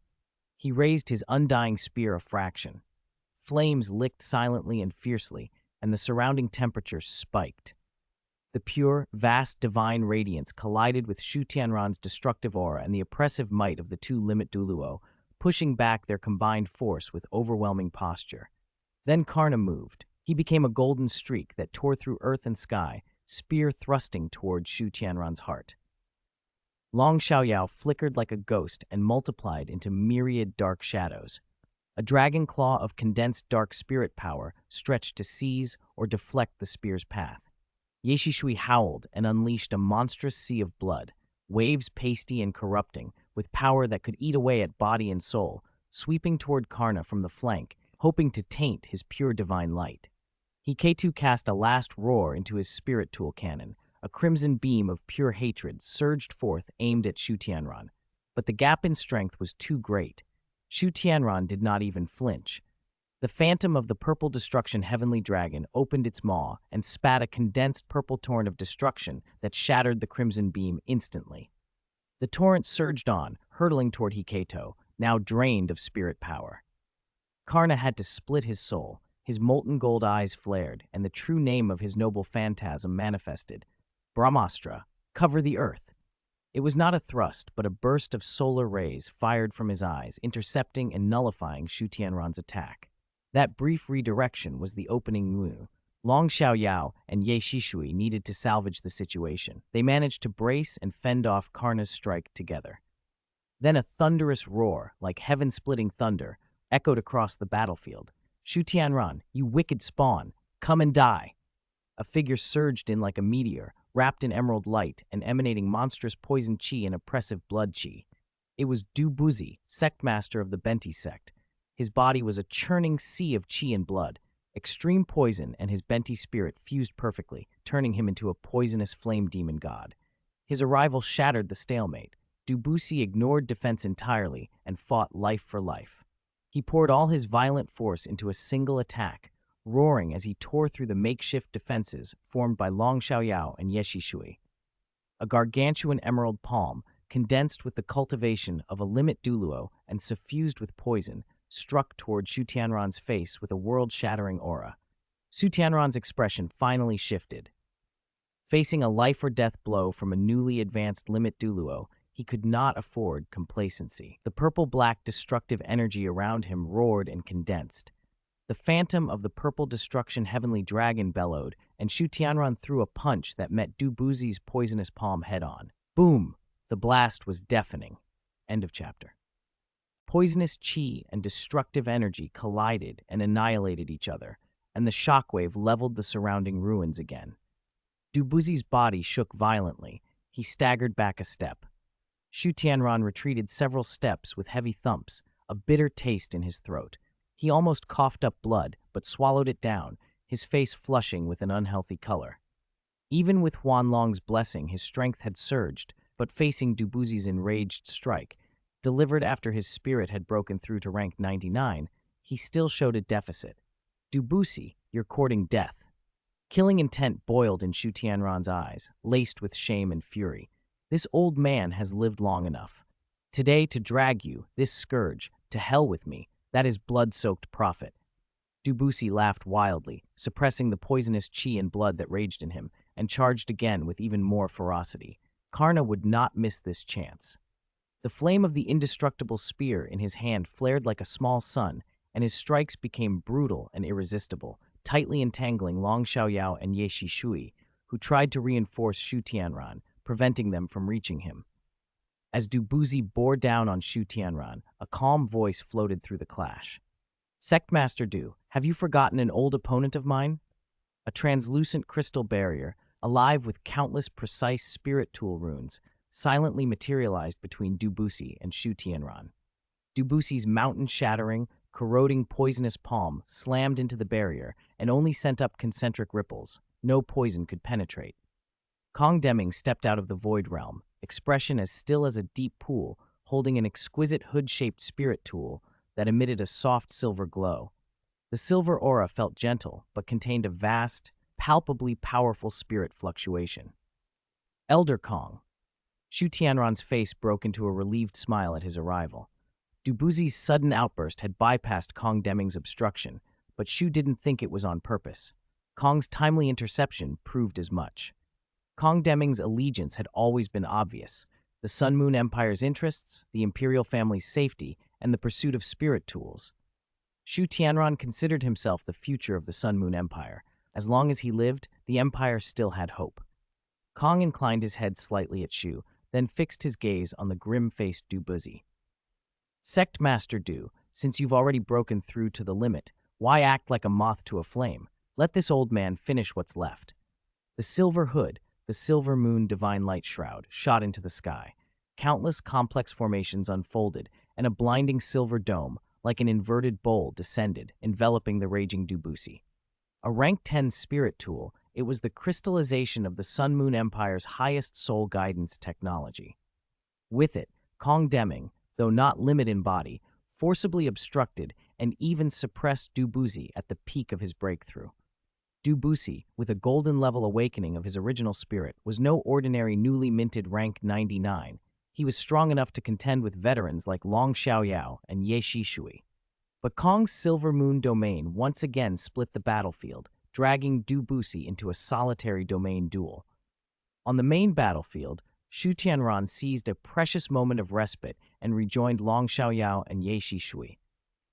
A: He raised his undying spear a fraction. Flames licked silently and fiercely, and the surrounding temperature spiked. The pure, vast divine radiance collided with Shu Tianran's destructive aura and the oppressive might of the two limit Douluo, pushing back their combined force with overwhelming posture. Then Karna moved. He became a golden streak that tore through earth and sky, spear thrusting toward Shu Tianran's heart. Long Xiaoyao flickered like a ghost and multiplied into myriad dark shadows. A dragon claw of condensed dark spirit power stretched to seize or deflect the spear's path. Ye Shishui howled and unleashed a monstrous sea of blood, waves pasty and corrupting, with power that could eat away at body and soul, sweeping toward Karna from the flank, hoping to taint his pure divine light. Hiketu cast a last roar into his spirit tool cannon. A crimson beam of pure hatred surged forth aimed at Shu Tianran. But the gap in strength was too great. Shu Tianran did not even flinch. The phantom of the purple destruction heavenly dragon opened its maw and spat a condensed purple torrent of destruction that shattered the crimson beam instantly. The torrent surged on, hurtling toward Hiketo, now drained of spirit power. Karna had to split his soul. His molten gold eyes flared, and the true name of his noble phantasm manifested. Brahmastra, cover the earth. It was not a thrust, but a burst of solar rays fired from his eyes, intercepting and nullifying Shu Tianran's attack. That brief redirection was the opening move. Long Xiaoyao and Ye Shishui needed to salvage the situation. They managed to brace and fend off Karna's strike together. Then a thunderous roar, like heaven-splitting thunder, echoed across the battlefield. Shu Tianran, you wicked spawn, come and die. A figure surged in like a meteor, wrapped in emerald light and emanating monstrous poison qi and oppressive blood qi. It was Du Buzi, sect master of the Benti sect. His body was a churning sea of qi and blood. Extreme poison and his Benti spirit fused perfectly, turning him into a poisonous flame demon god. His arrival shattered the stalemate. Du Buzi ignored defense entirely and fought life for life. He poured all his violent force into a single attack, roaring as he tore through the makeshift defenses formed by Long Xiaoyao and Ye Shishui. A gargantuan emerald palm, condensed with the cultivation of a limit Douluo and suffused with poison, struck toward Shu Tianran's face with a world-shattering aura. Shu Tianran's expression finally shifted. Facing a life-or-death blow from a newly advanced limit Douluo, he could not afford complacency. The purple-black destructive energy around him roared and condensed. The phantom of the purple destruction heavenly dragon bellowed, and Shu Tianran threw a punch that met Du Buzi's poisonous palm head-on. Boom! The blast was deafening. End of chapter. Poisonous qi and destructive energy collided and annihilated each other, and the shockwave leveled the surrounding ruins again. Du Buzi's body shook violently. He staggered back a step. Shu Tianran retreated several steps with heavy thumps, a bitter taste in his throat. He almost coughed up blood, but swallowed it down, his face flushing with an unhealthy color. Even with Huanlong's blessing, his strength had surged, but facing Du Buzi's enraged strike, delivered after his spirit had broken through to rank 99, he still showed a deficit. Dubusi, you're courting death. Killing intent boiled in Shu Tianran's eyes, laced with shame and fury. This old man has lived long enough. Today, to drag you, this scourge, to hell with me, that is blood-soaked profit. Dubusi laughed wildly, suppressing the poisonous chi and blood that raged in him, and charged again with even more ferocity. Karna would not miss this chance. The flame of the indestructible spear in his hand flared like a small sun, and his strikes became brutal and irresistible, tightly entangling Long Xiaoyao and Ye Shishui, who tried to reinforce Shu Tianran, preventing them from reaching him. As Dubuzi bore down on Shu Tianran, a calm voice floated through the clash. "Sectmaster Du, have you forgotten an old opponent of mine?" A translucent crystal barrier, alive with countless precise spirit tool runes, silently materialized between Dubusi and Shu Tianran. Dubusi's mountain-shattering, corroding poisonous palm slammed into the barrier and only sent up concentric ripples. No poison could penetrate. Kong Deming stepped out of the void realm, expression as still as a deep pool, holding an exquisite hood-shaped spirit tool that emitted a soft silver glow. The silver aura felt gentle, but contained a vast, palpably powerful spirit fluctuation. Elder Kong. Shu Tianran's face broke into a relieved smile at his arrival. Dubuzi's sudden outburst had bypassed Kong Deming's obstruction, but Shu didn't think it was on purpose. Kong's timely interception proved as much. Kong Deming's allegiance had always been obvious: the Sun Moon Empire's interests, the imperial family's safety, and the pursuit of spirit tools. Shu Tianran considered himself the future of the Sun Moon Empire. As long as he lived, the empire still had hope. Kong inclined his head slightly at Shu, then fixed his gaze on the grim-faced Dubuzi. "Sect Master Du, since you've already broken through to the limit, why act like a moth to a flame? Let this old man finish what's left." The silver hood, the silver moon divine light shroud, shot into the sky. Countless complex formations unfolded, and a blinding silver dome, like an inverted bowl, descended, enveloping the raging Dubusi. A rank 10 spirit tool, it was the crystallization of the Sun Moon Empire's highest soul guidance technology. With it, Kong Deming, though not limit in body, forcibly obstructed and even suppressed Dubuzi at the peak of his breakthrough. Dubuzi, with a golden-level awakening of his original spirit, was no ordinary newly minted rank 99. He was strong enough to contend with veterans like Long Xiaoyao and Ye Shishui. But Kong's Silver Moon domain once again split the battlefield, dragging Dubuzi into a solitary domain duel. On the main battlefield, Shu Tianran seized a precious moment of respite and rejoined Long Xiaoyao and Ye Shishui.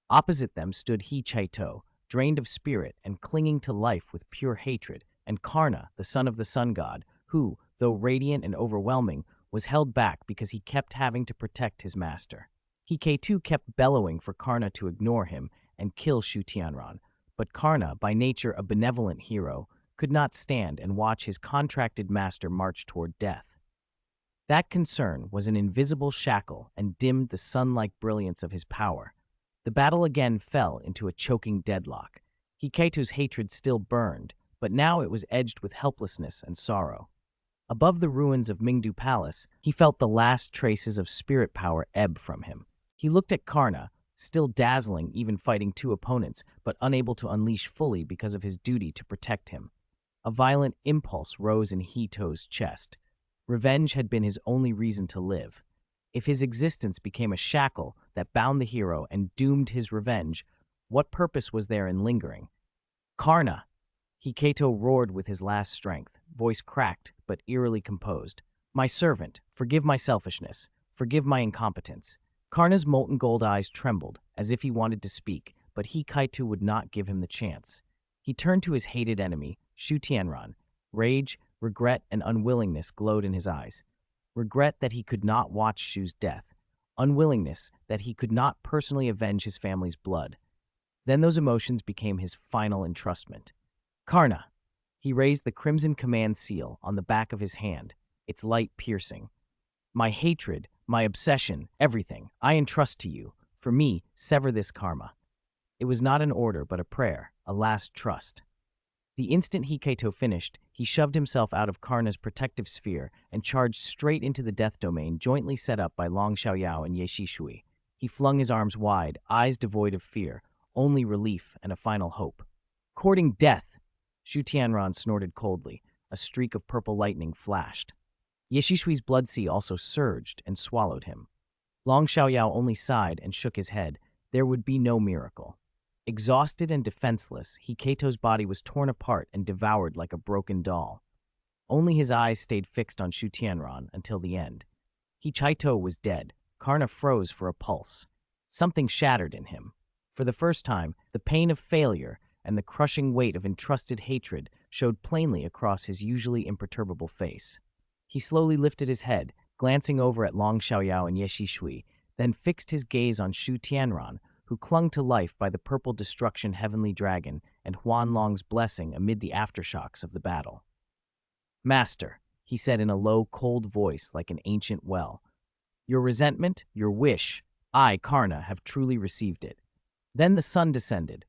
A: Opposite them stood He Chaito, drained of spirit and clinging to life with pure hatred, and Karna, the son of the sun god, who, though radiant and overwhelming, was held back because he kept having to protect his master. He K2 kept bellowing for Karna to ignore him and kill Shu Tianran, but Karna, by nature a benevolent hero, could not stand and watch his contracted master march toward death. That concern was an invisible shackle and dimmed the sun-like brilliance of his power. The battle again fell into a choking deadlock. Hiketo's hatred still burned, but now it was edged with helplessness and sorrow. Above the ruins of Mingdu Palace, he felt the last traces of spirit power ebb from him. He looked at Karna, still dazzling even fighting two opponents, but unable to unleash fully because of his duty to protect him. A violent impulse rose in Hito's chest. Revenge had been his only reason to live. If his existence became a shackle that bound the hero and doomed his revenge, what purpose was there in lingering? "Karna!" Hiketo roared with his last strength, voice cracked but eerily composed. "My servant, forgive my selfishness, forgive my incompetence." Karna's molten gold eyes trembled, as if he wanted to speak, but Hikaito would not give him the chance. He turned to his hated enemy, Shu Tianran. Rage, regret, and unwillingness glowed in his eyes. Regret that he could not watch Shu's death. Unwillingness that he could not personally avenge his family's blood. Then those emotions became his final entrustment. "Karna!" He raised the crimson command seal on the back of his hand, its light piercing. "My hatred, my obsession, everything, I entrust to you. For me, sever this karma." It was not an order, but a prayer, a last trust. The instant Hikaito finished, he shoved himself out of Karna's protective sphere and charged straight into the death domain jointly set up by Long Xiaoyao and Ye Shishui. He flung his arms wide, eyes devoid of fear, only relief and a final hope. Courting death! Shu Tianran snorted coldly. A streak of purple lightning flashed. Yeshishui's blood sea also surged and swallowed him. Long Xiaoyao only sighed and shook his head. There would be no miracle. Exhausted and defenseless, Hiketo's body was torn apart and devoured like a broken doll. Only his eyes stayed fixed on Shu Tianran until the end. Hichaito was dead. Karna froze for a pulse. Something shattered in him. For the first time, the pain of failure and the crushing weight of entrusted hatred showed plainly across his usually imperturbable face. He slowly lifted his head, glancing over at Long Xiaoyao and Yeshishui, then fixed his gaze on Shu Tianran, who clung to life by the purple destruction heavenly dragon and Huanlong's blessing amid the aftershocks of the battle. "Master," he said in a low, cold voice like an ancient well, "your resentment, your wish, I, Karna, have truly received it." Then the sun descended.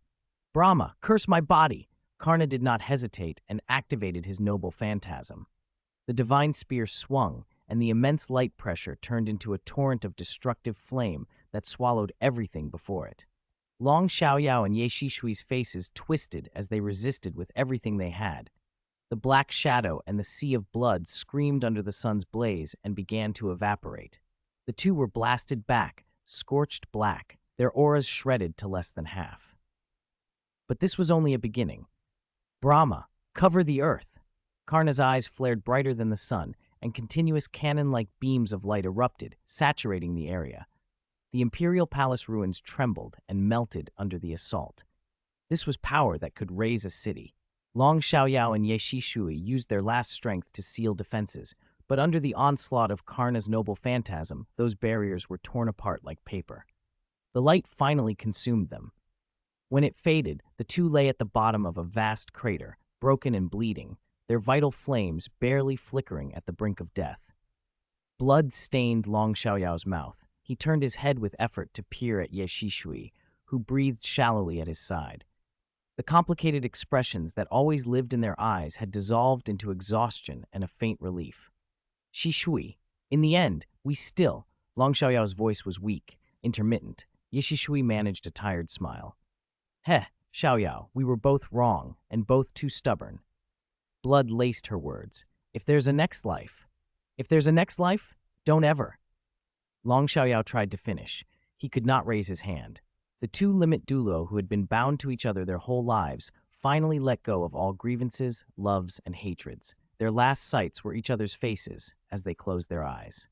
A: "Brahma, curse my body!" Karna did not hesitate and activated his noble phantasm. The divine spear swung, and the immense light pressure turned into a torrent of destructive flame that swallowed everything before it. Long Xiaoyao and Ye Shishui's faces twisted as they resisted with everything they had. The black shadow and the sea of blood screamed under the sun's blaze and began to evaporate. The two were blasted back, scorched black, their auras shredded to less than half. But this was only a beginning. "Brahma, cover the earth!" Karna's eyes flared brighter than the sun, and continuous cannon-like beams of light erupted, saturating the area. The imperial palace ruins trembled and melted under the assault. This was power that could raise a city. Long Xiaoyao and Ye Shishui used their last strength to seal defenses, but under the onslaught of Karna's noble phantasm, those barriers were torn apart like paper. The light finally consumed them. When it faded, the two lay at the bottom of a vast crater, broken and bleeding, their vital flames barely flickering at the brink of death. Blood stained Long Xiaoyao's mouth. He turned his head with effort to peer at Ye Shishui, who breathed shallowly at his side. The complicated expressions that always lived in their eyes had dissolved into exhaustion and a faint relief. "Shishui, in the end, we still—" Long Xiaoyao's voice was weak, intermittent. Ye Shishui managed a tired smile. "Heh, Xiaoyao, we were both wrong, and both too stubborn." Blood laced her words. "If there's a next life, don't ever." Long Xiaoyao tried to finish. He could not raise his hand. The two limit Douluo who had been bound to each other their whole lives finally let go of all grievances, loves, and hatreds. Their last sights were each other's faces as they closed their eyes.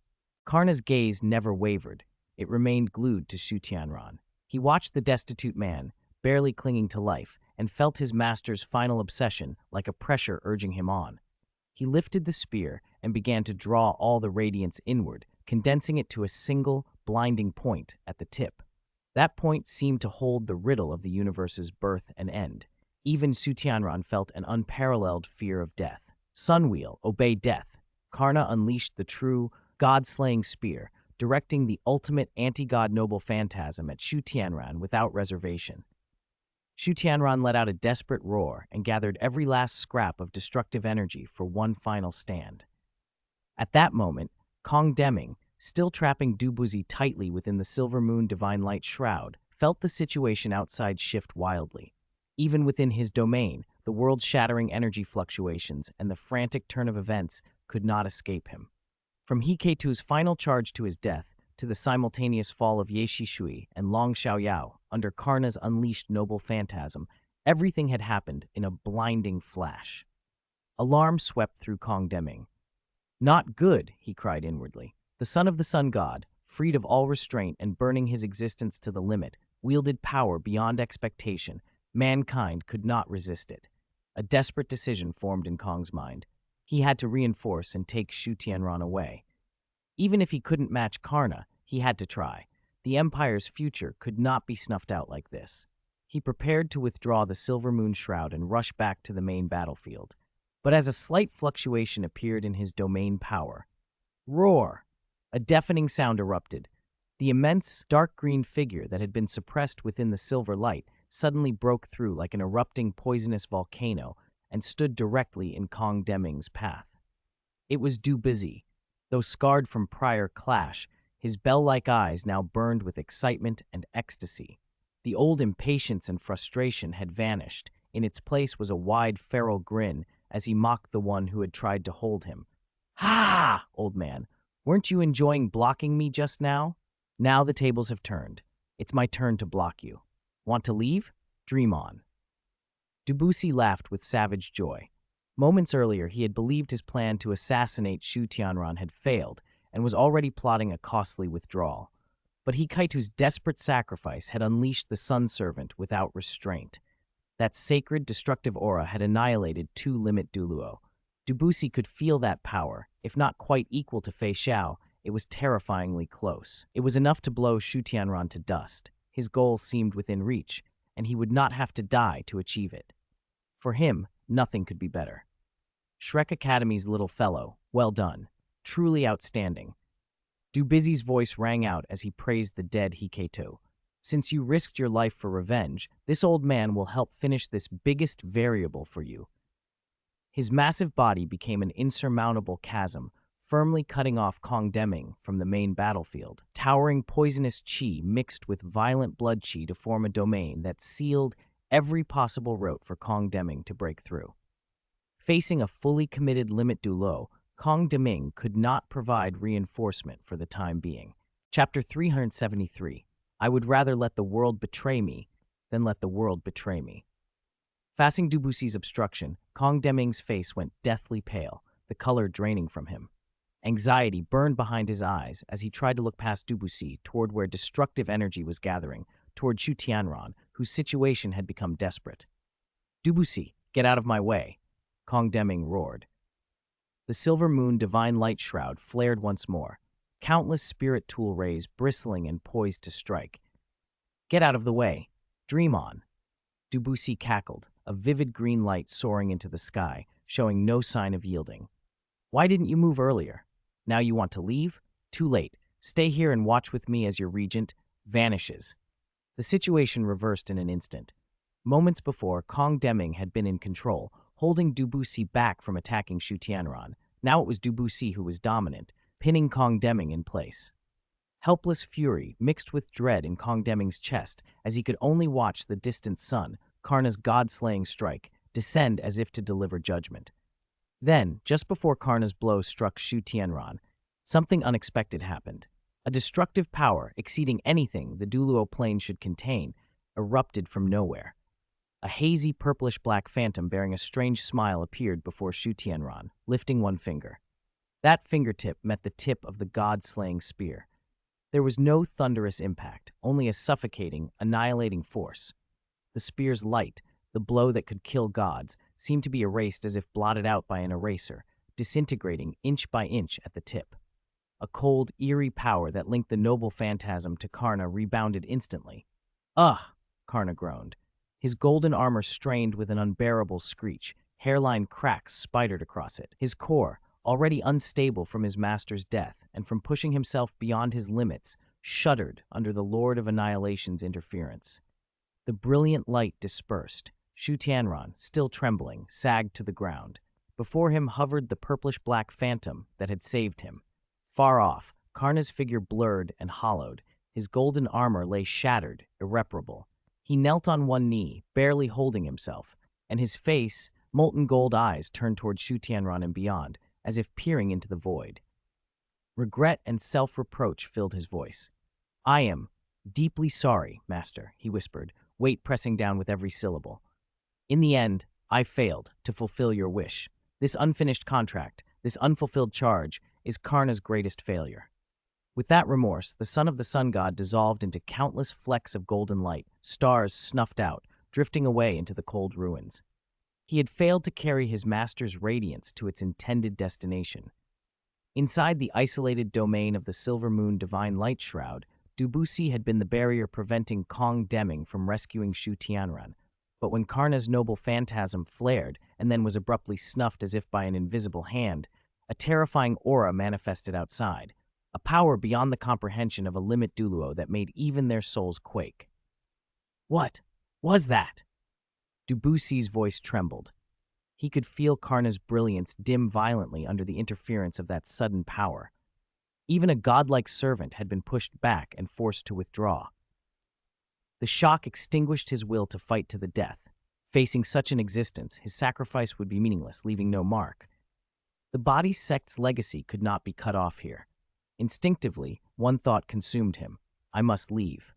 A: Karna's gaze never wavered. It remained glued to Shu Tianran. He watched the destitute man, barely clinging to life, and felt his master's final obsession like a pressure urging him on. He lifted the spear and began to draw all the radiance inward, condensing it to a single, blinding point at the tip. That point seemed to hold the riddle of the universe's birth and end. Even Shu Tianran felt an unparalleled fear of death. Sunwheel, obey death. Karna unleashed the true, god-slaying spear, directing the ultimate anti-god noble phantasm at Shu Tianran without reservation. Shu Tianran let out a desperate roar and gathered every last scrap of destructive energy for one final stand. At that moment, Kong Deming, still trapping Dubuzi tightly within the silver moon divine light shroud, felt the situation outside shift wildly. Even within his domain, the world-shattering energy fluctuations and the frantic turn of events could not escape him. From Hiketu's final charge to his death, to the simultaneous fall of Ye Shishui and Long Xiaoyao under Karna's unleashed noble phantasm, everything had happened in a blinding flash. Alarm swept through Kong Deming. "Not good," he cried inwardly. The son of the sun god, freed of all restraint and burning his existence to the limit, wielded power beyond expectation. Mankind could not resist it. A desperate decision formed in Kong's mind. He had to reinforce and take Shu Tianran away. Even if he couldn't match Karna, he had to try. The Empire's future could not be snuffed out like this. He prepared to withdraw the Silver Moon Shroud and rush back to the main battlefield. But as a slight fluctuation appeared in his domain power, roar! A deafening sound erupted. The immense, dark green figure that had been suppressed within the silver light suddenly broke through like an erupting poisonous volcano and stood directly in Kong Deming's path. It was Dubuzi. Though scarred from prior clash, his bell-like eyes now burned with excitement and ecstasy. The old impatience and frustration had vanished. In its place was a wide, feral grin as he mocked the one who had tried to hold him. "Ha! Old man, weren't you enjoying blocking me just now? Now the tables have turned. It's my turn to block you. Want to leave? Dream on." Debussy laughed with savage joy. Moments earlier, he had believed his plan to assassinate Shu Tianran had failed and was already plotting a costly withdrawal. But Hikaitu's desperate sacrifice had unleashed the Sun Servant without restraint. That sacred, destructive aura had annihilated two limit Douluo. Debussy could feel that power. If not quite equal to Fei Xiao, it was terrifyingly close. It was enough to blow Shu Tianran to dust. His goal seemed within reach, and he would not have to die to achieve it. For him, nothing could be better. Shrek Academy's little fellow, well done. Truly outstanding. Dubussy's voice rang out as he praised the dead Hikaito. Since you risked your life for revenge, this old man will help finish this biggest variable for you. His massive body became an insurmountable chasm, firmly cutting off Kong Deming from the main battlefield. Towering poisonous chi mixed with violent blood chi to form a domain that sealed every possible route for Kong Deming to break through. Facing a fully committed limit Douluo, Kong Deming could not provide reinforcement for the time being. Chapter 373. I would rather let the world betray me than let the world betray me. Facing Dubussy's obstruction, Kong Deming's face went deathly pale, the color draining from him. Anxiety burned behind his eyes as he tried to look past Debussy toward where destructive energy was gathering, toward Shu Tianran, whose situation had become desperate. "Debussy, get out of my way," Kong Deming roared. The silver moon divine light shroud flared once more, countless spirit tool rays bristling and poised to strike. "Get out of the way. Dream on." Debussy cackled, a vivid green light soaring into the sky, showing no sign of yielding. "Why didn't you move earlier? Now you want to leave? Too late. Stay here and watch with me as your regent vanishes." The situation reversed in an instant. Moments before, Kong Deming had been in control, holding Debussy back from attacking Shu Tianran. Now it was Debussy who was dominant, pinning Kong Deming in place. Helpless fury mixed with dread in Kong Deming's chest as he could only watch the distant sun, Karna's god-slaying strike, descend as if to deliver judgment. Then, just before Karna's blow struck Shu Tianran, something unexpected happened. A destructive power, exceeding anything the Douluo plane should contain, erupted from nowhere. A hazy purplish-black phantom bearing a strange smile appeared before Shu Tianran, lifting one finger. That fingertip met the tip of the god-slaying spear. There was no thunderous impact, only a suffocating, annihilating force. The spear's light, the blow that could kill gods, seemed to be erased as if blotted out by an eraser, disintegrating inch by inch at the tip. A cold, eerie power that linked the noble phantasm to Karna rebounded instantly. "Ugh!" Karna groaned. His golden armor strained with an unbearable screech, hairline cracks spidered across it. His core, already unstable from his master's death and from pushing himself beyond his limits, shuddered under the Lord of Annihilation's interference. The brilliant light dispersed. Shu Tianran, still trembling, sagged to the ground. Before him hovered the purplish-black phantom that had saved him. Far off, Karna's figure blurred and hollowed. His golden armor lay shattered, irreparable. He knelt on one knee, barely holding himself, and his face, molten gold eyes turned toward Shu Tianran and beyond, as if peering into the void. Regret and self-reproach filled his voice. "I am deeply sorry, Master," he whispered, weight pressing down with every syllable. "In the end, I failed to fulfill your wish. This unfinished contract, this unfulfilled charge, is Karna's greatest failure." With that remorse, the son of the sun god dissolved into countless flecks of golden light, stars snuffed out, drifting away into the cold ruins. He had failed to carry his master's radiance to its intended destination. Inside the isolated domain of the silver moon divine light shroud, Debussy had been the barrier preventing Kong Deming from rescuing Shu Tianran. But when Karna's noble phantasm flared and then was abruptly snuffed as if by an invisible hand, a terrifying aura manifested outside, a power beyond the comprehension of a limit Douluo that made even their souls quake. "What was that?" Debussy's voice trembled. He could feel Karna's brilliance dim violently under the interference of that sudden power. Even a godlike servant had been pushed back and forced to withdraw. The shock extinguished his will to fight to the death. Facing such an existence, his sacrifice would be meaningless, leaving no mark. The body sect's legacy could not be cut off here. Instinctively, one thought consumed him: I must leave.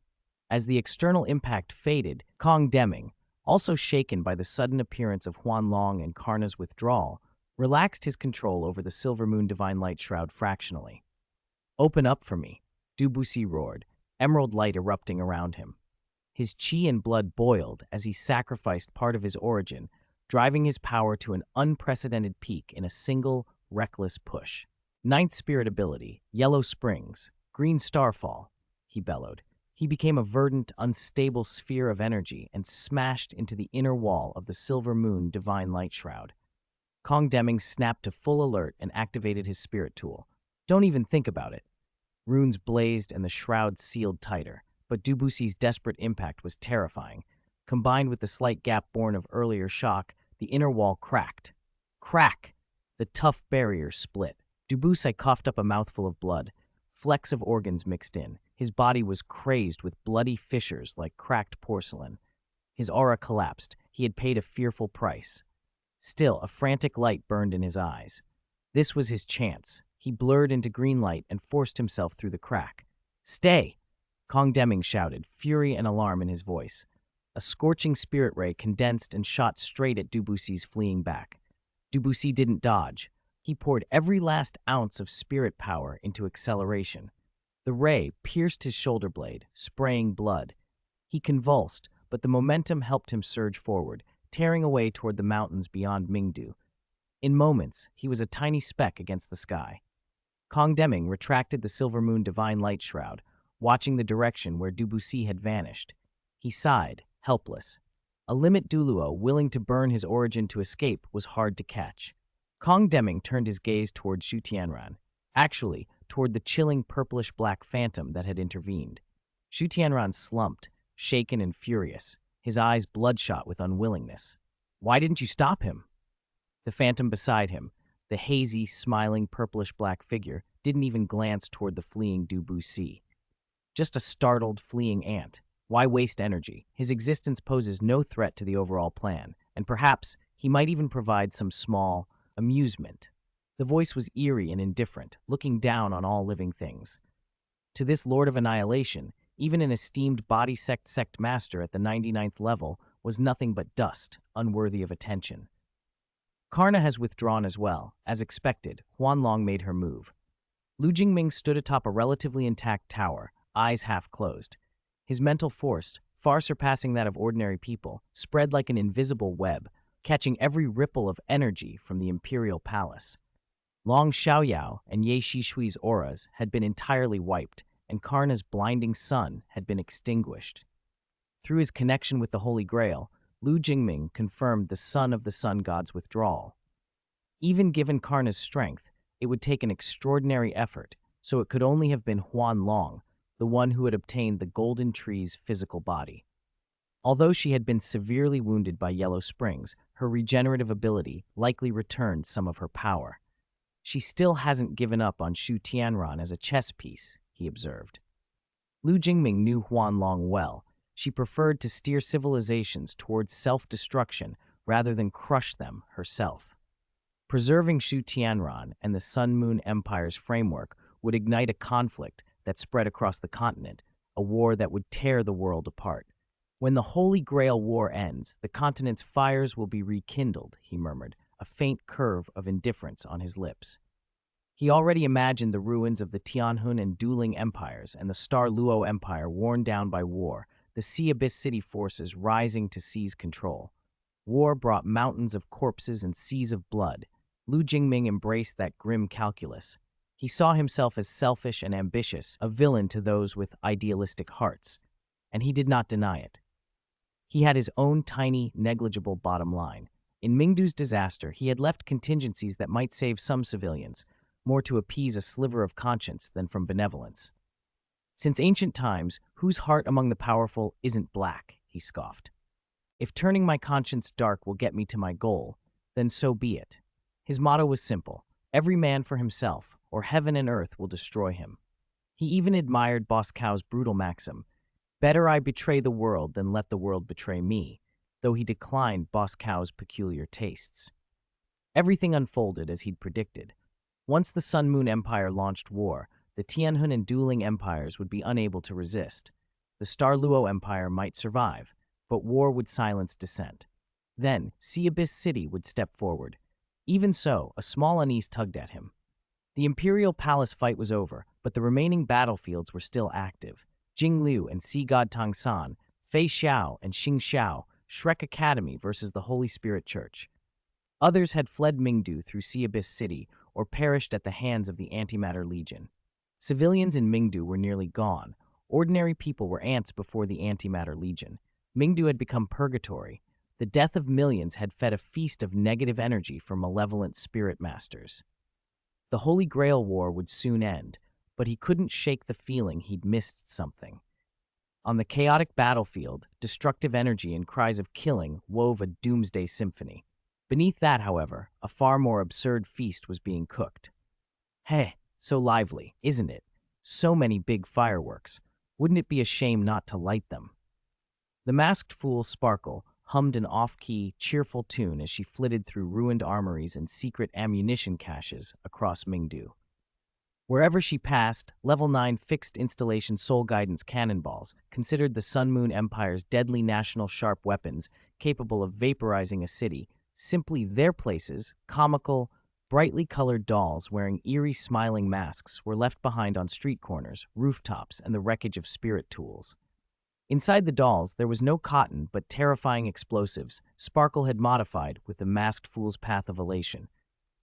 A: As the external impact faded, Kong Deming, also shaken by the sudden appearance of Huanlong and Karna's withdrawal, relaxed his control over the Silver Moon Divine Light Shroud fractionally. Open up for me, Dubusi roared, emerald light erupting around him. His chi and blood boiled as he sacrificed part of his origin, driving his power to an unprecedented peak in a single, reckless push. Ninth spirit ability, Yellow Springs, Green Starfall, he bellowed. He became a verdant, unstable sphere of energy and smashed into the inner wall of the Silver Moon Divine Light Shroud. Kong Deming snapped to full alert and activated his spirit tool. Don't even think about it. Runes blazed and the shroud sealed tighter, but Dubusi's desperate impact was terrifying. Combined with the slight gap born of earlier shock, the inner wall cracked. Crack! The tough barrier split. Dubusi coughed up a mouthful of blood. Flecks of organs mixed in. His body was crazed with bloody fissures like cracked porcelain. His aura collapsed. He had paid a fearful price. Still, a frantic light burned in his eyes. This was his chance. He blurred into green light and forced himself through the crack. Stay! Kong Deming shouted, fury and alarm in his voice. A scorching spirit ray condensed and shot straight at Dubusi's fleeing back. Dubusi didn't dodge. He poured every last ounce of spirit power into acceleration. The ray pierced his shoulder blade, spraying blood. He convulsed, but the momentum helped him surge forward, tearing away toward the mountains beyond Mingdu. In moments, he was a tiny speck against the sky. Kong Deming retracted the Silver Moon Divine Light Shroud, watching the direction where Dubusi had vanished. He sighed, helpless. A limit Douluo willing to burn his origin to escape was hard to catch. Kong Deming turned his gaze toward Shu Tianran, actually toward the chilling purplish-black phantom that had intervened. Shu Tianran slumped, shaken and furious, his eyes bloodshot with unwillingness. Why didn't you stop him? The phantom beside him, the hazy, smiling purplish-black figure, didn't even glance toward the fleeing Dubusi. Just a startled, fleeing ant. Why waste energy? His existence poses no threat to the overall plan, and perhaps he might even provide some small amusement. The voice was eerie and indifferent, looking down on all living things. To this Lord of Annihilation, even an esteemed body sect master at the 99th level was nothing but dust, unworthy of attention. Karna has withdrawn as well. As expected, Huanlong made her move. Lu Jingming stood atop a relatively intact tower, eyes half closed. His mental force, far surpassing that of ordinary people, spread like an invisible web, catching every ripple of energy from the imperial palace. Long Xiaoyao and Ye Shishui's auras had been entirely wiped, and Karna's blinding sun had been extinguished. Through his connection with the Holy Grail, Lu Jingming confirmed the son of the sun god's withdrawal. Even given Karna's strength, it would take an extraordinary effort, so it could only have been Huanlong, the one who had obtained the Golden Tree's physical body. Although she had been severely wounded by Yellow Springs, her regenerative ability likely returned some of her power. She still hasn't given up on Shu Tianran as a chess piece, he observed. Lu Jingming knew Huanlong well. She preferred to steer civilizations towards self-destruction rather than crush them herself. Preserving Shu Tianran and the Sun Moon Empire's framework would ignite a conflict that spread across the continent, a war that would tear the world apart. When the Holy Grail War ends, the continent's fires will be rekindled, he murmured, a faint curve of indifference on his lips. He already imagined the ruins of the Tianhun and dueling empires and the Star Luo Empire worn down by war, the Sea Abyss City forces rising to seize control. War brought mountains of corpses and seas of blood. Lu Jingming embraced that grim calculus. He saw himself as selfish and ambitious, a villain to those with idealistic hearts, and he did not deny it. He had his own tiny, negligible bottom line. In Mingdu's disaster, he had left contingencies that might save some civilians, more to appease a sliver of conscience than from benevolence. Since ancient times, whose heart among the powerful isn't black, he scoffed. If turning my conscience dark will get me to my goal, then so be it. His motto was simple: every man for himself, or heaven and earth will destroy him. He even admired Boscow's brutal maxim: Better I betray the world than let the world betray me, though he declined Boss Cow's peculiar tastes. Everything unfolded as he'd predicted. Once the Sun Moon Empire launched war, the Tianhun and dueling empires would be unable to resist. The Star Luo Empire might survive, but war would silence dissent. Then, Sea Abyss City would step forward. Even so, a small unease tugged at him. The Imperial Palace fight was over, but the remaining battlefields were still active. Jinglu and Sea God Tangsan, Fei Xiao and Xing Xiao, Shrek Academy versus the Holy Spirit Church. Others had fled Mingdu through Sea Abyss City or perished at the hands of the Antimatter Legion. Civilians in Mingdu were nearly gone. Ordinary people were ants before the Antimatter Legion. Mingdu had become purgatory. The death of millions had fed a feast of negative energy for malevolent spirit masters. The Holy Grail War would soon end, but he couldn't shake the feeling he'd missed something. On the chaotic battlefield, destructive energy and cries of killing wove a doomsday symphony. Beneath that, however, a far more absurd feast was being cooked. Hey, so lively, isn't it? So many big fireworks. Wouldn't it be a shame not to light them? The masked fool, Sparkle, hummed an off-key, cheerful tune as she flitted through ruined armories and secret ammunition caches across Mingdu. Wherever she passed, Level 9 fixed installation soul guidance cannonballs, considered the Sun Moon Empire's deadly national sharp weapons capable of vaporizing a city, simply their places, comical, brightly colored dolls wearing eerie smiling masks were left behind on street corners, rooftops, and the wreckage of spirit tools. Inside the dolls, there was no cotton but terrifying explosives Sparkle had modified with the masked fool's path of elation.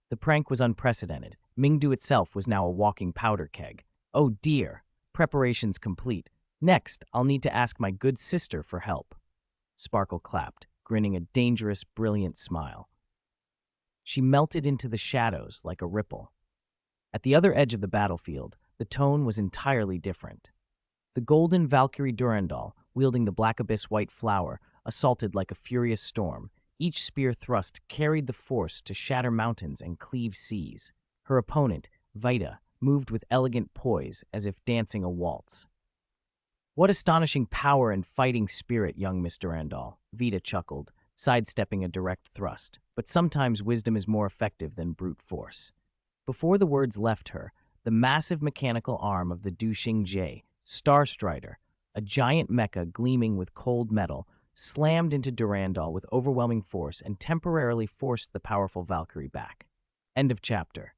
A: The prank was unprecedented. Mingdu itself was now a walking powder keg. Oh dear, preparations complete. Next, I'll need to ask my good sister for help. Sparkle clapped, grinning a dangerous, brilliant smile. She melted into the shadows like a ripple. At the other edge of the battlefield, the tone was entirely different. The golden Valkyrie Durandal, wielding the Black Abyss White Flower, assaulted like a furious storm. Each spear thrust carried the force to shatter mountains and cleave seas. Her opponent, Vita, moved with elegant poise as if dancing a waltz. What astonishing power and fighting spirit, young Miss Durandal, Vita chuckled, sidestepping a direct thrust. But sometimes wisdom is more effective than brute force. Before the words left her, the massive mechanical arm of the Duxing Jie, Star Strider, a giant mecha gleaming with cold metal, slammed into Durandal with overwhelming force and temporarily forced the powerful Valkyrie back. End of chapter.